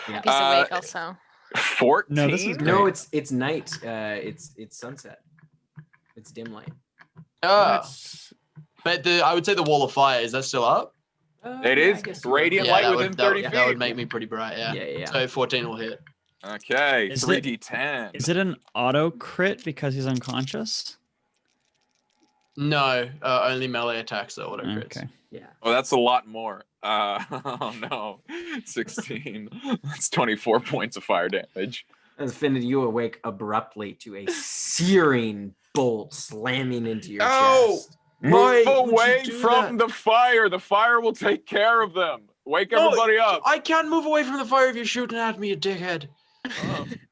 Yeah. He's awake also. 14. No, this is No, it's night. It's sunset. It's dim light. But I would say the wall of fire, is that still up? It is radiant light that within would, 30 that, feet. that would make me pretty bright, yeah. Yeah. So 14 will hit. Okay, Is 3d10. Is it an auto crit because he's unconscious? No, only melee attacks are auto crits. Okay. Yeah. Oh, that's a lot more. Oh no, 16. That's 24 points of fire damage. As Finn, you awake abruptly to a searing bolt slamming into your chest. Move away from the fire. The fire will take care of them. Wake everybody up. I can't move away from the fire if you're shooting at me, you dickhead.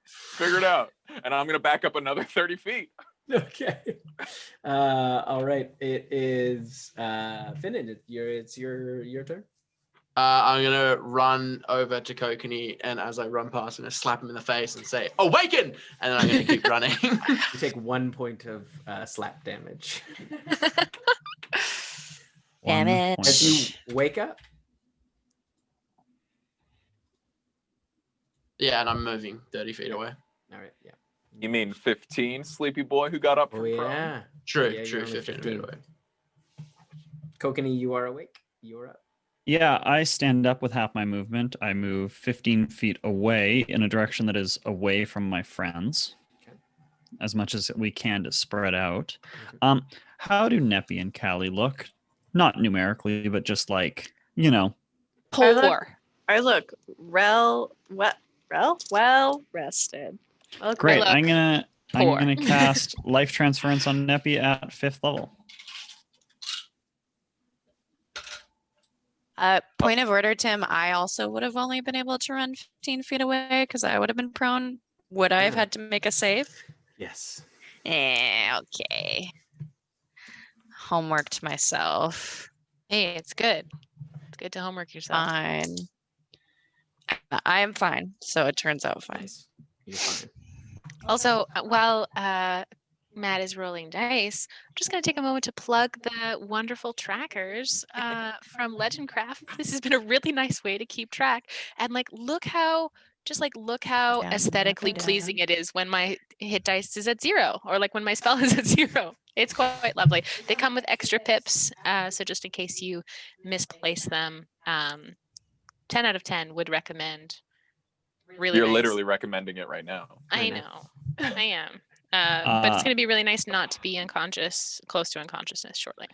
Figure it out. And I'm gonna back up another 30 feet. Okay. All right. It is Finn. It's your turn. I'm gonna run over to Kokanee, and as I run past, I'm gonna slap him in the face and say, "Awaken!" And then I'm gonna keep running. You take 1 point of slap damage. Damn it. As you wake up. Yeah, and I'm moving 30 feet away. All right. Yeah. You mean 15, sleepy boy who got up Oh from prone? yeah. True, Yeah, true, you're only 15 feet away. Kokanee, you are awake. You're up. Yeah, I stand up with half my movement. I move 15 feet away in a direction that is away from my friends, as much as we can to spread out. How do Neppy and Callie look? Not numerically, but just like, 4. I look well rested. Well, Great. look, I'm gonna 4. cast Life Transference on Neppy at 5th level. Point of order, Tim. I also would have only been able to run 15 feet away because I would have been prone. Would I have had to make a save? Yes. Okay. Homework to myself. Hey, it's good. It's good to homework yourself. Fine. I am fine, so it turns out fine. Nice. You're fine. Also, while Matt is rolling dice, I'm just going to take a moment to plug the wonderful trackers from Legendcraft. This has been a really nice way to keep track. And look how Down, aesthetically up and pleasing down. it is when my hit dice is at 0, or when my spell is at 0. It's quite lovely. They come with extra pips, so just in case you misplace them, 10 out of 10 would recommend. Really You're nice. literally recommending it right now. I know. I am. But it's going to be really nice not to be close to unconsciousness shortly.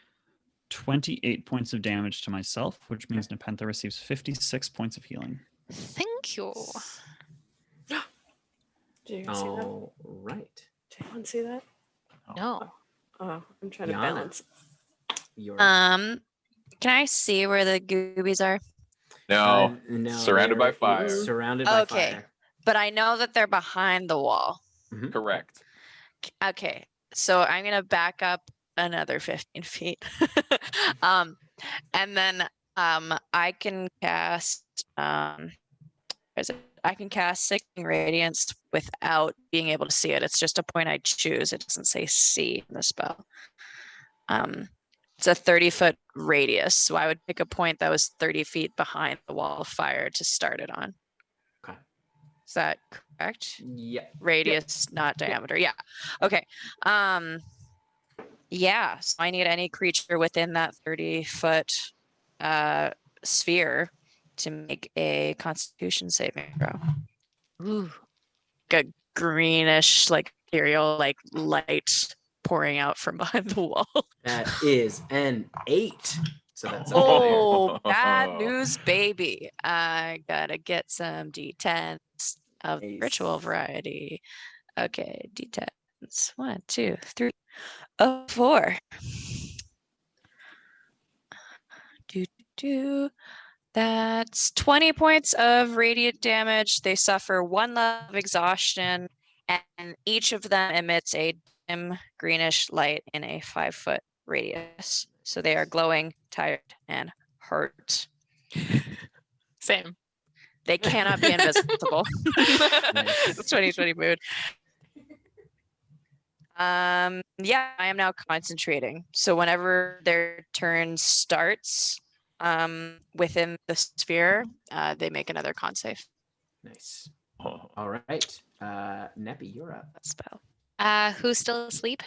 28 points of damage to myself, which means Nepentha receives 56 points of healing. Thank you. Do you guys see that? All right. Do anyone see that? No. Oh, I'm trying to Yana. balance. You're Can I see where the goobies are? No, no, surrounded by they're fire. Surrounded by Okay. fire. But I know that they're behind the wall. Correct. Okay, so I'm gonna back up another 15 feet. And then I can cast I can cast Sickening Radiance without being able to see it. It's just a point I choose. It doesn't say see in the spell. It's a 30-foot radius, so I would pick a point that was 30 feet behind the wall of fire to start it on. Okay. Is that correct? Yeah. Radius, not diameter. Yeah. Okay. Yeah. So I need any creature within that 30-foot sphere to make a Constitution saving throw. Ooh. A greenish, material, light pouring out from behind the wall. That is an 8. So that's Oh, bad news, baby. I gotta get some D10s of Nice. ritual variety. Okay, D10s. 1, 2, 3, 4. That's 20 points of radiant damage. They suffer 1 level of exhaustion, and each of them emits a dim greenish light in a 5-foot radius. So they are glowing, tired, and hurt. Same. They cannot be invisible. Nice. 2020 mood. Yeah, I am now concentrating. So whenever their turn starts, within the sphere, they make another con save. Nice. All right. Neppy, you're up. That spell. Who's still asleep?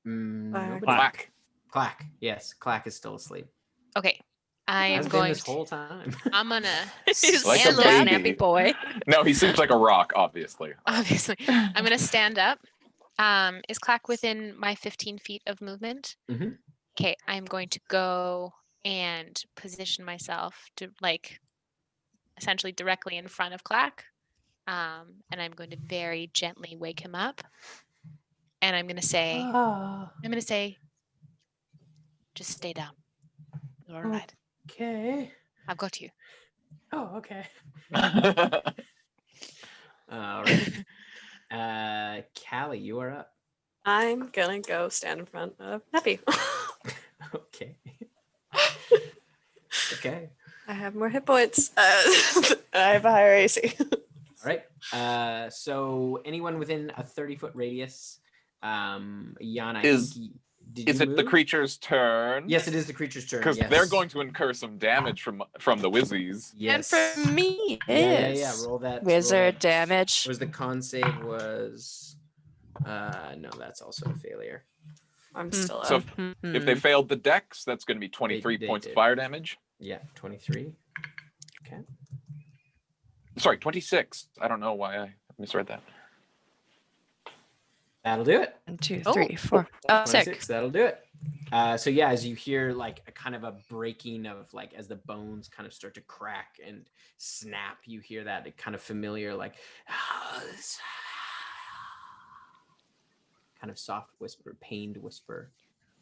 Nobody. Black. Clack. Yes, Clack is still asleep. Okay. I am Has been going this whole time. I'm gonna He's Like a stand up, baby. nappy boy. No, he seems like a rock, obviously. obviously. I'm gonna stand up. Is Clack within my 15 feet of movement? Mhm. Okay, I'm going to go and position myself to essentially directly in front of Clack. And I'm going to very gently wake him up. And I'm gonna say, just stay down. You're all right. Okay. I've got you. Oh, okay. All right. Callie, you are up. I'm gonna go stand in front of Neppy. Okay. Okay. I have more hit points. I have a higher AC. All right. So anyone within a 30-foot radius, Yana, Is did you it the move? creature's turn? Yes, it is the creature's turn. Because yes. they're going to incur some damage from the Wizzies. Yes. And for me, Yeah. is Roll that. wizard damage. Was the con save was? No, that's also a failure. I'm still up. So if they failed the dex, that's going to be 23 They points of did. fire damage. Yeah, 23. Okay. Sorry, 26. I don't know why I misread that. That'll do it. 1, 2, 3, 4, 6. 26. That'll do it. So yeah, as you hear like a kind of a breaking of like as the bones kind of start to crack and snap, you hear that kind of familiar like kind of soft whisper, pained whisper,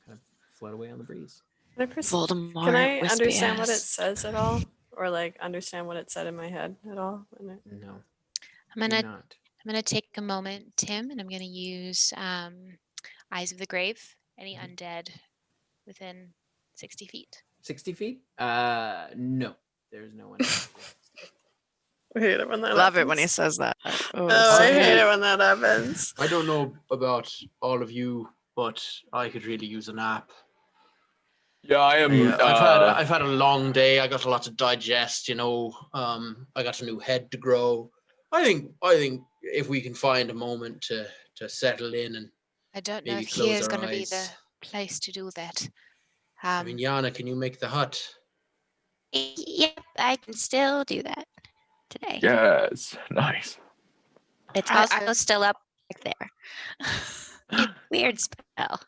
kind of float away on the breeze. Voldemort, Can I wispy understand what it ass. says at all, or like understand what it said in my head at all? No, I'm you're gonna not. take a moment, Tim, and I'm gonna use Eyes of the Grave. Any undead within 60 feet? 60 feet? No, there's no one. I hate it when that Love it when he happens. says that. Oh, I I- hate it when that happens. I don't know about all of you, but I could really use a nap. Yeah, I am. I've had a long day. I got a lot to digest. You know, I got a new head to grow. I think if we can find a moment to settle in and I don't know maybe if close here's our going to be eyes. the place to do that. I mean, Yana, can you make the hut? Yep, I can still do that today. Yes, nice. It's I- also still up back there. Weird spell.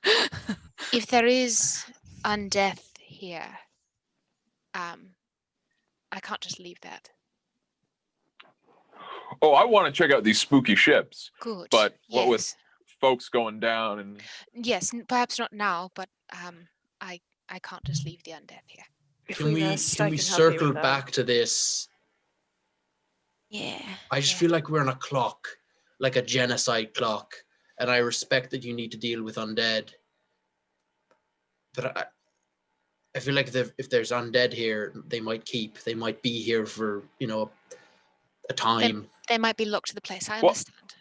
if there is undeath here, I can't just leave that. Oh, I want to check out these spooky ships. Good. But what with yes. folks going down and Yes, perhaps not now, but I can't just leave the undeath here. If Can we rest, can I we can help you circle with that. back to this? Yeah. I just feel like we're on a clock, like a genocide clock, and I respect that you need to deal with undead. But I feel like if there's undead here, they might be here for, a time. They might be locked to the place. I Well, understand.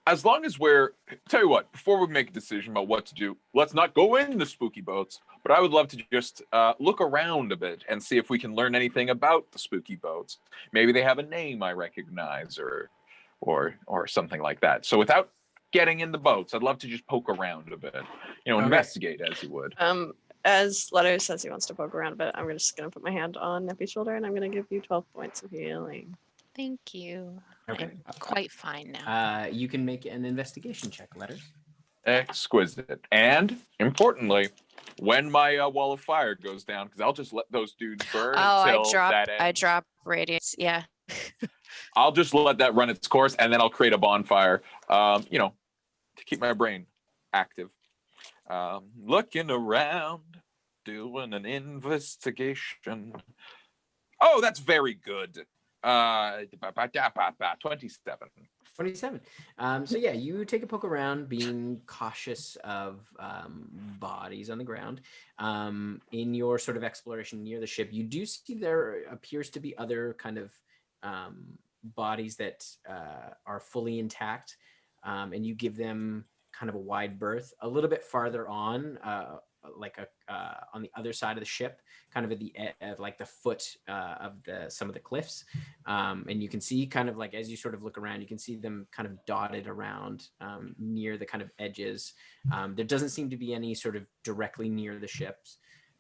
as long as tell you what, before we make a decision about what to do, let's not go in the spooky boats, but I would love to just look around a bit and see if we can learn anything about the spooky boats. Maybe they have a name I recognize or something like that. So without getting in the boats, I'd love to just poke around a bit, investigate as you would. As Leto says he wants to poke around a bit, I'm just gonna put my hand on Neppy's shoulder and I'm gonna give you 12 points of healing. Thank you. Okay. I'm quite fine now. You can make an investigation check, Letters. Exquisite. And importantly, when my wall of fire goes down, because I'll just let those dudes burn until that ends. I drop radiance. Yeah. I'll just let that run its course, and then I'll create a bonfire, to keep my brain active. Looking around, doing an investigation. Oh, that's very good. 27. 27. So yeah, you take a poke around, being cautious of bodies on the ground. In your sort of exploration near the ship, you do see there appears to be other kind of bodies that are fully intact, and you give them kind of a wide berth a little bit farther on, on the other side of the ship, kind of at the like the foot of some of the cliffs, and you can see kind of like as you sort of look around, you can see them kind of dotted around near the kind of edges. There doesn't seem to be any sort of directly near the ships.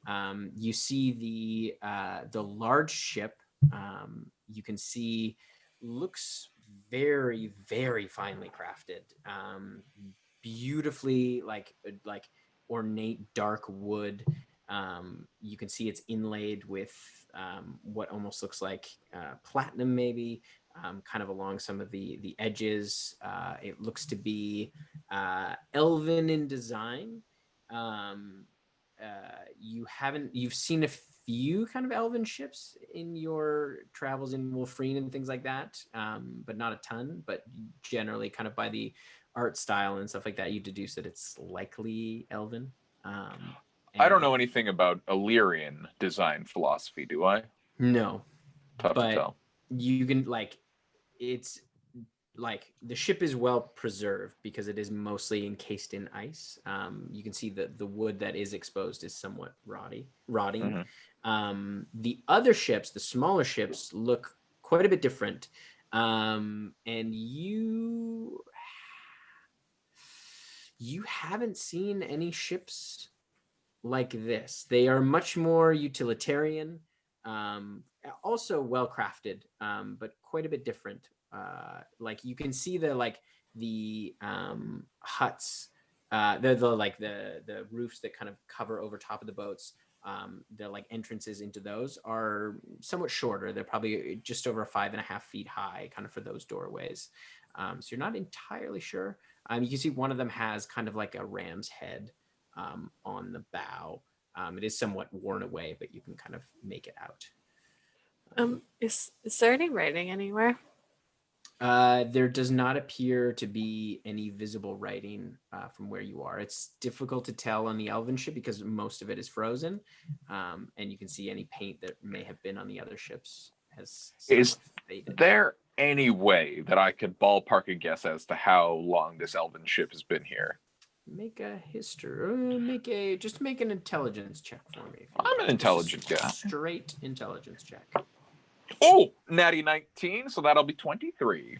You see the large ship. You can see looks very, very finely crafted, beautifully like ornate dark wood. You can see it's inlaid with what almost looks like platinum, maybe, kind of along some of the edges. It looks to be elven in design. You've seen a few kind of elven ships in your travels in Wolfrine and things like that, but not a ton. But generally, kind of by the art style and stuff like that, you deduce that it's likely elven. I don't know anything about Aelyrian design philosophy, do I? No, Tough to tell. You can it's like the ship is well preserved because it is mostly encased in ice. You can see that the wood that is exposed is somewhat rotting. Mm-hmm. The other ships, the smaller ships, look quite a bit different. And you haven't seen any ships like this. They are much more utilitarian, also well crafted, but quite a bit different. Like you can see the huts the roofs that kind of cover over top of the boats. The like entrances into those are somewhat shorter. They're probably just over 5.5 feet high, kind of for those doorways. So you're not entirely sure. You can see one of them has kind of like a ram's head on the bow. It is somewhat worn away, but you can kind of make it out. Is there any writing anywhere? There does not appear to be any visible writing from where you are. It's difficult to tell on the elven ship because most of it is frozen, and you can see any paint that may have been on the other ships has faded. There any way that I could ballpark a guess as to how long this elven ship has been here? Make a history. Just make an intelligence check for me. I'm an intelligent guy. Straight intelligence check. Oh, natty 19, so that'll be 23.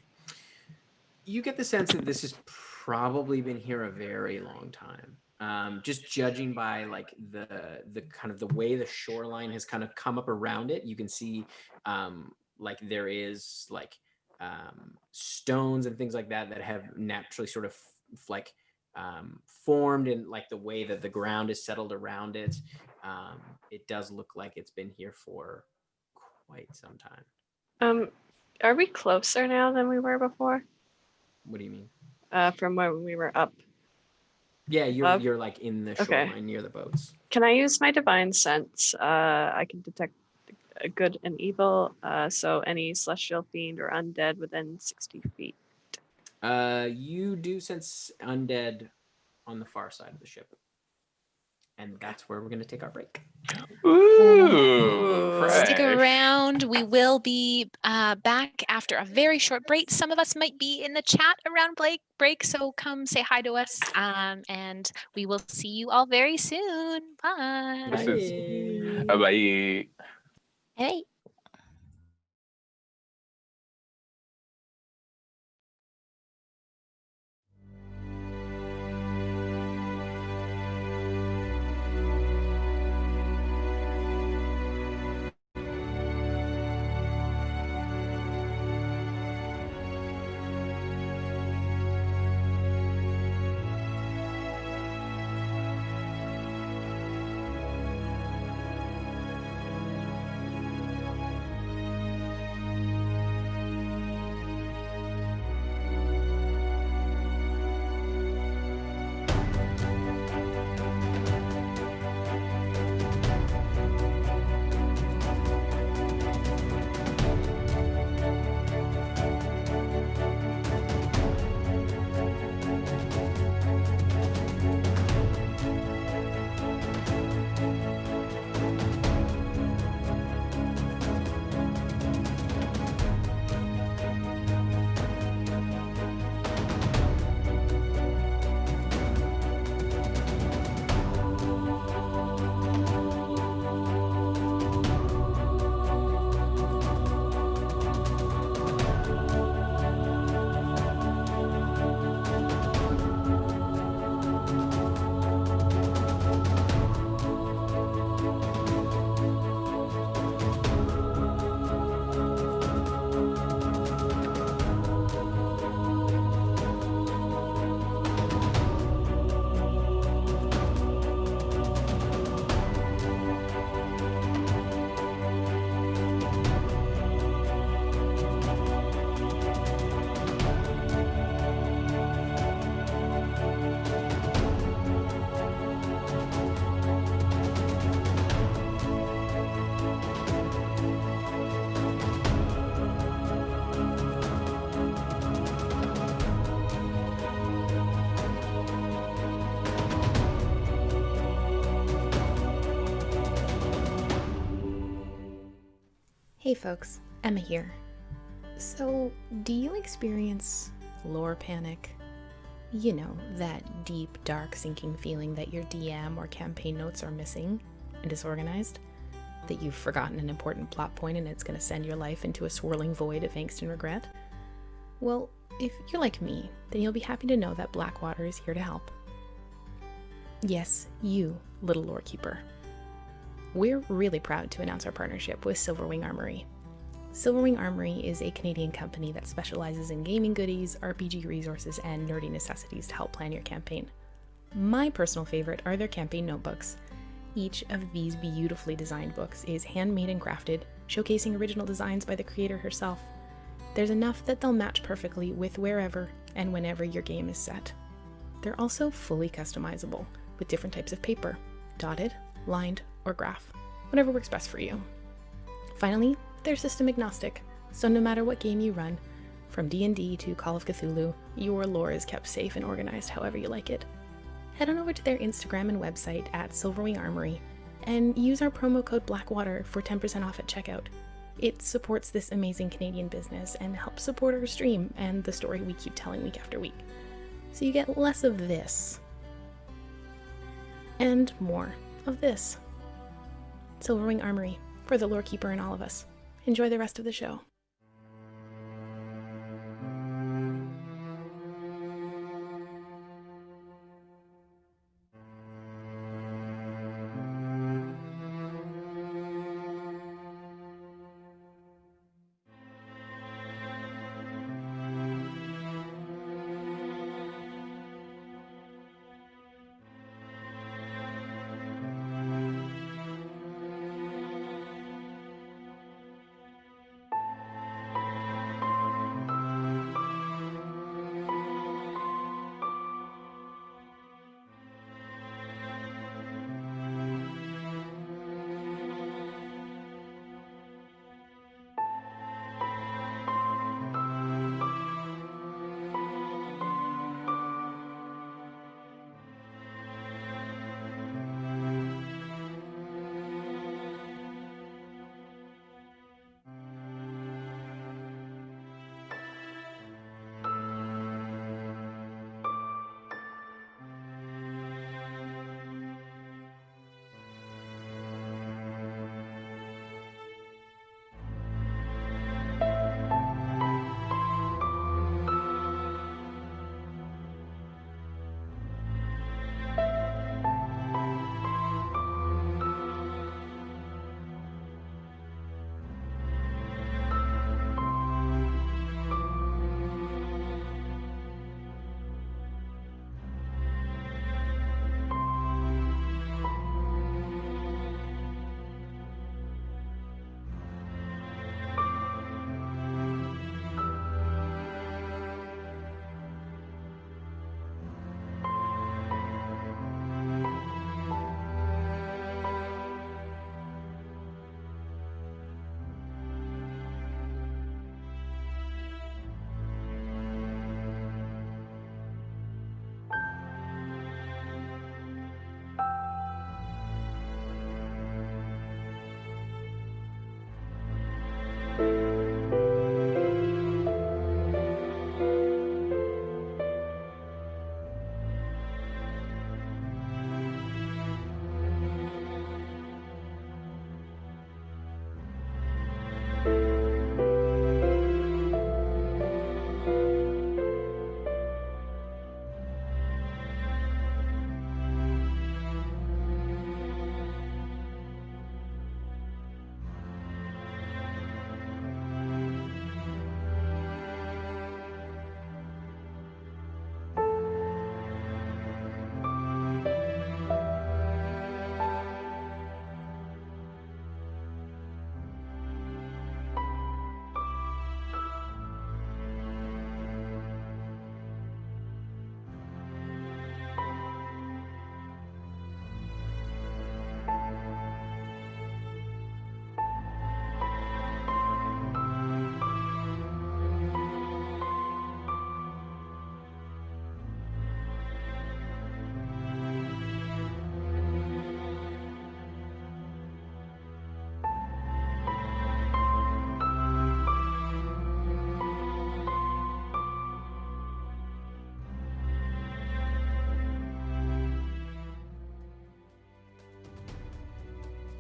You get the sense that this has probably been here a very long time. Just judging by like the kind of the way the shoreline has kind of come up around it, you can see like there is like stones and things like that that have naturally sort of formed in like the way that the ground is settled around it. It does look like it's been here for quite some time. Are we closer now than we were before? What do you mean? From when we were up. Yeah, you're like in the shoreline near the boats. Can I use my divine sense? I can detect good and evil. So any celestial fiend or undead within 60 feet. You do sense undead on the far side of the ship. And that's where we're going to take our break. Ooh, Stick around. We will be back after a very short break. Some of us might be in the chat around break, so come say hi to us, and we will see you all very soon. Bye. Bye. Hey. Hey folks, Emma here. So, do you experience lore panic? You know, that deep, dark, sinking feeling that your DM or campaign notes are missing and disorganized? That you've forgotten an important plot point and it's going to send your life into a swirling void of angst and regret? Well, if you're like me, then you'll be happy to know that Blackwater is here to help. Yes, you, little lore keeper. We're really proud to announce our partnership with Silverwing Armory. Silverwing Armory is a Canadian company that specializes in gaming goodies, RPG resources, and nerdy necessities to help plan your campaign. My personal favorite are their campaign notebooks. Each of these beautifully designed books is handmade and crafted, showcasing original designs by the creator herself. There's enough that they'll match perfectly with wherever and whenever your game is set. They're also fully customizable, with different types of paper, dotted, lined, or graph, whatever works best for you. Finally, they're system agnostic, so no matter what game you run, from D&D to Call of Cthulhu, your lore is kept safe and organized however you like it. Head on over to their Instagram and website at Silverwing Armory and use our promo code Blackwater for 10% off at checkout. It supports this amazing Canadian business and helps support our stream and the story we keep telling week after week. So you get less of this and more of this. Silverwing Armory, for the lore keeper in all of us. Enjoy the rest of the show.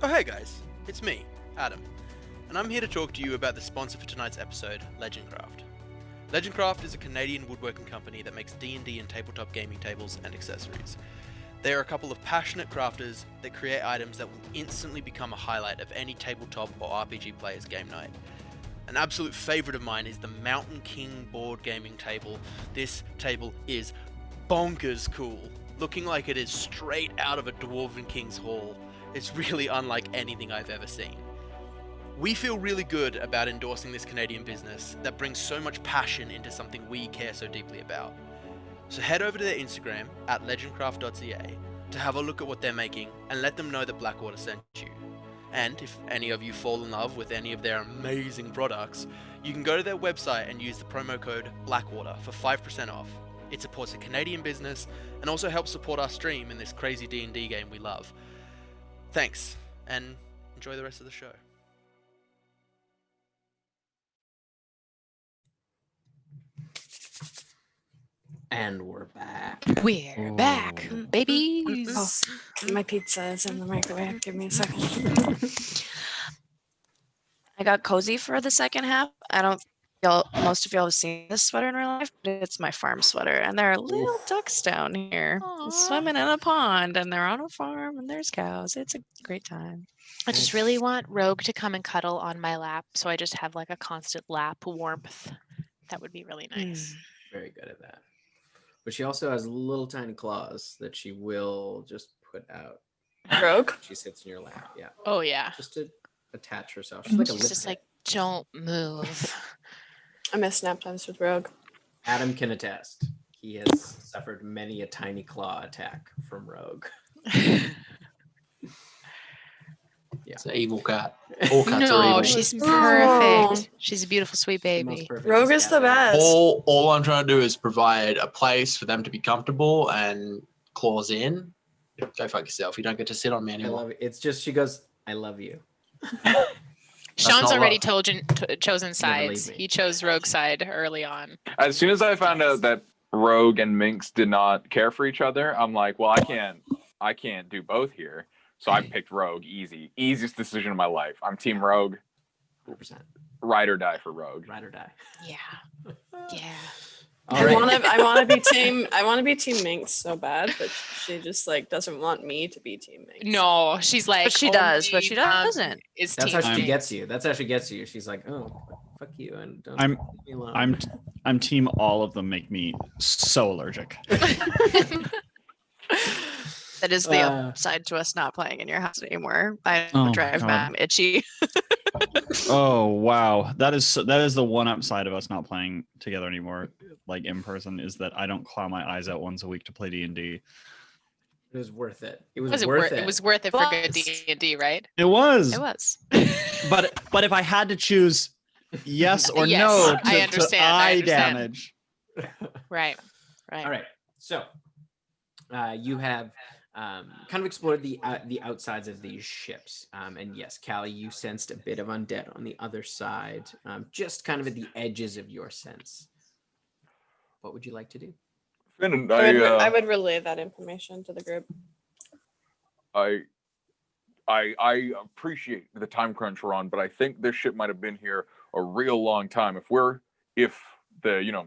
Oh hey guys, it's me, Adam, and I'm here to talk to you about the sponsor for tonight's episode, Legendcraft. Legendcraft is a Canadian woodworking company that makes D&D and tabletop gaming tables and accessories. They are a couple of passionate crafters that create items that will instantly become a highlight of any tabletop or RPG player's game night. An absolute favourite of mine is the Mountain King board gaming table. This table is bonkers cool. looking like it is straight out of a Dwarven King's Hall. It's really unlike anything I've ever seen. We feel really good about endorsing this Canadian business that brings so much passion into something we care so deeply about. So head over to their Instagram at legendcraft.ca to have a look at what they're making and let them know that Blackwater sent you. And if any of you fall in love with any of their amazing products, you can go to their website and use the promo code Blackwater for 5% off. It supports a Canadian business and also helps support our stream in this crazy D&D game we love. Thanks, and enjoy the rest of the show. And we're back. We're back, babies. Oh, my pizza is in the microwave. Give me a second. I got cozy for the second half. I don't feel most of y'all have seen this sweater in real life, but it's my farm sweater. And there are little ducks down here swimming in a pond, and they're on a farm, and there's cows. It's a great time. I just really want Rogue to come and cuddle on my lap, so I just have like a constant lap warmth. That would be really nice. Very good at that. But she also has little tiny claws that she will just put out. Rogue? She sits in your lap, yeah. Oh, yeah. Just to attach herself. She's like a She's lip just pet. like, don't move. I miss nap times with Rogue. Adam can attest. He has suffered many a tiny claw attack from Rogue. Yeah. It's an evil cat. All cats are No, evil. she's Oh. perfect. She's a beautiful, sweet baby. Rogue is the best. All I'm trying to do is provide a place for them to be comfortable and claws in. Go fuck yourself. You don't get to sit on me I anymore. love it. It's just, she goes, I love you. Sean's not already love. chosen Never leave sides. me. He chose Rogue's side early on. As soon as I found out that Rogue and Minx did not care for each other, I'm like, well, I can't do both here. So I picked Rogue. Easiest decision of my life. I'm Team Rogue. 100%. Ride or die for Rogue. Ride or die. Yeah. Yeah. All right. I want to be team Minx so bad, but she just like doesn't want me to be team Minx. No, she's like, But she does, but she doesn't. Is That's team how she Minx. gets you. That's how she gets you. She's like, oh, fuck you, and don't I'm- leave me alone. I'm team all of them make me so allergic. That is the upside to us not playing in your house anymore. I Oh, drive God. Mom itchy. Oh wow, that is the one upside of us not playing together anymore, like in person, is that I don't claw my eyes out once a week to play D&D. It was worth it. It was Was it worth worth it. it was worth it for good D&D, right? It was. It was. But if I had to choose yes or Yes, no I to understand, I eye understand. damage. Right. Right. All right. So you have kind of explored the outsides of these ships. And yes, Callie, you sensed a bit of undead on the other side, just kind of at the edges of your sense. What would you like to do? Finin, I would relay that information to the group. I appreciate the time crunch we're on, but I think this ship might have been here a real long time. If the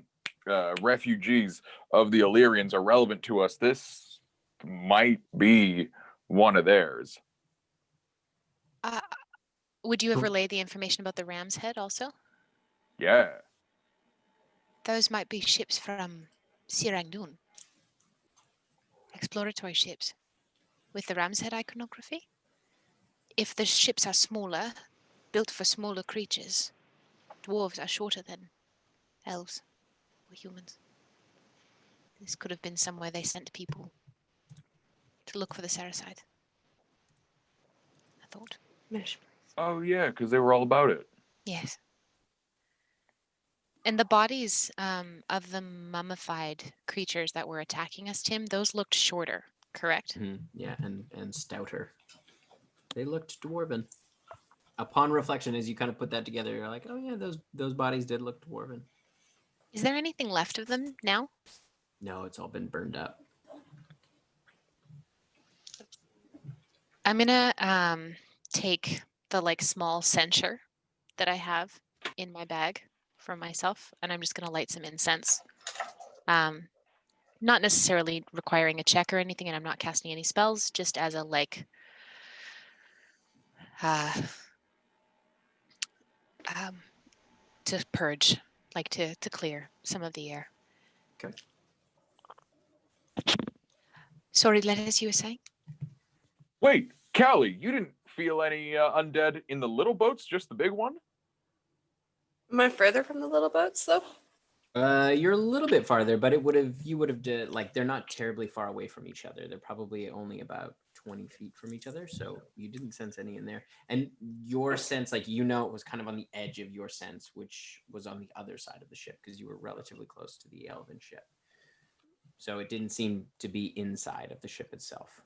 refugees of the Aelyrians are relevant to us, this might be one of theirs. Would you have relayed the information about the Ram's Head also? Yeah. Those might be ships from Sirangdun. Exploratory ships with the Ram's Head iconography. If the ships are smaller, built for smaller creatures, dwarves are shorter than elves or humans. This could have been somewhere they sent people to look for the Saracide. I thought. Oh yeah, because they were all about it. Yes. And the bodies of the mummified creatures that were attacking us, Tim, those looked shorter, correct? Mm-hmm. Yeah, and stouter. They looked dwarven. Upon reflection, as you kind of put that together, you're like, oh yeah, those bodies did look dwarven. Is there anything left of them now? No, it's all been burned up. I'm gonna take the like small censer that I have in my bag for myself, and I'm just gonna light some incense. Not necessarily requiring a check or anything, and I'm not casting any spells, just as a like to purge, like to clear some of the air. Okay. Sorry, Lettuce, you were saying? Wait, Callie, you didn't feel any undead in the little boats, just the big one? Am I further from the little boats though? You're a little bit farther, but you would have like they're not terribly far away from each other. They're probably only about 20 feet from each other, so you didn't sense any in there. And your sense, like it was kind of on the edge of your sense, which was on the other side of the ship because you were relatively close to the elven ship. So it didn't seem to be inside of the ship itself.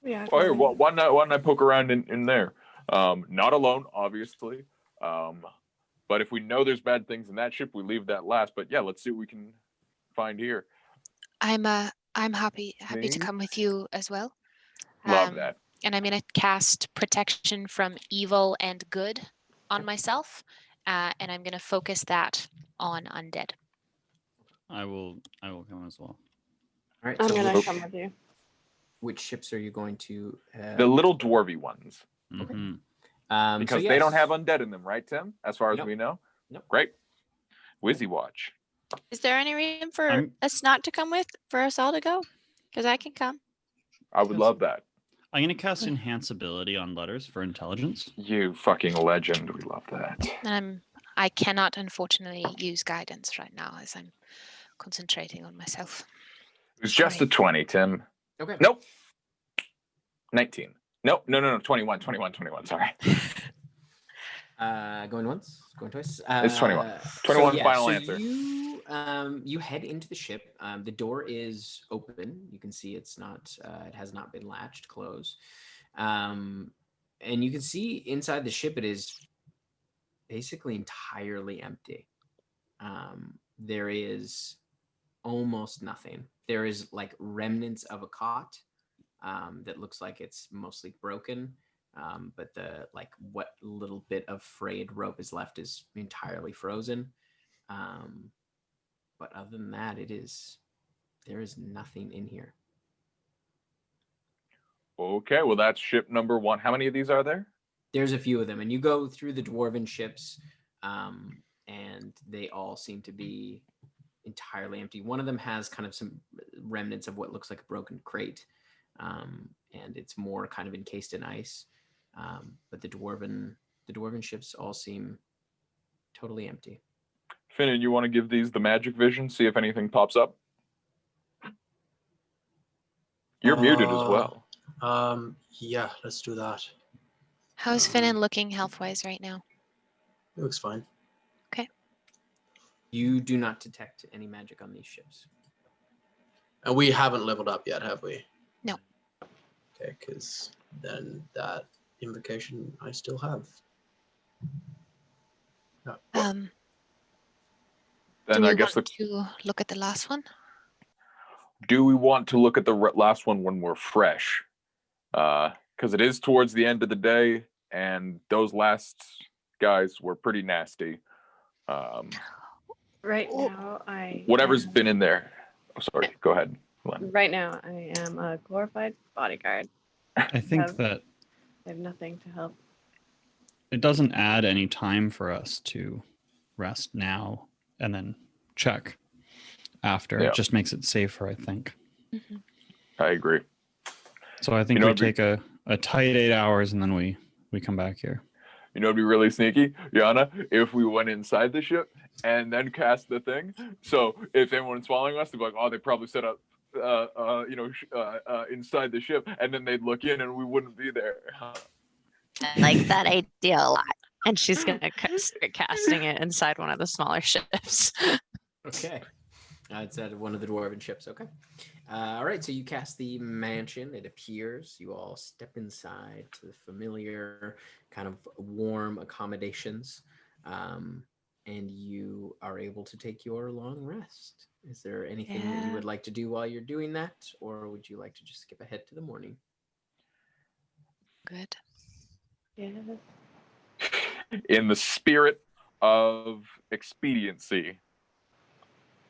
Yeah. Oh, here, why don't I poke around in there? Not alone, obviously. But if we know there's bad things in that ship, we leave that last. But yeah, let's see what we can find here. I'm happy to come with you as well. Love that. And I'm going to cast protection from evil and good on myself, and I'm going to focus that on undead. I will come as well. All right. I'm so gonna come with you. which ships are you going to have? The little dwarvy ones. Mhm. Because so they don't yes. have undead in them, right, Tim? As far as Nope. we know? Nope. Great. Wizzy Watch. Is there any reason for I'm- us not to come with, for us all to go? Because I can come. I would love that. I'm going to cast Enhance Ability on Letters for Intelligence. You fucking legend. We love that. I cannot, unfortunately, use guidance right now as I'm concentrating on myself. It was just a 20, Tim. Okay. Nope. 19. Nope. No. 21. Sorry. Going once, going twice. It's 21. 21 final answer. You head into the ship. The door is open. You can see it's not. It has not been latched closed. And you can see inside the ship. It is basically entirely empty. There is almost nothing. There is like remnants of a cot that looks like it's mostly broken. But the what little bit of frayed rope is left is entirely frozen. But other than that, there is nothing in here. Okay, well that's ship number 1. How many of these are there? There's a few of them, and you go through the dwarven ships, and they all seem to be entirely empty. One of them has kind of some remnants of what looks like a broken crate, and it's more kind of encased in ice. But the dwarven ships all seem totally empty. Finin, you want to give these the magic vision, see if anything pops up? You're muted as well. Yeah, let's do that. How's Finin looking health-wise right now? It looks fine. Okay. You do not detect any magic on these ships. And we haven't leveled up yet, have we? No. Okay, because then that invocation I still have. No. Then do I we guess want to look at the last one? Do we want to look at the last one when we're fresh? Because it is towards the end of the day, and those last guys were pretty nasty. Right now, Whatever's been in there. Oh, sorry. Go ahead. Right now, I am a glorified bodyguard. I think that I have nothing to help. it doesn't add any time for us to rest now and then check after. Yeah. It just makes it safer, I think. Mm-hmm. I agree. So I think we take a tight 8 hours and then we come back here. You know, it'd be really sneaky, Yana, if we went inside the ship and then cast the thing. So if anyone's following us, they'd be like, oh, they probably set up, inside the ship, and then they'd look in and we wouldn't be there. I like that idea a lot. And she's going to start casting it inside one of the smaller ships. Okay. It's at one of the dwarven ships. Okay. All right. So you cast the mansion. It appears. You all step inside to the familiar kind of warm accommodations. And you are able to take your long rest. Is there anything that you would like to do while you're doing that? Or would you like to just skip ahead to the morning? Good. Yeah. In the spirit of expediency,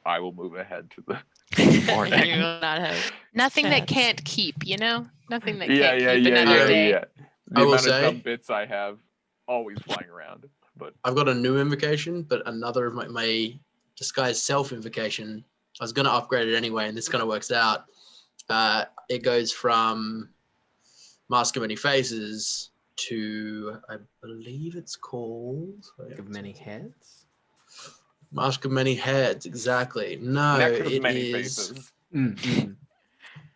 I will move ahead to the morning. You will not have Nothing that chance. can't keep, you know? Nothing that Yeah, can't keep another day. The I will amount say- of dumb bits I have always flying around. But I've got a new invocation, but another of my disguised self invocation I was gonna upgrade it anyway, and this kind of works out. It goes from Mask of Many Faces to, I believe it's called Of Many Heads. Mask of Many Heads. Exactly. No, Neck of it Many is Faces.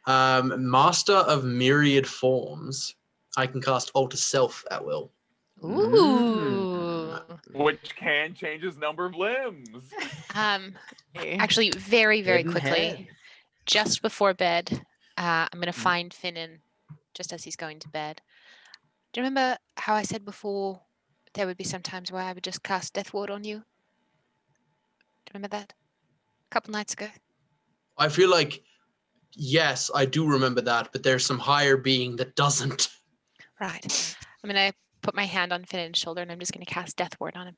Master of Myriad Forms. I can cast Alter Self at will. Ooh. Which can change his number of limbs. Actually, very, very Hidden quickly, head. just before bed, I'm going to find Finin just as he's going to bed. Do you remember how I said before there would be some times where I would just cast Death Ward on you? Do you remember that? A couple nights ago. I feel like, yes, I do remember that, but there's some higher being that doesn't. Right. I'm going to put my hand on Finin's shoulder and I'm just going to cast Death Ward on him.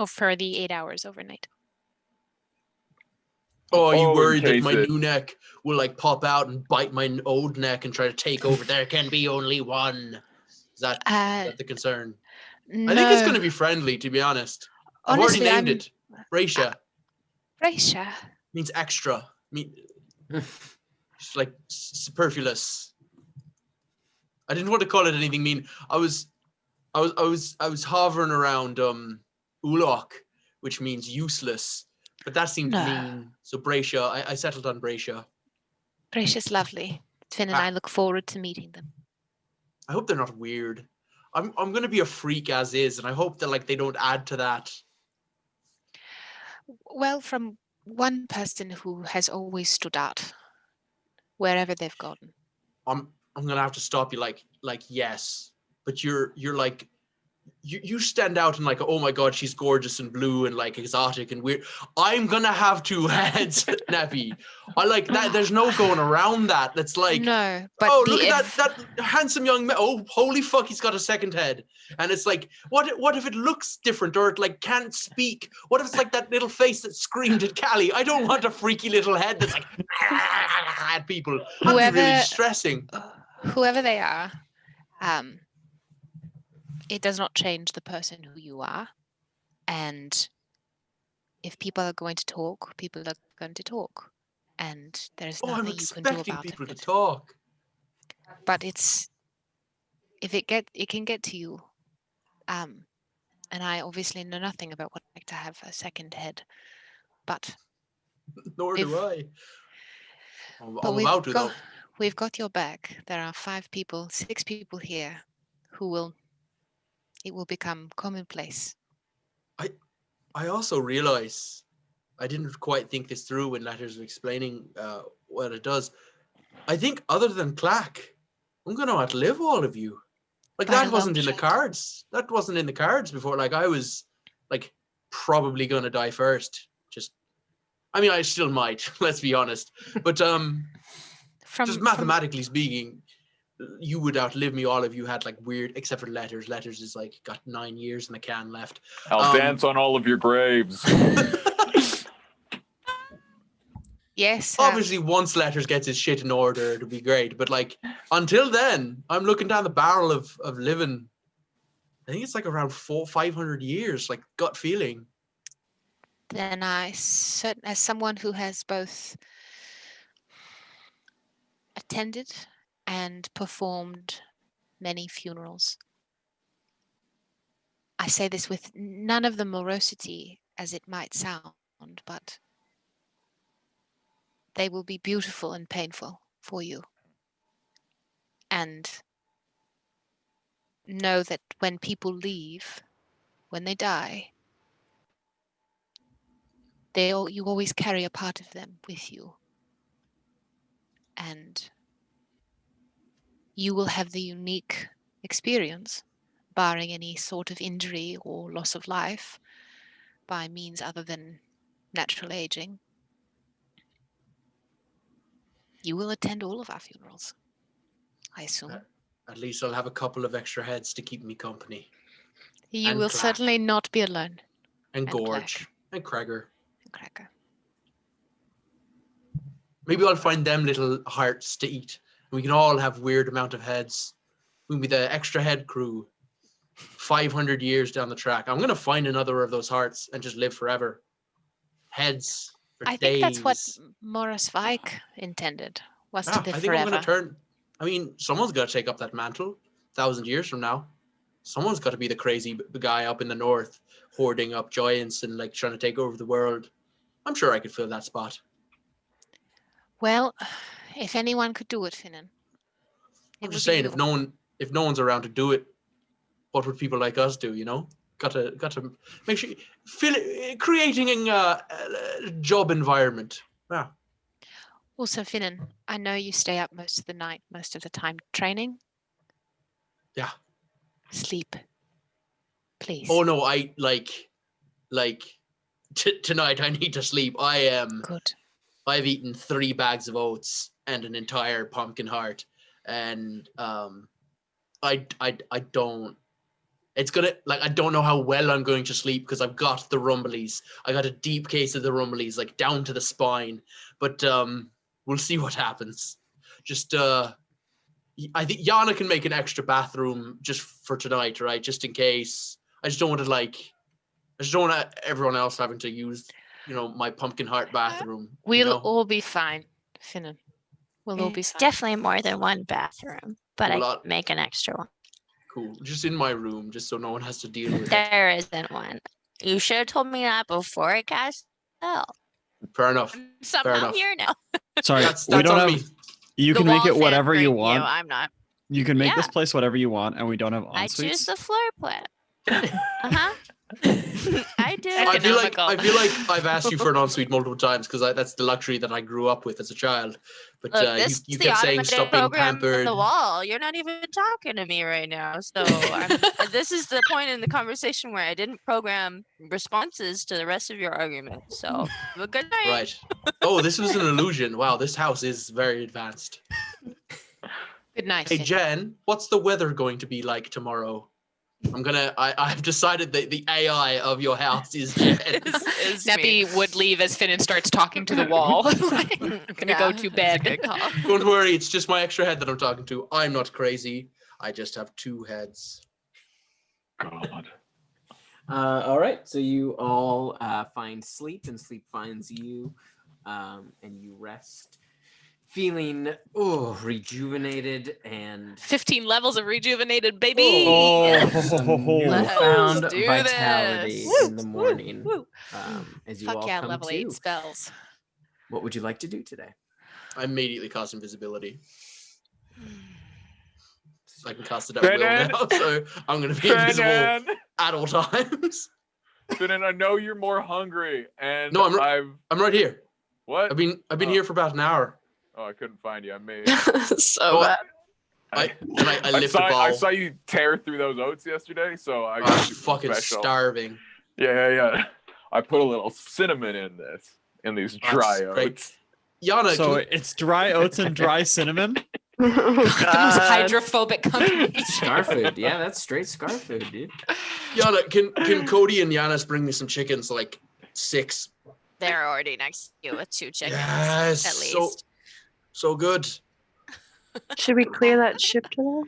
For the 8 hours overnight. Oh, are you Oh, in worried that case my it- new neck will like pop out and bite my old neck and try to take over? There can be only one. Is that the concern? No. I think it's going to be friendly, to be honest. I've already Honestly, named it. Raisha. Raisha. Means extra. It's like superfluous. I didn't want to call it anything mean. I was hovering around Ulok, which means useless, but that seemed mean. So Bracia, I settled on Bracia. Bracia's lovely. Finn and I look forward to meeting them. I hope they're not weird. I'm gonna be a freak as is, and I hope that like they don't add to that. Well, from one person who has always stood out wherever they've gone. I'm gonna have to stop you. Like yes, but you're like you stand out and like, oh my god, she's gorgeous and blue and like exotic and weird. I'm gonna have two heads, Nappy. I like that. There's no going around that. That's like, no, but oh, look at that handsome young man. Oh, holy fuck, he's got a second head. And it's like, what if it looks different or it like can't speak? What if it's like that little face that screamed at Callie? I don't want a freaky little head that's like at people. That'd be really distressing. Whoever they are, it does not change the person who you are. And if people are going to talk, people are going to talk. And there's nothing you can do about people it. to talk. But it can get to you. And I obviously know nothing about what it's like to have a second head. But nor do I. I'm but about to though. We've got your back. There are 6 people here who it will become commonplace. I also realize I didn't quite think this through when letters were explaining what it does. I think other than Clack, I'm going to outlive all of you. Like that wasn't in the cards. That wasn't in the cards before. Like I was like probably going to die first. I mean, I still might, let's be honest. But just mathematically speaking, you would outlive me. All of you had like weird, except for letters. Letters is like got 9 years in the can left. I'll dance on all of your graves. Yes. Obviously, once letters gets his shit in order, it'll be great. But like until then, I'm looking down the barrel of living. I think it's like around 500 years, like gut feeling. Then as someone who has both attended and performed many funerals, I say this with none of the morosity as it might sound, but they will be beautiful and painful for you. And know that when people leave, when they die, you always carry a part of them with you. And you will have the unique experience, barring any sort of injury or loss of life by means other than natural aging. You will attend all of our funerals, I assume. At least I'll have a couple of extra heads to keep me company. You And will Clack. certainly not be alone. And Gorge. And Cracker. And Maybe I'll find them little hearts to eat. We can all have weird amount of heads. We'll be the extra head crew. 500 years down the track. I'm going to find another of those hearts and just live forever. Heads. for I think that's what days. Moroz Viek intended, was to Yeah, live I think I'm forever. gonna turn. I mean, someone's got to take up that mantle. 1,000 years from now, someone's got to be the crazy guy up in the north, hoarding up giants and like trying to take over the world. I'm sure I could fill that spot. Well, if anyone could do it, Finin. I'm just saying, if no one's around to do it, what would people like us do? You know, got to make sure creating a job environment. Yeah. Also, Finin, I know you stay up most of the night, most of the time training. Yeah. Sleep. Please. Oh no, I tonight I need to sleep. I am good. I've eaten 3 bags of oats and an entire pumpkin heart, and I don't. It's gonna I don't know how well I'm going to sleep because I've got the rumblies. I got a deep case of the rumblies, like down to the spine. But we'll see what happens. Just I think Yana can make an extra bathroom just for tonight, right? Just in case. I just don't want everyone else having to use, my pumpkin heart bathroom. We'll all be fine, Finin. We'll all be It's fine. definitely more than one bathroom, but Cool. I can make an extra one. Cool. Just in my room, just so no one has to deal with it. There isn't one. You should have told me that before I cast spell. Fair enough. I'm somehow here now. Sorry, That's we don't on have. me. You The can make it wall's whatever you hampering want. I'm not. You can make Yeah. this place whatever you want, and we don't have I choose ensuites. the floor plan. Uh-huh. I do. I feel like I've asked you for an ensuite multiple times because that's the luxury that I grew up with as a child. But Look, this you is the kept saying automated stop being program on pampered. the wall. You're not even talking to me right now. So this is the point in the conversation where I didn't program responses to the rest of your argument. So have a good night. Right. Oh, this was an illusion. Wow, this house is very advanced. Good night. Hey Finin. Jen, what's the weather going to be like tomorrow? I've decided that the AI of your house is Jen. Neppy would leave as Finin starts talking to the wall. I'm gonna go to bed. Don't worry, it's just my extra head that I'm talking to. I'm not crazy. I just have 2 heads. God. All right, so you all find sleep, and sleep finds you, and you rest, feeling rejuvenated and 15 levels of rejuvenated, baby. newfound Let's do vitality this. in the morning. Woo. As you Fuck all yeah, come level to. 8 spells. What would you like to do today? I immediately cast invisibility. So I can cast it at will now, so I'm going to be invisible at all times. Finin, I know you're more hungry, and No, I'm right here. What? I've been here for about an hour. Oh, I couldn't find you. I made. So bad. I lift the I ball. saw you tear through those oats yesterday, so I I'm got you something fucking special. starving. Yeah. I put a little cinnamon in these dry great. oats. Yana, So it's dry oats and dry cinnamon. The most hydrophobic combination. Scar food. Yeah, that's straight scar food, dude. Yana, can Cody and Yanis bring me some chickens, like 6? They're already next to you with 2 chickens Yes, at least. so good. Should we clear that ship today?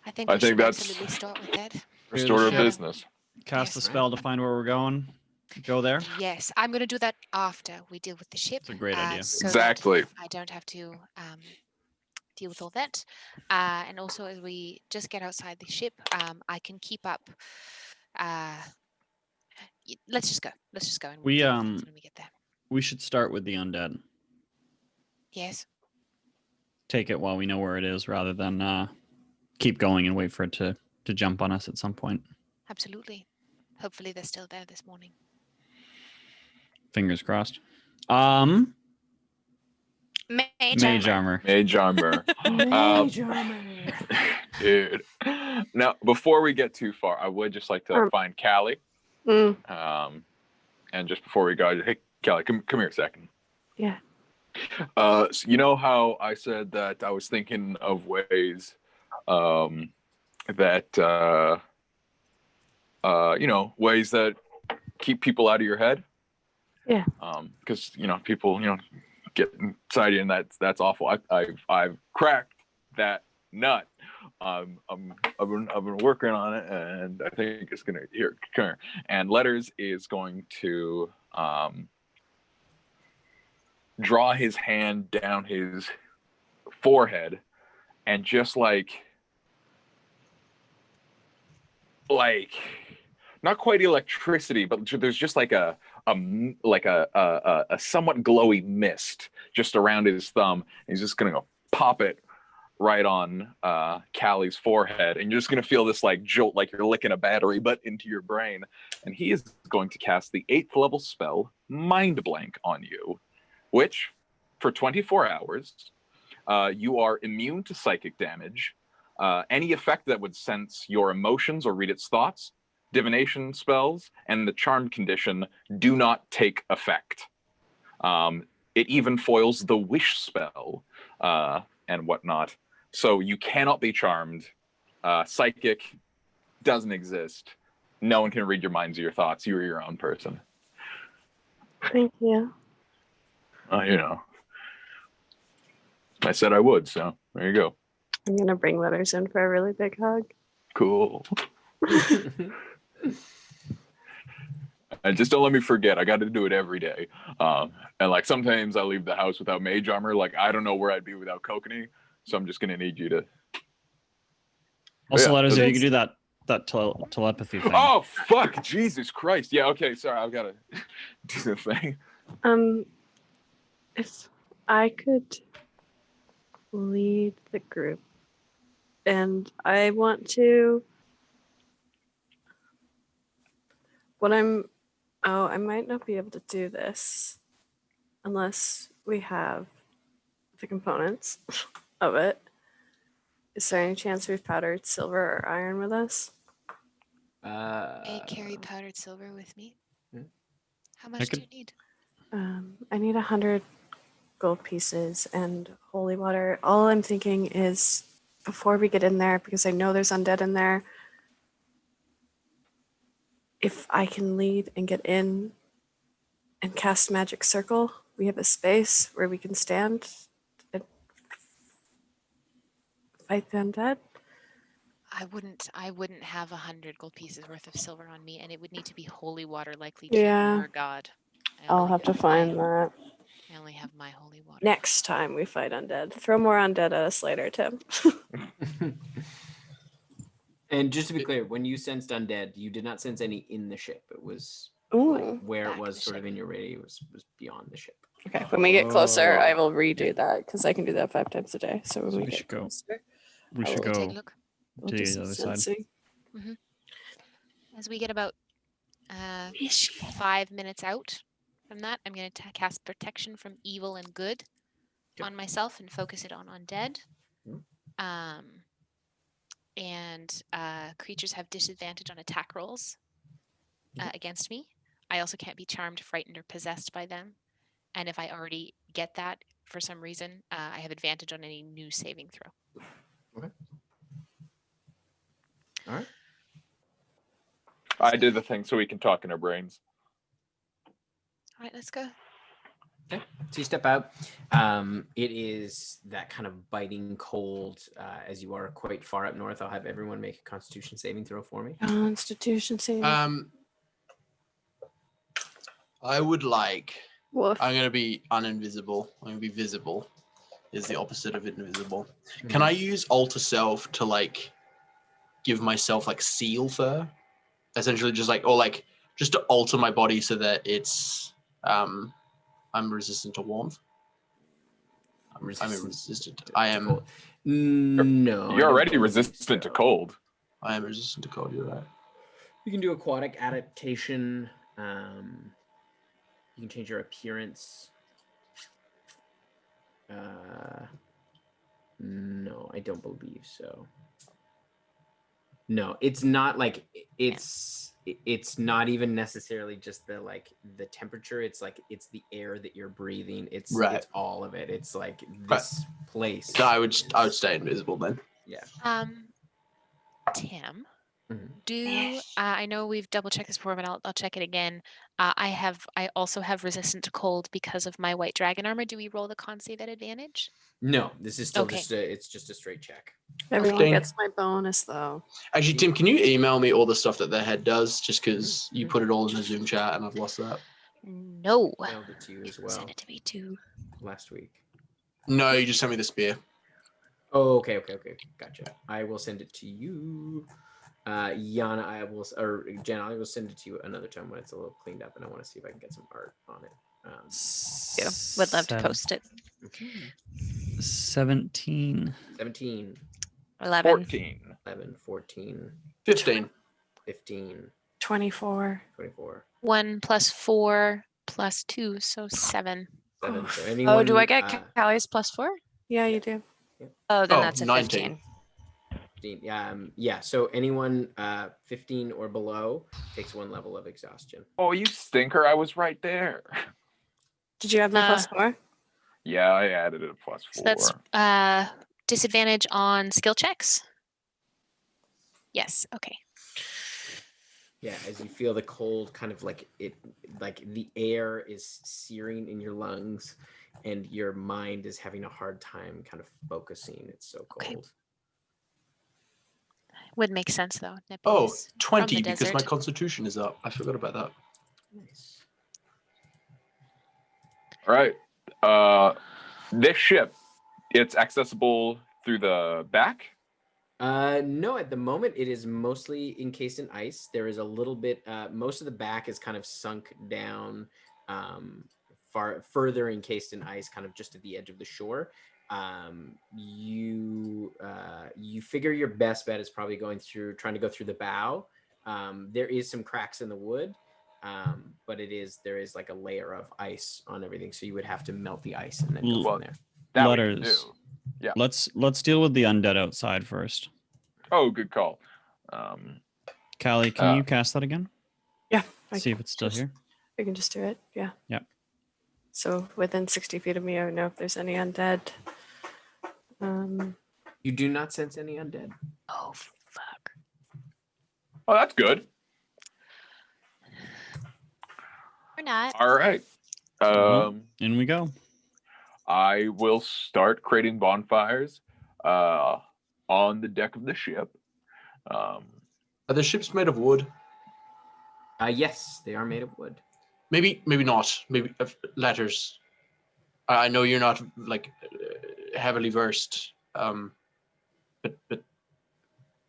I think I we think should that's absolutely start with that. Restore to business. Cast the spell to find where we're going. Go there. Yes, I'm going to do that after we deal with the ship. It's a great idea. So Exactly. that I don't have to deal with all that. And also, as we just get outside the ship, I can keep up. Let's just go. And We deal with things when we get there. we should start with the undead. Yes. Take it while we know where it is, rather than keep going and wait for it to jump on us at some point. Absolutely. Hopefully, they're still there this morning. Fingers crossed. Mage armor. Mage armor. Mage armor. Dude. Now, before we get too far, I would just like to find Callie. And just before we go, hey, Callie, come here a second. Yeah. So you know how I said that I was thinking of ways that ways that keep people out of your head? Yeah. Because people get anxiety, and that's awful. I've cracked that nut. I've been working on it, and I think it's gonna here. And Letters is going to draw his hand down his forehead and just like not quite electricity, but there's just like a somewhat glowy mist just around his thumb. He's just gonna go pop it right on Callie's forehead, and you're just gonna feel this like jolt, like you're licking a battery, but into your brain. And he is going to cast the 8th level spell, Mind Blank, on you, which for 24 hours, you are immune to psychic damage. Any effect that would sense your emotions or read its thoughts, divination spells, and the charmed condition do not take effect. It even foils the wish spell and whatnot. So you cannot be charmed. Psychic doesn't exist. No one can read your minds or your thoughts. You are your own person. Thank you. You know, I said I would, so there you go. I'm gonna bring letters in for a really big hug. Cool. And just don't let me forget. I got to do it every day. And like sometimes I leave the house without mage armor. Like I don't know where I'd be without Kokanee. So I'm just gonna need you to. Also, let us know. You can do that telepathy thing. Oh fuck! Jesus Christ! Yeah. Okay. Sorry. I've got to do the thing. If I could lead the group, and I want to. I might not be able to do this unless we have the components of it. Is there any chance we've powdered silver or iron with us? I carry powdered silver with me. How much do you need? I need 100 gold pieces and holy water. All I'm thinking is before we get in there, because I know there's undead in there, if I can lead and get in and cast magic circle, we have a space where we can stand and fight the undead. I wouldn't have 100 gold pieces worth of silver on me, and it would need to be holy water, likely Yeah. to your god. I'll have to find that. I only have my holy water. Next time we fight undead. Throw more undead at us later, Tim. And just to be clear, when you sensed undead, you did not sense any in the ship. It was Ooh. Where it was sort of in your radius was beyond the ship. Okay, when we get closer, I will redo that because I can do that 5 times a day. So when we should get go. closer, We I should will go Take a look. we'll to do the some other side. sensing. As we get about 5 minutes out from that, I'm going to cast protection from evil and good on myself and focus it on undead. And creatures have disadvantage on attack rolls against me. I also can't be charmed, frightened, or possessed by them. And if I already get that for some reason, I have advantage on any new saving throw. Okay. All right. I did the thing so we can talk in our brains. All right, let's go. Okay. So you step out. It is that kind of biting cold as you are quite far up north. I'll have everyone make a Constitution saving throw for me. Constitution saving. I would like. Woof. I'm going to be uninvisible. I'm going to be visible. Is the opposite of invisible. Can I use alter self to like give myself like seal fur? Essentially, just like just to alter my body so that it's I'm resistant to warmth. I'm resistant. I am. No. You're already resistant to cold. I am resistant to cold. You're right. You can do aquatic adaptation. You can change your appearance. No, I don't believe so. No, it's not like it's not even necessarily just the temperature. It's like it's the air that you're breathing. It's all of it. It's like this place. So I would stay invisible then. Yeah. Tim, I know we've double checked this before, but I'll check it again. I also have resistant to cold because of my white dragon armor. Do we roll the con save at advantage? No, this is still Okay. it's just a straight check. Everyone Okay. gets my bonus though. Actually, Tim, can you email me all the stuff that the head does? Just because you put it all in the Zoom chat and I've lost that. No. Mailed it to you as well. Send it to me too. Last week. No, you just sent me the spear. Oh, okay. Gotcha. I will send it to you. Yana, Jen, I will send it to you another time when it's a little cleaned up, and I want to see if I can get some art on it. Yeah, would love to post it. 17. 17. 11. 14. 11, 14. 15. 15. 24. 24. 1 + 4 + 2, so 7. 7. So anyone, Oh, do I get Callie's +4? Yeah, you do. Oh, then Oh, that's a 19. 15. Yeah. So anyone 15 or below takes 1 level of exhaustion. Oh, you stinker! I was right there. Did you have the +4? Yeah, I added it a +4. So that's disadvantage on skill checks? Yes, okay. Yeah, as you feel the cold kind of like the air is searing in your lungs and your mind is having a hard time kind of focusing. It's so cold. Okay. Would make sense though. Nippy Oh, is 20 from the because my desert. constitution is up. I forgot about that. Nice. All right. This ship, it's accessible through the back? No, at the moment it is mostly encased in ice. There is a little bit, most of the back is kind of sunk down, further encased in ice, kind of just at the edge of the shore. You figure your best bet is probably trying to go through the bow. There is some cracks in the wood, but there is like a layer of ice on everything, so you would have to melt the ice and then go from there. That Letters. we can do. Yeah. Let's deal with the undead outside first. Oh, good call. Callie, can you cast that again? Yeah. See if it's still here. I can just do it. Yeah. Yeah. So within 60 feet of me, I would know if there's any undead. You do not sense any undead. Oh, fuck. Oh, that's good. Or not. All right. In we go. I will start creating bonfires on the deck of the ship. Are the ships made of wood? Yes, they are made of wood. Maybe not. Maybe letters. I know you're not like heavily versed, but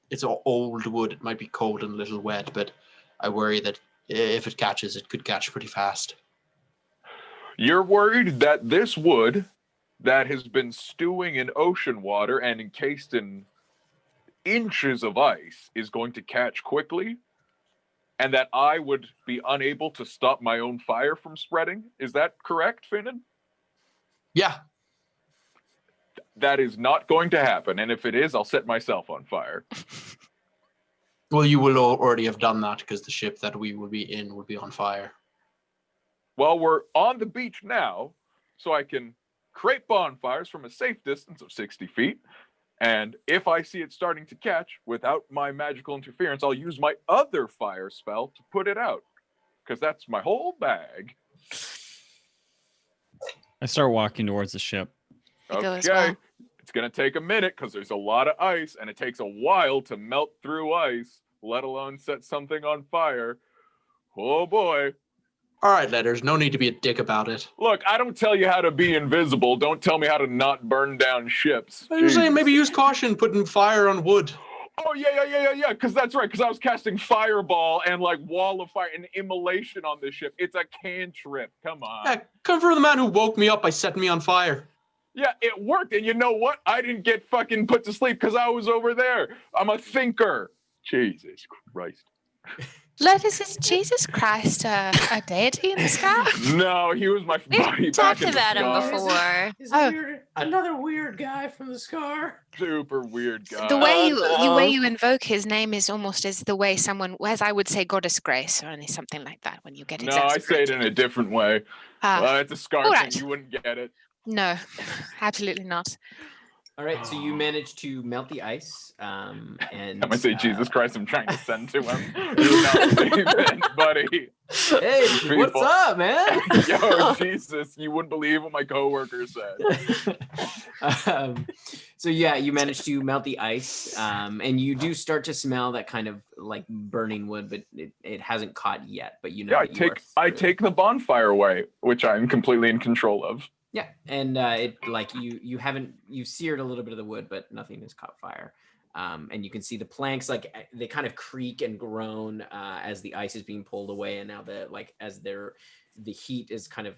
it's all old wood. It might be cold and a little wet, but I worry that if it catches, it could catch pretty fast. You're worried that this wood that has been stewing in ocean water and encased in inches of ice is going to catch quickly, and that I would be unable to stop my own fire from spreading? Is that correct, Finin? Yeah. That is not going to happen, and if it is, I'll set myself on fire. Well, you will already have done that because the ship that we will be in will be on fire. Well, we're on the beach now, so I can create bonfires from a safe distance of 60 feet. And if I see it starting to catch, without my magical interference, I'll use my other fire spell to put it out. Because that's my whole bag. I start walking towards the ship. Okay. It's going to take a minute because there's a lot of ice, and it takes a while to melt through ice, let alone set something on fire. Oh, boy. All right, Letters, no need to be a dick about it. Look, I don't tell you how to be invisible. Don't tell me how to not burn down ships. I was saying maybe use caution putting fire on wood. Oh, yeah, because that's right, because I was casting fireball and, like, wall of fire and immolation on this ship. It's a cantrip. Come on. Yeah, come from the man who woke me up by setting me on fire. Yeah, it worked, and you know what? I didn't get fucking put to sleep because I was over there. I'm a thinker. Jesus Christ. Lotus, is Jesus Christ a deity in the sky? No, he was my buddy back in the about him sky. before. He's another weird guy from the scar. Super weird guy. The way you invoke his name is almost as the way someone, as I would say, Goddess Grace or something like that. When you get No, I say it in a different way. It's a scar all thing. right. You wouldn't get it. No, absolutely not. All right, so you managed to melt the ice, and I'm gonna say, Jesus Christ, I'm trying to send to him. You're not leaving, buddy. Hey, what's People. up, man? Yo, Jesus, you wouldn't believe what my coworker said. So yeah, you managed to melt the ice, and you do start to smell that kind of like burning wood, but it hasn't caught yet. But you know, Yeah, I take the bonfire away, which I'm completely in control of. Yeah, and it like you seared a little bit of the wood, but nothing has caught fire. And you can see the planks like they kind of creak and groan as the ice is being pulled away, and now the heat is kind of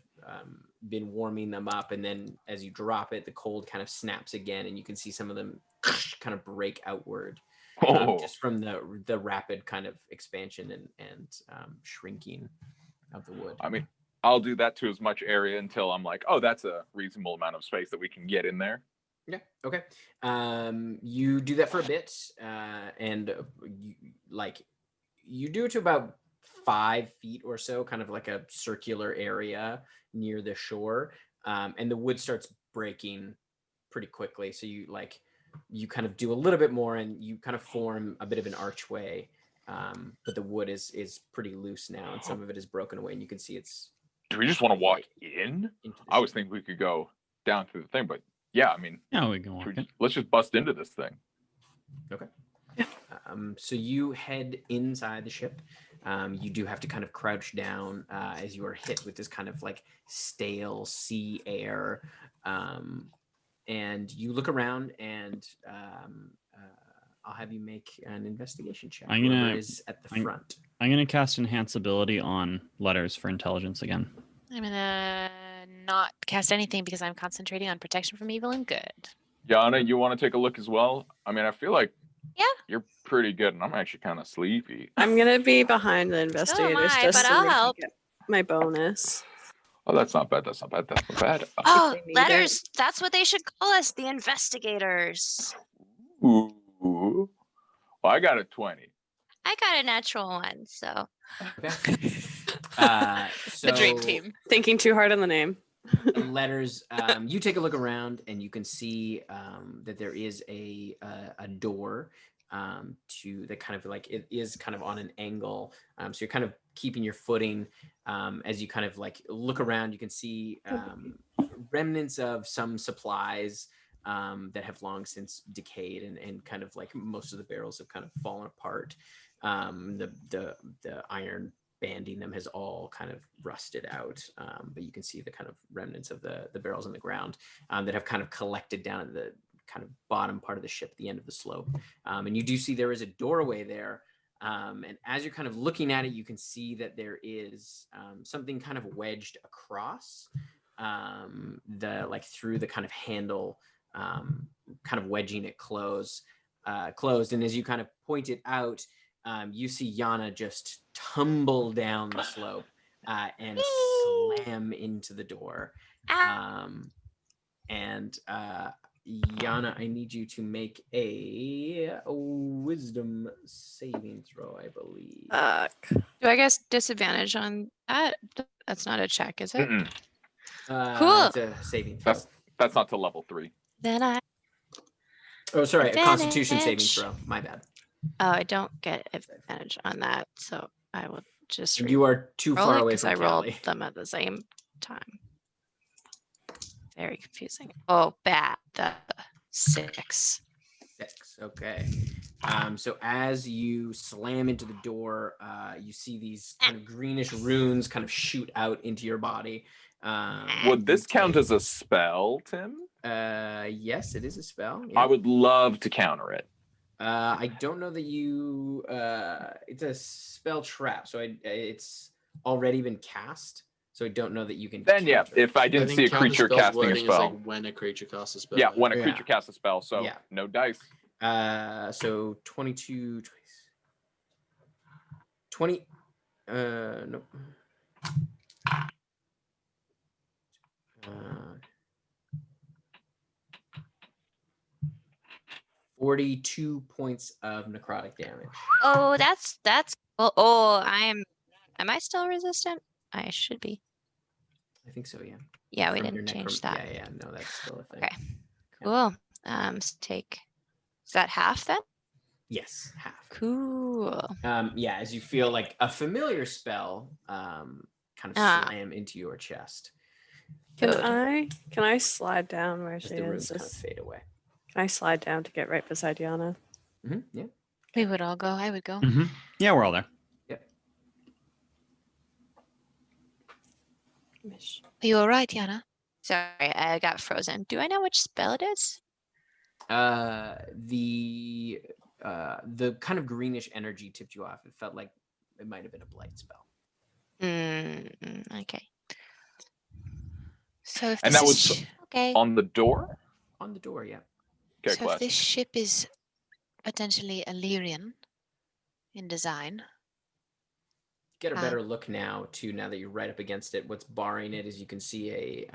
been warming them up, and then as you drop it, the cold kind of snaps again, and you can see some of them kind of break outward, just from the rapid kind of expansion and shrinking of the wood. I mean, I'll do that to as much area until I'm like, oh, that's a reasonable amount of space that we can get in there. Yeah. Okay. You do that for a bit, and you do it to about 5 feet or so, kind of like a circular area near the shore, and the wood starts breaking pretty quickly. So you kind of do a little bit more, and you kind of form a bit of an archway, but the wood is pretty loose now, and some of it is broken away, and you can see it's. Do we just want to walk in? I was thinking we could go down through the thing, but yeah, I mean, yeah, we can walk in. Let's just bust into this thing. Okay. So you head inside the ship. You do have to kind of crouch down as you are hit with this kind of like stale sea air, and you look around, and I'll have you make an investigation check. Whoever is at the front. I'm gonna cast Enhance Ability on Letters for intelligence again. I'm gonna not cast anything because I'm concentrating on protection from evil and good. Yana, you want to take a look as well? I mean, I feel like you're pretty good, and I'm actually kind of sleepy. I'm gonna be behind the investigators just but so I'll they can help. get my bonus. Oh, that's not bad. That's not bad. That's not bad. Oh, they need Letters. That's what they should call us, the investigators. Ooh. Well, I got a 20. I got a natural one, so. Okay. The dream team. Thinking too hard on the name. Letters. You take a look around, and you can see that there is a door to that kind of like it is kind of on an angle. So you're kind of keeping your footing as you kind of like look around. You can see remnants of some supplies that have long since decayed, and kind of like most of the barrels have kind of fallen apart. The iron banding them has all kind of rusted out, but you can see the kind of remnants of the barrels on the ground that have kind of collected down at the kind of bottom part of the ship, the end of the slope. And you do see there is a doorway there, and as you're kind of looking at it, you can see that there is something kind of wedged across through the kind of handle, kind of wedging it closed. And as you kind of point it out, you see Yana just tumble down the slope and slam into the door. And Yana, I need you to make a wisdom saving throw, I believe. Do I guess disadvantage on that? That's not a check, is it? Cool. It's a saving throw. That's not to level 3. Then I. Oh, sorry, a Constitution saving Advantage. throw. My bad. Oh, I don't get advantage on that, so I will just. You are too roll far it away 'cause from I rolled Callie. them at the same time. Very confusing. Oh, bad. The 6. 6. Okay. So as you slam into the door, you see these kind of greenish runes kind of shoot out into your body. Would this count as a spell, Tim? Yes, it is a spell. I would love to counter it. I don't know that you. It's a spell trap, so it's already been cast. So I don't know that you can. Then yeah, counter it. if I didn't see a creature casting a spell. Like when a creature casts a spell. Yeah, when a creature casts a spell. So Yeah. no dice. So 22, 20. Nope. 42 points of necrotic damage. Oh, that's. Oh, am I still resistant? I should be. I think so, yeah. Yeah, we From your didn't change necrom- that. Yeah, no, that's still a thing. Okay. Cool. Take. Is that half then? Yes, half. Cool. Yeah, as you feel like a familiar spell kind of slam into your chest. Can I slide down where she the runes is? kind of fade away. Can I slide down to get right beside Yana? Yeah. We would all go. I would go. Yeah, we're all there. Yep. Are you all right, Yana? Sorry, I got frozen. Do I know which spell it is? The kind of greenish energy tipped you off. It felt like it might have been a blight spell. Okay. So if And this that is was okay. on the door? On the door, yeah. Okay, So if this ship is potentially Aelyrian in design. Get a better look now too. Now that you're right up against it, what's barring it is you can see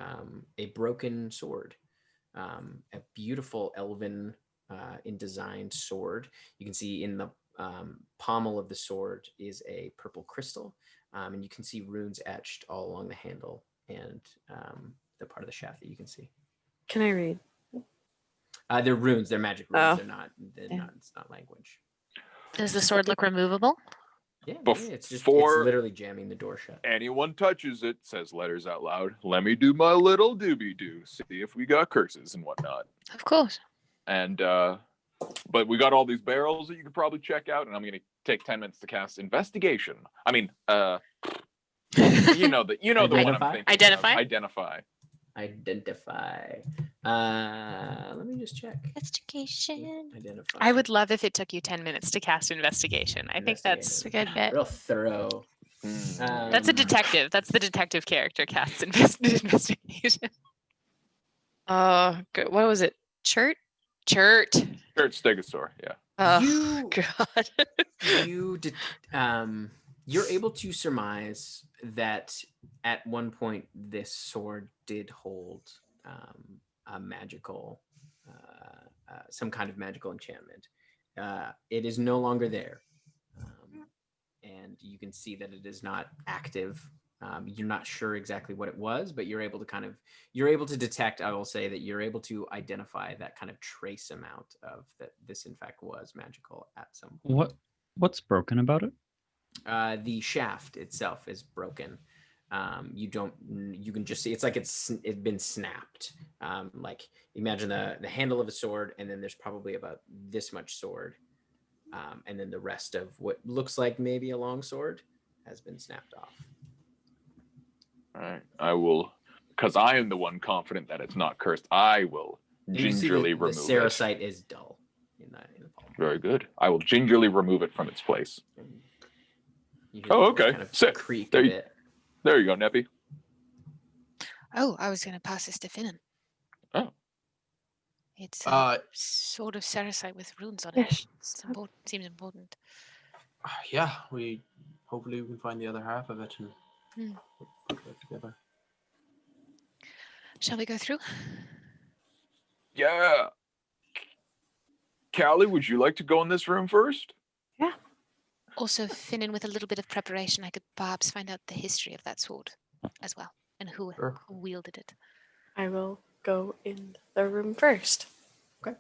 a broken sword, a beautiful elven in design sword. You can see in the pommel of the sword is a purple crystal, and you can see runes etched all along the handle and the part of the shaft that you can see. Can I read? They're runes. They're magic runes. They're not. It's not language. Does the sword look removable? Yeah, it's Before literally jamming the door shut. anyone touches it, says letters out loud. Let me do my little doobie doo. See if we got curses and whatnot. Of course. And but we got all these barrels that you could probably check out, and I'm gonna take 10 minutes to cast investigation. I mean, you know the one I'm thinking. Identify. Let me just check. Investigation. Identify. I would love if it took you 10 minutes to cast investigation. I think that's a good bet. Real thorough. That's a detective. That's the detective character casts investigation. Good. What was it? Chert Stegosaur, yeah. Oh God. You're able to surmise that at one point this sword did hold a magical, some kind of magical enchantment. It is no longer there, and you can see that it is not active. You're not sure exactly what it was, but you're able to detect. I will say that you're able to identify that kind of trace amount of that this in fact was magical at some point. What's broken about it? The shaft itself is broken. You can just see it's like it's been snapped. Like imagine the handle of a sword, and then there's probably about this much sword, and then the rest of what looks like maybe a long sword has been snapped off. All right, I will, because I am the one confident that it's not cursed. I will gingerly remove the Saracite is dull in the palm. Very good. I will gingerly remove it from its place. Oh, okay. Kind of Sick. Creak There a you, bit. there you go, Neppy. Oh, I was going to pass this to Finin. Oh. It's sort of Saracite with runes on it. It's important. Seems important. Yeah, hopefully we can find the other half of it and put it together. Shall we go through? Yeah. Callie, would you like to go in this room first? Yeah. Also, Finin, with a little bit of preparation, I could perhaps find out the history of that sword as well, and who wielded it. I will go in the room first. Okay.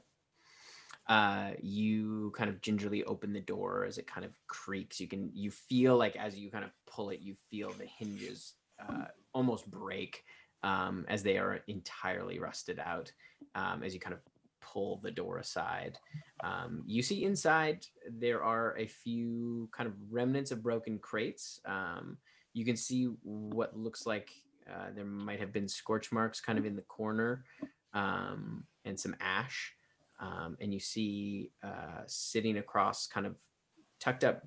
You kind of gingerly open the door as it kind of creaks. You feel like as you kind of pull it, you feel the hinges almost break as they are entirely rusted out. As you kind of pull the door aside, you see inside there are a few kind of remnants of broken crates. You can see what looks like there might have been scorch marks kind of in the corner, and some ash. And you see sitting across, kind of tucked up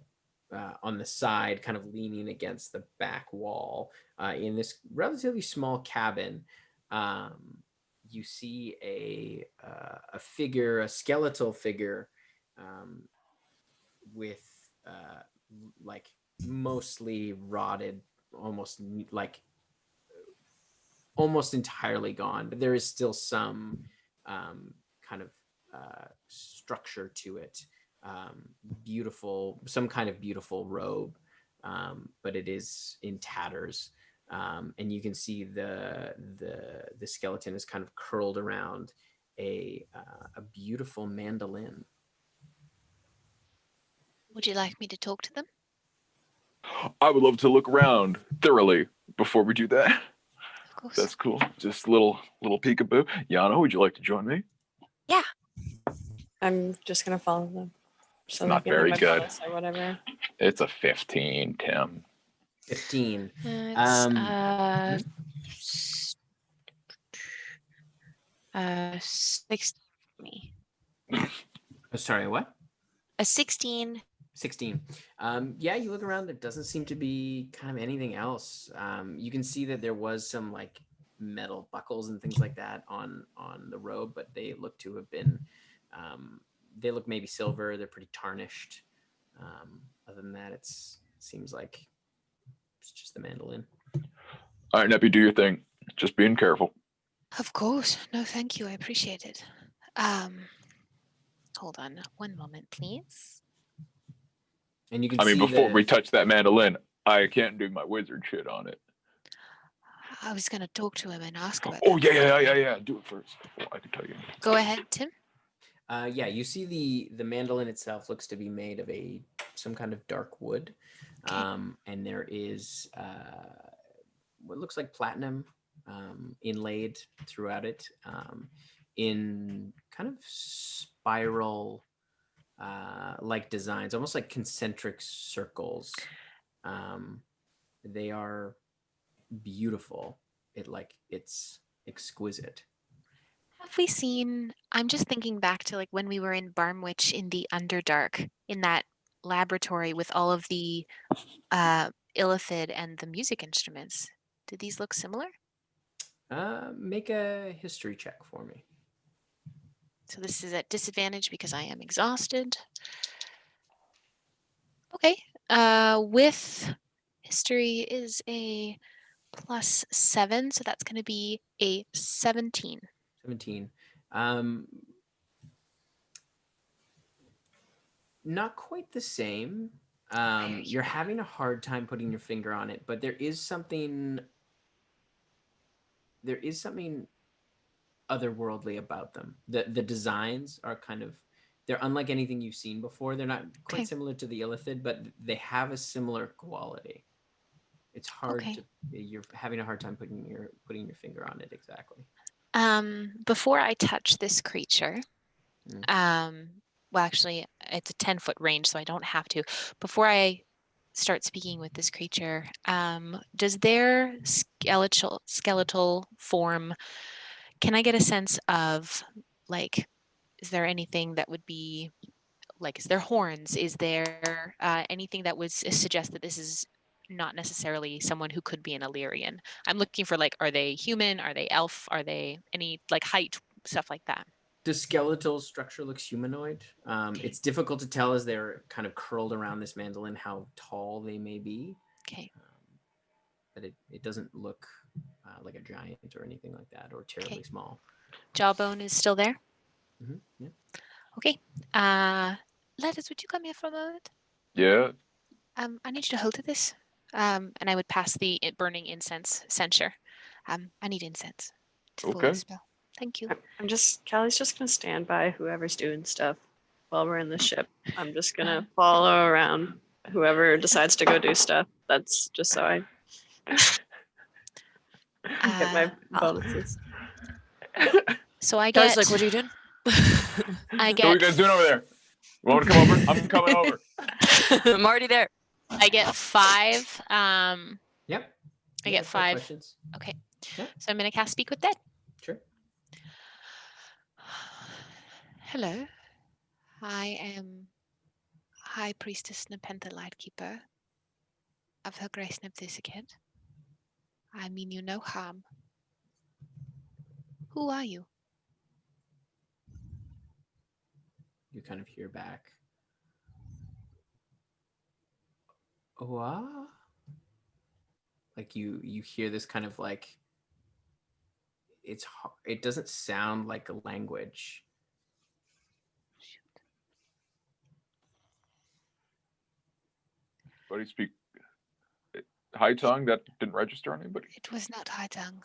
on the side, kind of leaning against the back wall in this relatively small cabin. You see a figure, a skeletal figure, with like mostly rotted, almost entirely gone, but there is still some kind of structure to it. Some kind of beautiful robe, but it is in tatters. And you can see the skeleton is kind of curled around a beautiful mandolin. Would you like me to talk to them? I would love to look around thoroughly before we do that. Of course. That's cool. Just little peekaboo. Yana, would you like to join me? Yeah. I'm just gonna follow them. It's So not give me very my good. bonus or whatever. It's a 15, Tim. 15. It's, 60 for me. Oh, sorry, what? A 16. 16. Yeah, you look around. There doesn't seem to be kind of anything else. You can see that there was some like metal buckles and things like that on the robe, but they look to have been. They look maybe silver. They're pretty tarnished. Other than that, it seems like it's just the mandolin. All right, Neppy, do your thing. Just being careful. Of course. No, thank you. I appreciate it. Hold on one moment, please. And you can I mean, see before the- we touch that mandolin, I can't do my wizard shit on it. I was going to talk to him and ask about Oh, that. yeah. Do it first. Before I can tell you. Go ahead, Tim. Yeah, you see the mandolin itself looks to be made of some kind of dark wood, and there is what looks like platinum inlaid throughout it in kind of spiral like designs, almost like concentric circles. They are beautiful. It's exquisite. Have we seen, I'm just thinking back to like when we were in Barmwich in the Underdark, in that laboratory with all of the illithid and the music instruments. Do these look similar? Make a history check for me. So this is at disadvantage because I am exhausted. Okay. With history is a +7, so that's going to be a 17. 17. Not quite the same. You're having a hard time putting your finger on it, but there is something otherworldly about them. The designs are they're unlike anything you've seen before. They're not quite similar to the illithid, but they have a similar quality. It's hard you're having a hard time putting your finger on it exactly. Before I touch this creature, well, actually, it's a 10-foot range, so I don't have to. Before I start speaking with this creature, does their skeletal form, can I get a sense of, like, is there anything that would be, like, is there horns? Is there anything that would suggest that this is not necessarily someone who could be an Aelyrian? I'm looking for, like, are they human? Are they elf? Are they any, like, height, stuff like that? The skeletal structure looks humanoid. It's difficult to tell as they're kind of curled around this mandolin how tall they may be. Okay. But it doesn't look like a giant or anything like that, or terribly small. Jawbone is still there? Mm-hmm. Yeah. Okay. Letters, would you come here for a moment? Yeah. I need you to hold to this. And I would pass the burning incense censer. I need incense to follow the spell. Thank you. Callie's just gonna stand by whoever's doing stuff while we're in the ship. I'm just gonna follow around whoever decides to go do stuff. That's just so I get my bonuses. So I Guys, get. like, what are you doing? I get. So what are you guys doing over there? You want to come over? I'm coming over. I'm already there. I get 5. Yep. I get 5. Questions. Okay. Yep. So I'm gonna cast Speak with Dead. Sure. Hello. I am High Priestess Nepenthe Lightkeeper of Her Grace Nepthysicid. I mean you no harm. Who are you? You kind of hear back. What? Like you hear this kind of like it doesn't sound like a language. Anybody speak high tongue? That didn't register on anybody? It was not high tongue.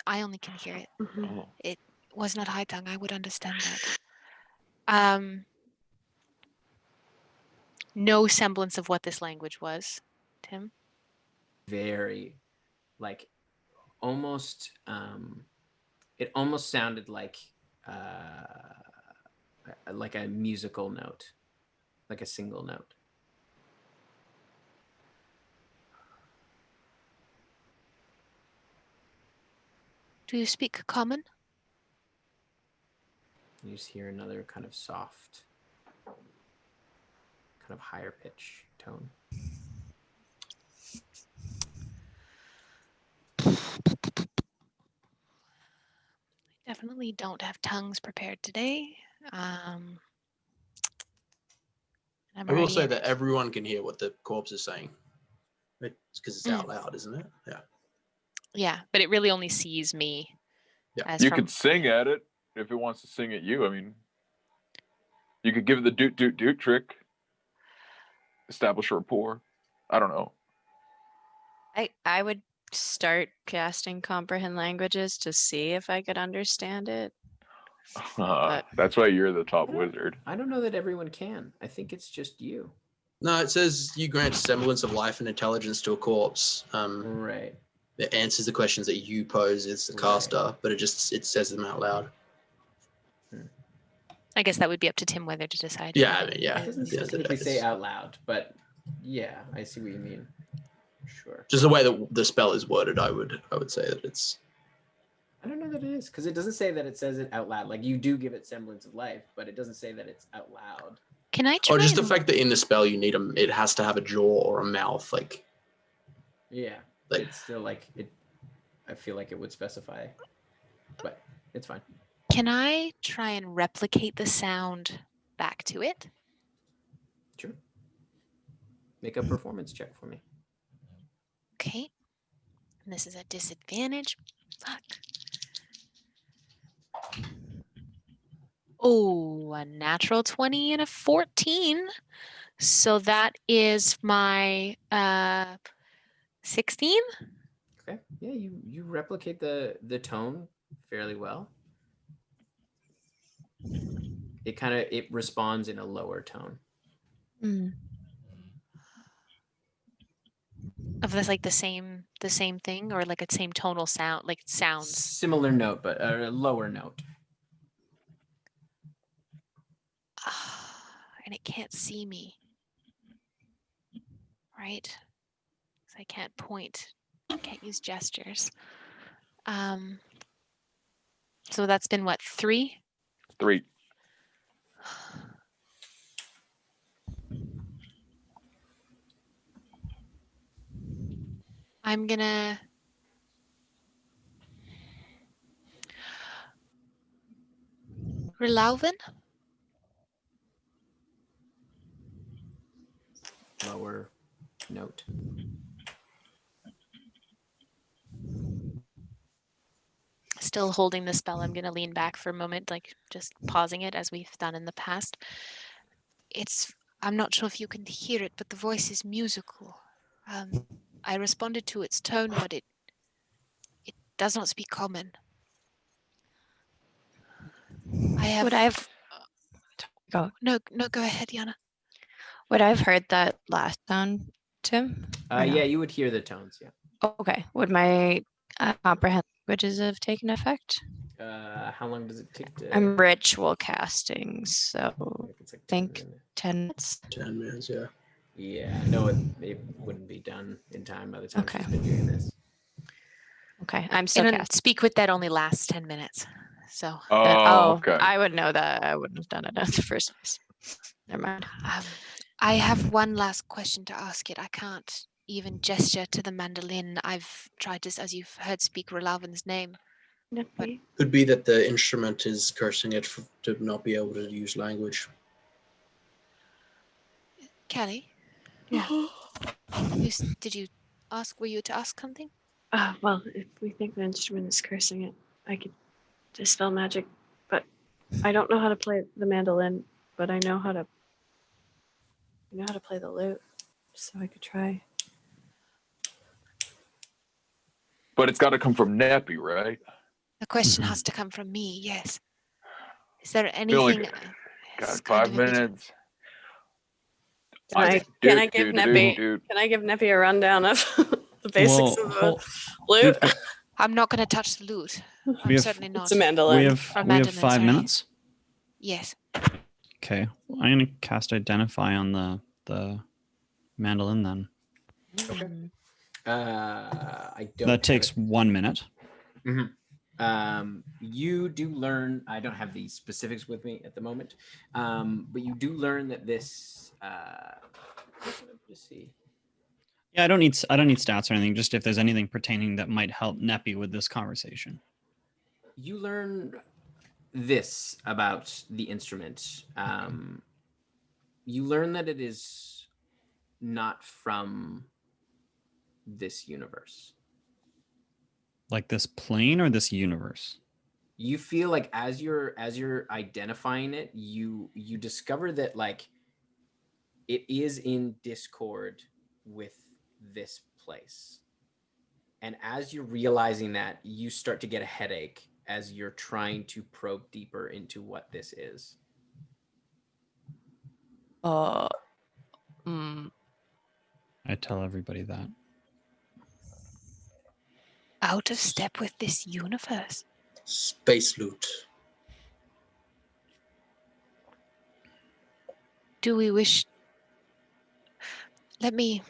I only can hear it. Oh. It was not high tongue, I would understand that. No semblance of what this language was, Tim. Very, like, almost. It almost sounded like a musical note, like a single note. Do you speak common? You just hear another kind of soft, kind of higher pitch tone. Definitely don't have tongues prepared today. I'm I will already say in that it. everyone can hear what the corpse is saying. It's because it's out loud, isn't it? Yeah. Yeah, but it really only sees me. Yeah. As You from... could sing at it if it wants to sing at you. I mean, you could give it the doot doot doot trick. Establish a rapport. I don't know. I would start casting comprehend languages to see if I could understand it. That's why you're the top wizard. I don't know that everyone can. I think it's just you. No, it says you grant semblance of life and intelligence to a corpse. Right. It answers the questions that you pose as the caster, but it says them out loud. I guess that would be up to Tim whether to decide. Yeah, I mean, yeah. It doesn't specifically say out loud, but yeah, I see what you mean. Sure. Just the way that the spell is worded, I would say that it's. I don't know that it is, because it doesn't say that it says it out loud. Like, you do give it semblance of life, but it doesn't say that it's out loud. Can I try? Or just the fact that in the spell you need it has to have a jaw or a mouth, like. Yeah, like it's still like it. I feel like it would specify, but it's fine. Can I try and replicate the sound back to it? Sure. Make a performance check for me. Okay. And this is a disadvantage. Fuck. Oh, a natural 20 and a 14. So that is my 16. Okay. Yeah, you replicate the tone fairly well. It responds in a lower tone. Of this, like the same thing, or like a same tonal sound, like sounds. Similar note, but a lower note. And it can't see me, right? So I can't point. I can't use gestures. So that's been what, 3? 3. I'm gonna Relauven? Lower note. Still holding the spell, I'm gonna lean back for a moment, like just pausing it as we've done in the past. I'm not sure if you can hear it, but the voice is musical. I responded to its tone, but it does not speak common. Go. No, go ahead, Yana. Would I have heard that last sound, Tim? Or no? Yeah, you would hear the tones. Yeah. Okay. Would my comprehend languages have taken effect? How long does it take to? I'm ritual casting, so I think 10 minutes. 10 minutes, yeah. Yeah, no, it wouldn't be done in time by the time she's been doing this. Okay, I'm still And casting. Speak with that only lasts 10 minutes. So. Okay. I would know that. I wouldn't have done it in the first place. Never mind. I have one last question to ask it. I can't even gesture to the mandolin. I've tried to, as you've heard, speak Relauven's name. But Could be that the instrument is cursing it to not be able to use language. Kelly? Yeah. Did you ask? Were you to ask something? Well, if we think the instrument is cursing it, I could dispel magic, but I don't know how to play the mandolin, but I know how to play the lute, so I could try. But it's got to come from Neppy, right? The question has to come from me. Yes. Is there Feel like anything? got 5 minutes. Can I give Neppy a rundown of the basics of the loot? I'm not going to touch the loot. I'm certainly not. It's a mandolin. We have 5 minutes. Yes. Okay, I'm gonna cast Identify on the mandolin then. Okay. I don't. That takes 1 minute. You do learn. I don't have the specifics with me at the moment, but you do learn that this. Let's see. Yeah, I don't need stats or anything. Just if there's anything pertaining that might help Neppy with this conversation. You learn this about the instrument. You learn that it is not from this universe. Like this plane or this universe? You feel like as you're identifying it, you discover that like it is in discord with this place. And as you're realizing that, you start to get a headache as you're trying to probe deeper into what this is. I tell everybody that. Out of step with this universe. Space loot. Do we wish... Let me...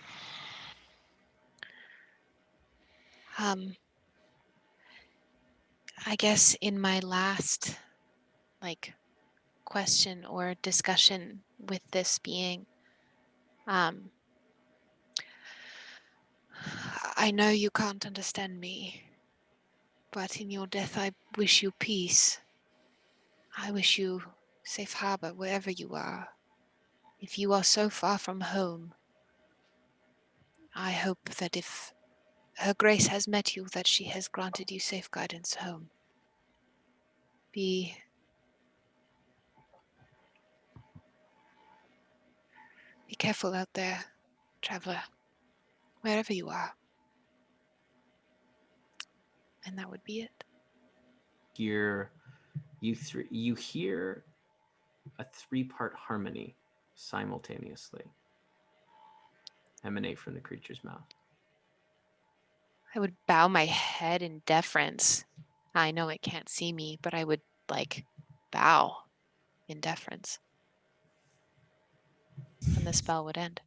I guess in my last question or discussion with this being, I know you can't understand me, but in your death I wish you peace. I wish you safe harbor wherever you are. If you are so far from home, I hope that if her grace has met you, that she has granted you safe guidance home. Be careful out there, traveler, wherever you are. And that would be it. You hear a 3-part harmony simultaneously emanate from the creature's mouth. I would bow my head in deference. I know it can't see me, but I would bow in deference. And the spell would end.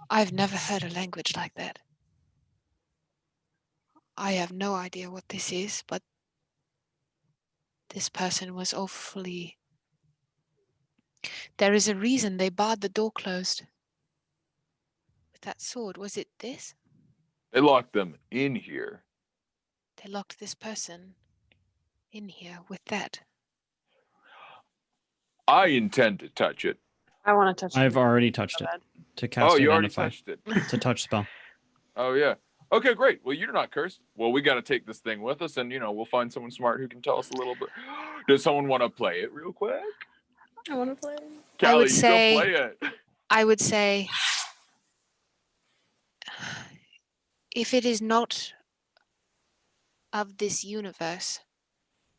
I've never heard a language like that. I have no idea what this is, but this person was awfully... There is a reason they barred the door closed. With that sword, was it this? They locked them in here. They locked this person in here with that. I intend to touch it. I want to touch it. I've already touched it to cast you already Identify. touched it. It's a touch spell. Oh yeah. Okay, great. Well, you're not cursed. Well, we got to take this thing with us, and we'll find someone smart who can tell us a little bit. Does someone want to play it real quick? I want to play. Callie, go play it. I would say, if it is not of this universe,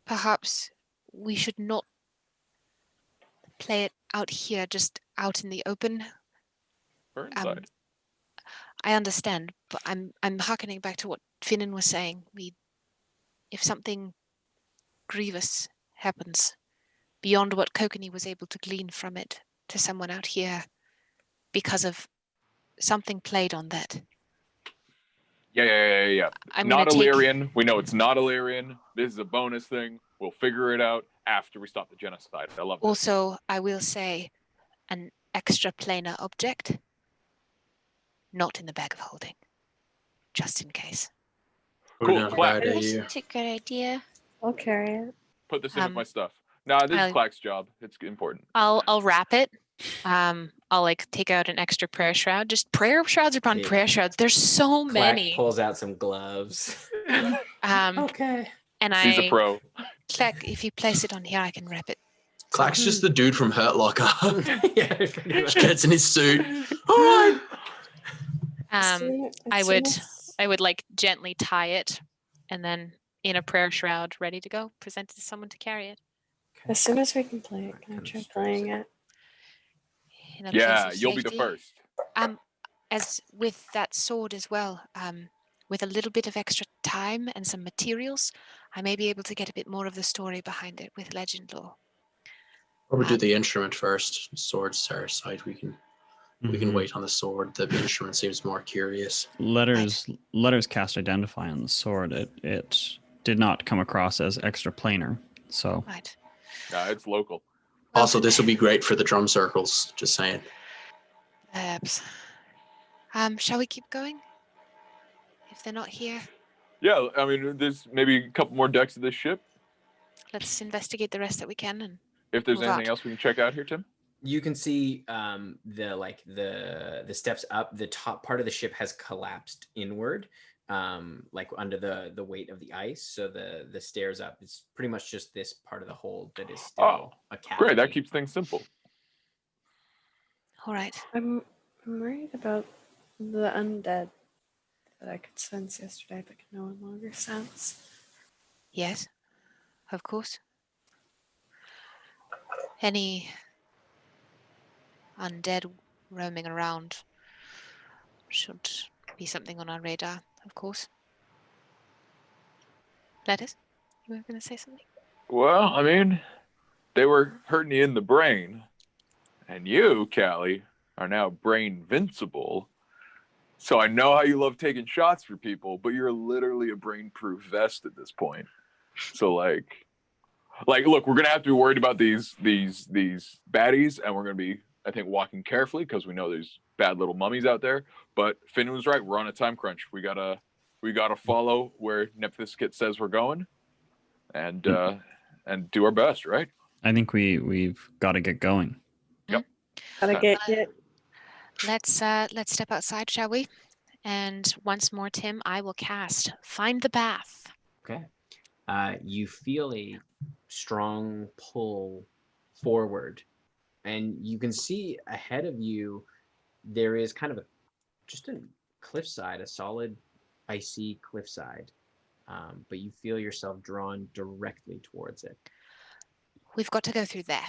perhaps we should not play it out here, just out in the open. Or inside. I understand, but I'm hearkening back to what Finin was saying. If something grievous happens beyond what Kokanee was able to glean from it to someone out here because of something played on that. Yeah. Not Aelyrian. We know it's not Aelyrian. This is a bonus thing. We'll figure it out after we stop the genocide. I love it. Also, I will say an extra planar object, not in the bag of holding, just in case. Cool. Clack. That's a good idea. I'll carry it. Put this in with my stuff. Nah, this is Clack's job. It's important. I'll wrap it. I'll take out an extra prayer shroud. Just prayer shrouds upon prayer shrouds. There's so many. Clack pulls out some gloves. Okay. And She's a pro. Clack, if you place it on here, I can wrap it. Clack's just the dude from Hurt Locker. Yeah, pretty much. Gets in his suit. All right. I would gently tie it and then in a prayer shroud, ready to go, present it to someone to carry it. As soon as we can play it, can I try playing it? In a place Yeah, of you'll be the safety. first. As with that sword as well, with a little bit of extra time and some materials, I may be able to get a bit more of the story behind it with legend lore. Probably do the instrument first. Swords to our side. We can wait on the sword. The instrument seems more curious. Letters cast identify on the sword. It did not come across as extra planar. So Right. No, it's local. Also, this will be great for the drum circles. Just saying. Perhaps. Shall we keep going? If they're not here, Yeah, I mean, there's maybe a couple more decks of this ship. let's investigate the rest that we can. And If there's move anything out. else we can check out here, Tim. You can see the steps up. The top part of the ship has collapsed inward, like under the weight of the ice. So the stairs up, it's pretty much just this part of the hold that is still a cavity. Great, that keeps things simple. all right. I'm worried about the undead that I could sense yesterday, but can no longer sense. Yes, of course. Any undead roaming around should be something on our radar, of course. Letters, you were going to say something? Well, I mean, they were hurting you in the brain, and you, Callie, are now brain vincible. So I know how you love taking shots for people, but you're literally a brain-proof vest at this point. So like, look, we're gonna have to be worried about these baddies, and we're gonna be, I think, walking carefully because we know there's bad little mummies out there. But Finn was right. We're on a time crunch. We gotta follow where Nephthys says we're going, and do our best, right? I think we've got to get going. Yep. Gotta get. Let's step outside, shall we? And once more, Tim, I will cast Find the Bath. Okay. You feel a strong pull forward, and you can see ahead of you there is kind of just a cliffside, a solid icy cliffside, but you feel yourself drawn directly towards it. We've got to go through there.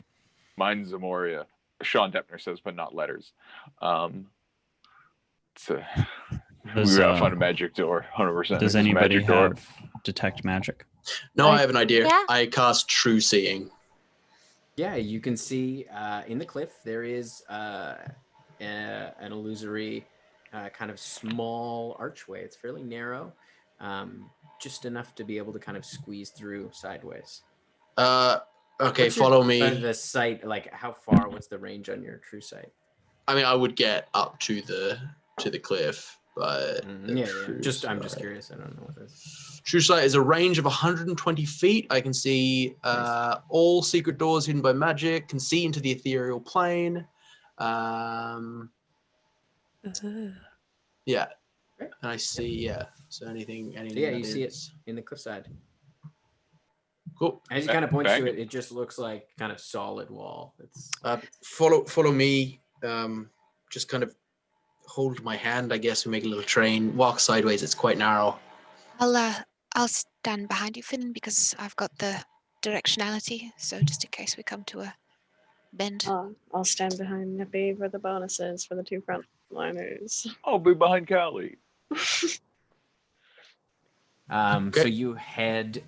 Mine's Zamoria. Sean Deppner says, but not letters. We gotta find a magic door, 100%. Does anybody have detect magic? No, I have an idea. Yeah. I cast True Seeing. Yeah, you can see in the cliff there is an illusory kind of small archway. It's fairly narrow, just enough to be able to kind of squeeze through sideways. Okay, What's your follow me. The sight, like how far? What's the range on your true sight? I mean, I would get up to the cliff, but I'm just curious. I don't know what it is. True sight is a range of 120 feet. I can see all secret doors hidden by magic. Can see into the ethereal plane. Yeah, and I see. So anything. Yeah, you see it in the cliffside. Cool. As you kind of point to it, it just looks like kind of solid wall. It's follow me. Just kind of hold my hand. I guess we make a little train. Walk sideways. It's quite narrow. I'll stand behind you, Finn, because I've got the directionality. So just in case we come to a bend. I'll stand behind Nippy for the bonuses for the two frontliners. I'll be behind Callie. So you head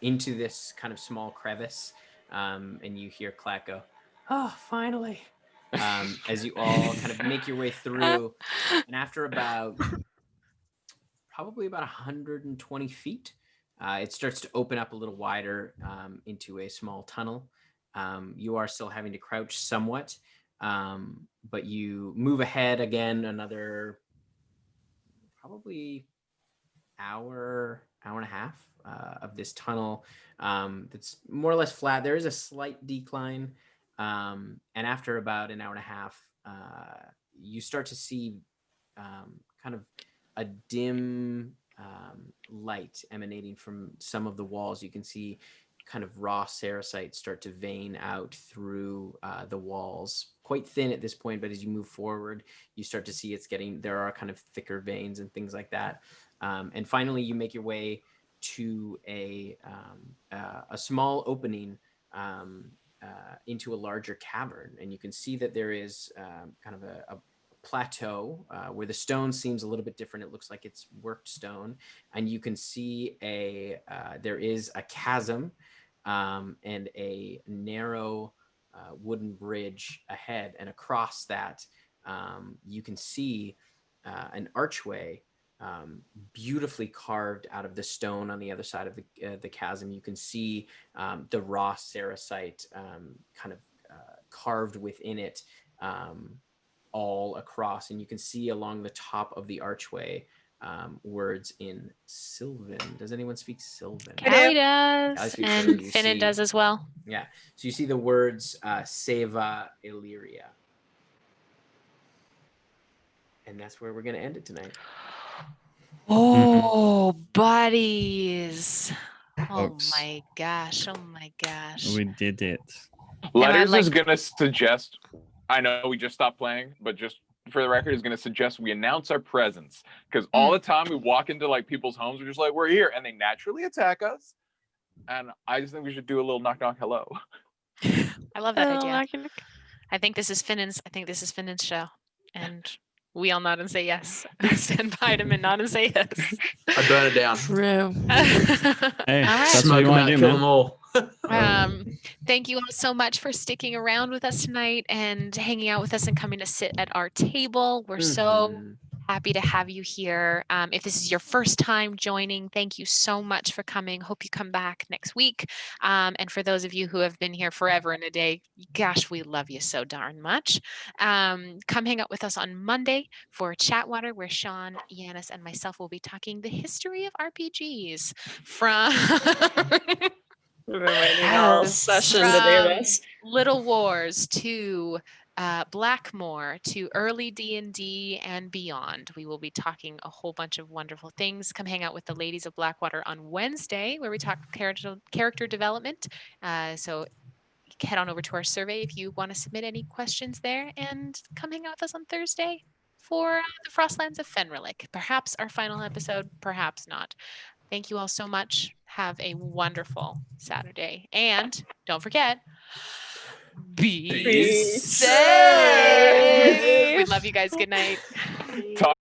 into this kind of small crevice, and you hear Clack go, "Oh, finally!" As you all kind of make your way through, and after probably about 120 feet, it starts to open up a little wider into a small tunnel. You are still having to crouch somewhat, but you move ahead again another probably hour and a half of this tunnel that's more or less flat. There is a slight decline, and after about an hour and a half, you start to see kind of a dim light emanating from some of the walls. You can see kind of raw sericite start to vein out through the walls, quite thin at this point, but as you move forward, you start to see there are kind of thicker veins and things like that. And finally, you make your way to a small opening into a larger cavern, and you can see that there is kind of a plateau where the stone seems a little bit different. It looks like it's worked stone, and you can see there is a chasm and a narrow wooden bridge ahead, and across that you can see an archway beautifully carved out of the stone on the other side of the chasm. You can see the raw sericite kind of carved within it all across, and you can see along the top of the archway words in Sylvan. Does anyone speak Sylvan? Callie does, Callie and Sylvan. You Finin see- does as well. Yeah. So you see the words Ceva Aelyria. And that's where we're going to end it tonight. Oh, buddies. Oh Folks. my gosh. Oh my gosh. We did it. Letters like- is gonna suggest. I know we just stopped playing, but just for the record, is gonna suggest we announce our presence, because all the time we walk into like people's homes, we're just like, we're here, and they naturally attack us. And I just think we should do a little knock knock hello. I love that Oh, idea. knock. I think this is Finin's show. And we all nod and say yes. Stand behind him and nod and say yes. I burn it down. True. Hey, All right. that's what Smoke you them want out, to do, kill man. them all. Thank you all so much for sticking around with us tonight and hanging out with us and coming to sit at our table. We're so Mhm. happy to have you here. If this is your first time joining, thank you so much for coming. Hope you come back next week. And for those of you who have been here forever and a day, gosh, we love you so darn much. Come hang out with us on Monday for Chatwater, where Sean, Yanis, and myself will be talking the history of RPGs from We've been waiting all session to do this. Little Wars to Blackmore to early D&D and beyond. We will be talking a whole bunch of wonderful things. Come hang out with the ladies of Blackwater on Wednesday, where we talk character development. So head on over to our survey if you want to submit any questions there, and come hang out with us on Thursday for the Frostlands of Fenrilik. Perhaps our final episode, perhaps not. Thank you all so much. Have a wonderful Saturday. And don't forget, be Be safe. We love you guys. Good night. Talk